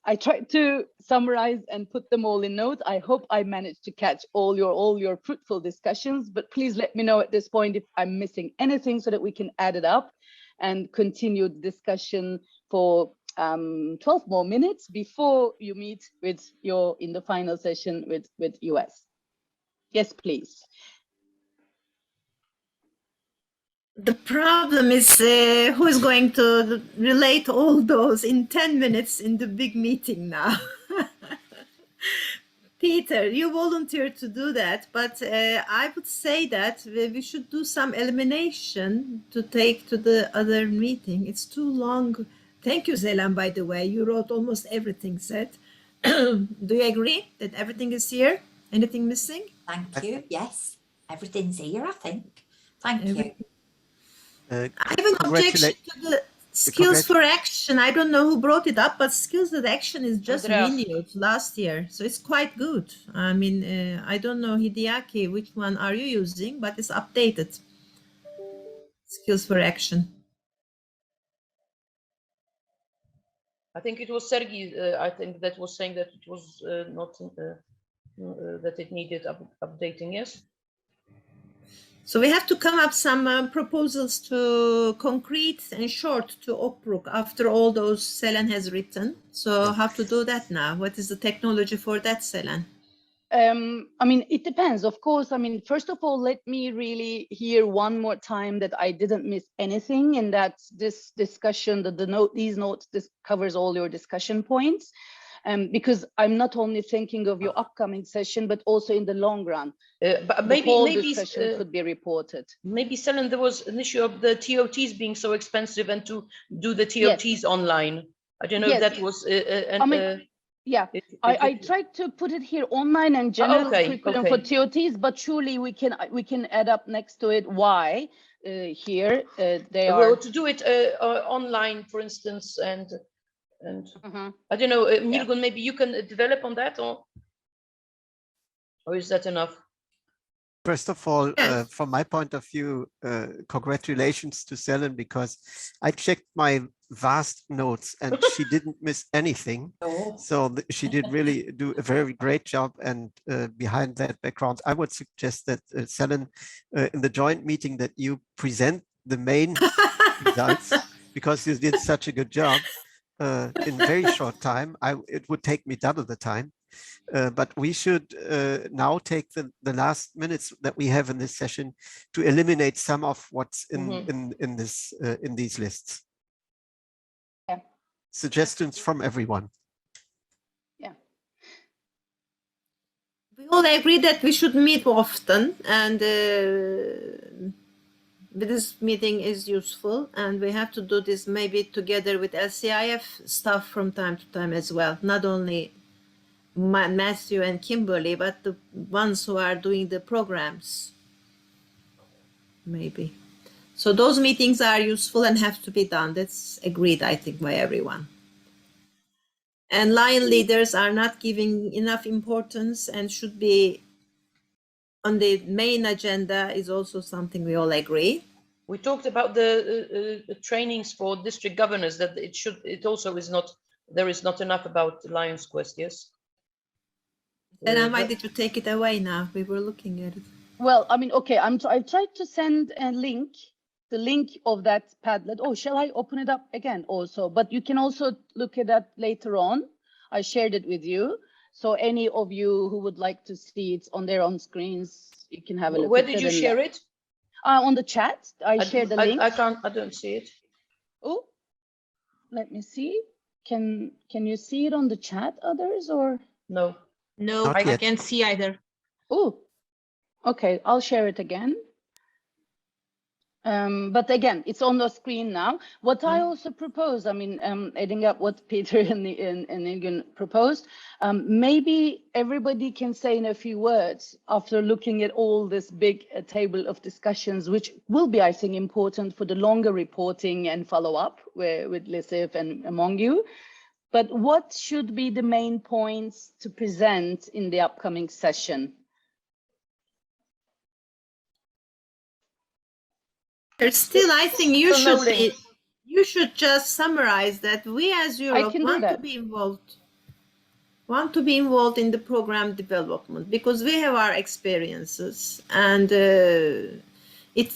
I tried to summarize and put them all in notes. I hope I managed to catch all your fruitful discussions, but please let me know at this point if I'm missing anything so that we can add it up and continue the discussion for 12 more minutes before you meet in the final session with US. Yes, please. The problem is who is going to relate all those in 10 minutes in the big meeting now? Peter, you volunteered to do that, but I would say that we should do some elimination to take to the other meeting. It's too long. Thank you, Zelan, by the way. You wrote almost everything said. Do you agree that everything is here? Anything missing? Thank you. Yes, everything's here, I think. Thank you. I have an objection to the skills for action. I don't know who brought it up, but skills for action is just renewed last year. So it's quite good. I mean, I don't know, Hideaki, which one are you using, but it's updated. Skills for action. I think it was Sergey, I think that was saying that it was not, that it needed updating, yes? So we have to come up some proposals to concrete and short to Opruk after all those Selen has written. So how to do that now? What is the technology for that, Selen? I mean, it depends, of course. I mean, first of all, let me really hear one more time that I didn't miss anything, and that this discussion, these notes, this covers all your discussion points. Because I'm not only thinking of your upcoming session, but also in the long run. But maybe discussion could be reported. Maybe, Selen, there was an issue of the TOTs being so expensive and to do the TOTs online. I don't know if that was. I tried to put it here online and general curriculum for TOTs, but surely we can add up next to it why here they are. Well, to do it online, for instance, and I don't know, Nilgun, maybe you can develop on that, or is that enough? First of all, from my point of view, congratulations to Selen, because I checked my vast notes and she didn't miss anything. So she did really do a very great job. And behind that background, I would suggest that Selen, in the joint meeting, that you present the main results, because you did such a good job. In very short time. It would take me double the time, but we should now take the last minutes that we have in this session to eliminate some of what's in these lists. Yeah. Suggestions from everyone. Yeah. We all agree that we should meet often, and this meeting is useful, and we have to do this maybe together with LCIF staff from time to time as well, not only Matthew and Kimberly, but the ones who are doing the programs, maybe. So those meetings are useful and have to be done. That's agreed, I think, by everyone. And line leaders are not giving enough importance and should be on the main agenda is also something we all agree. We talked about the trainings for district governors, that it also is not, there is not enough about Lions Quest, yes? Then why did you take it away now? We were looking at it. Well, I mean, okay, I've tried to send a link, the link of that Padlet. Oh, shall I open it up again also? But you can also look at that later on. I shared it with you. So any of you who would like to see it on their own screens, you can have a look. Where did you share it? On the chat. I shared the link. I don't see it. Oh, let me see. Can you see it on the chat, others, or? No. No, I can't see either. Oh, okay. I'll share it again. But again, it's on the screen now. What I also propose, I mean, adding up what Peter and Egan proposed, maybe everybody can say in a few words after looking at all this big table of discussions, which will be, I think, important for the longer reporting and follow-up with LSF and among you. But what should be the main points to present in the upcoming session? Still, I think you should just summarize that we as Europe want to be involved in the program development because we have our experiences, and it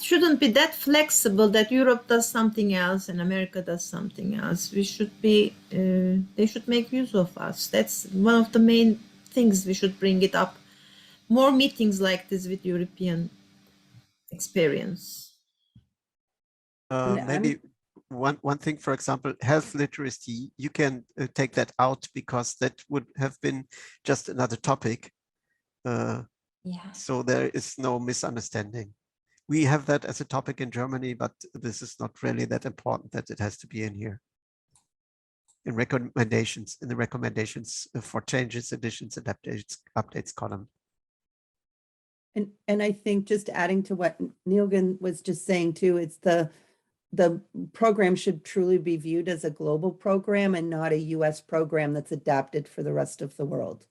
shouldn't be that flexible that Europe does something else and America does something else. We should be, they should make use of us. That's one of the main things we should bring it up. More meetings like this with European experience. Maybe one thing, for example, health literacy, you can take that out because that would have been just another topic. So there is no misunderstanding. We have that as a topic in Germany, but this is not really that important that it has to be in here. In the recommendations for changes, additions, and updates column. And I think just adding to what Nilgün was just saying too, it's the program should truly be viewed as a global program and not a US program that's adapted for the rest of the world.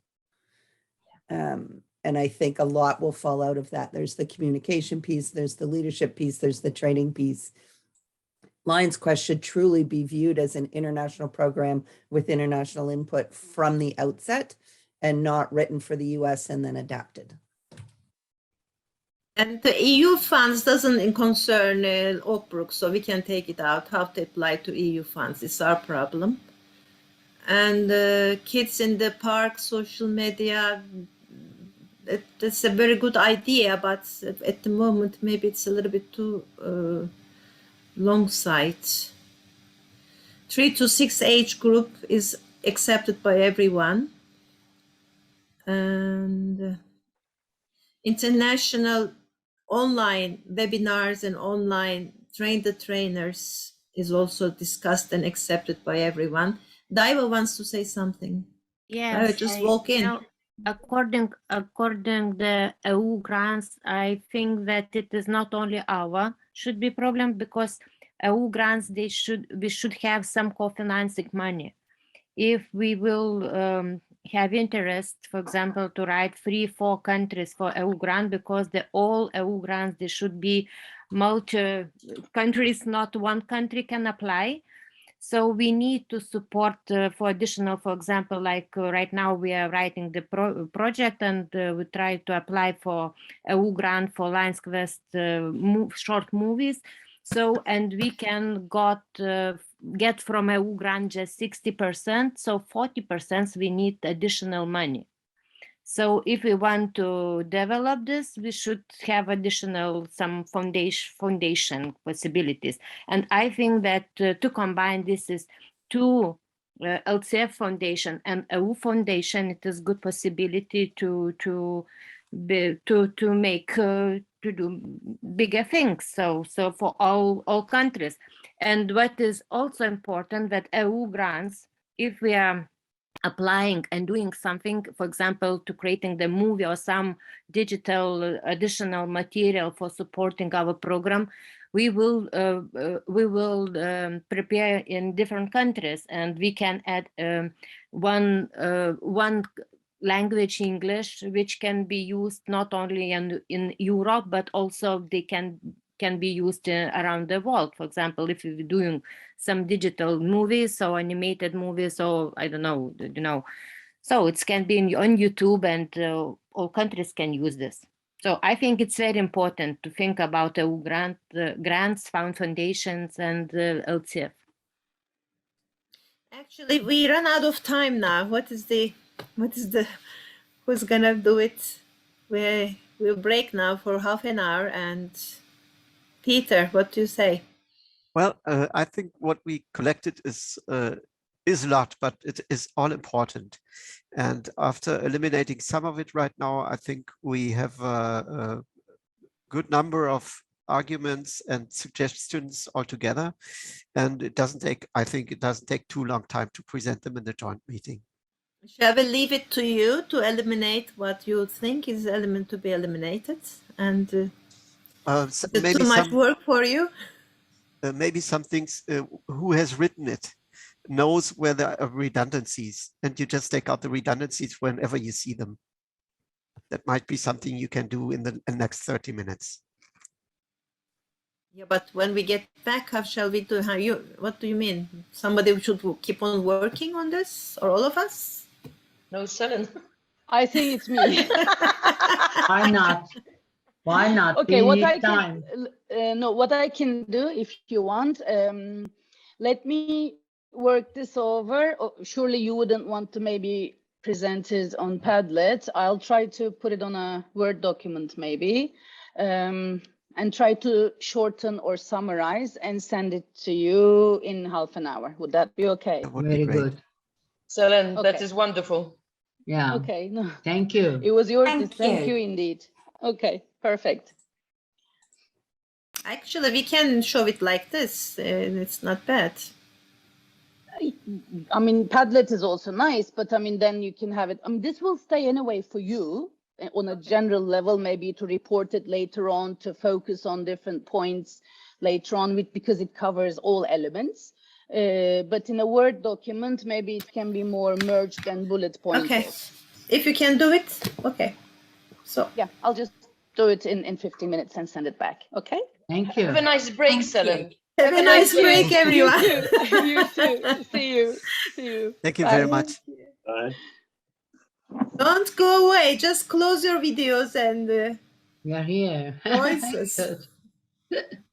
And I think a lot will fall out of that. There's the communication piece, there's the leadership piece, there's the training piece. Lions Quest should truly be viewed as an international program with international input from the outset and not written for the US and then adapted. And the EU funds doesn't concern Oakbrook, so we can take it out. How to apply to EU funds is our problem. And kids in the park, social media, that's a very good idea, but at the moment, maybe it's a little bit too long sight. 3 to 6 age group is accepted by everyone. And international online webinars and online train the trainers is also discussed and accepted by everyone. Daiva wants to say something. Yes, just walk in. According the EU grants, I think that it is not only our should be problem because EU grants we should have some co-financing money. If we will have interest, for example, to write 3-4 countries for EU grant, because all EU grants, they should be multi countries, not one country can apply. So we need to support for additional, for example, like right now we are writing the project and we try to apply for EU grant for Lions Quest short movies. So, and we can get from EU grant just 60%, so 40% we need additional money. So if we want to develop this, we should have additional some foundation possibilities. And I think that to combine this is two LCF foundation and EU foundation, it is good possibility to make to do bigger things. So for all countries. And what is also important that EU grants, if we are applying and doing something, for example, to creating the movie or some digital additional material for supporting our program, we will prepare in different countries, and we can add one language, English, which can be used not only in Europe, but also they can be used around the world. For example, if you're doing some digital movies or animated movies, or I don't know, so it can be on YouTube, and all countries can use this. So I think it's very important to think about EU grants, foundations, and LCF. Actually, we run out of time now. Who's gonna do it? We'll break now for half an hour. And Peter, what do you say? Well, I think what we collected is a lot, but it is all important. And after eliminating some of it right now, I think we have a good number of arguments and suggestions all together. And it doesn't take, I think it doesn't take too long time to present them in the joint meeting. Shall we leave it to you to eliminate what you think is element to be eliminated? And is it maybe too much some, work for you? maybe some things, who has written it knows where there are redundancies, and you just take out the redundancies whenever you see them. That might be something you can do in the next 30 minutes. Yeah, but when we get back, how shall we do? What do you mean? Somebody should keep on working on this, or all of us? No, Selen. I think it's me. Why not? Why not? Okay, We what need I time. can no, what I can do, if you want, let me work this over. Oh, surely you wouldn't want to maybe present it on Padlet. I'll try to put it on a Word document maybe, and try to shorten or summarize and send it to you in half an hour. Would that be okay? That would Very be great. good. Selen, that Okay. is wonderful. Yeah. Okay, no, Thank you. it was yours. Thank Thank you. you indeed. Okay, perfect. Actually, we can show it like this. It's not bad. I mean, Padlet is also nice, but I mean, then you can have it. This will stay anyway for you on a general level, maybe to report it later on, to focus on different points later on, because it covers all elements. But in a Word document, maybe it can be more merged and bullet pointed. Okay, if you can do it, okay. So yeah, I'll just do it in 15 minutes and send it back. Okay. Thank you. Have a nice break, Thank you. Selen. Have a nice break, everyone. You too. You too. See you. See you. Thank you Bye. very much. Bye. Don't go away. Just close your videos and We are here. voices. Good.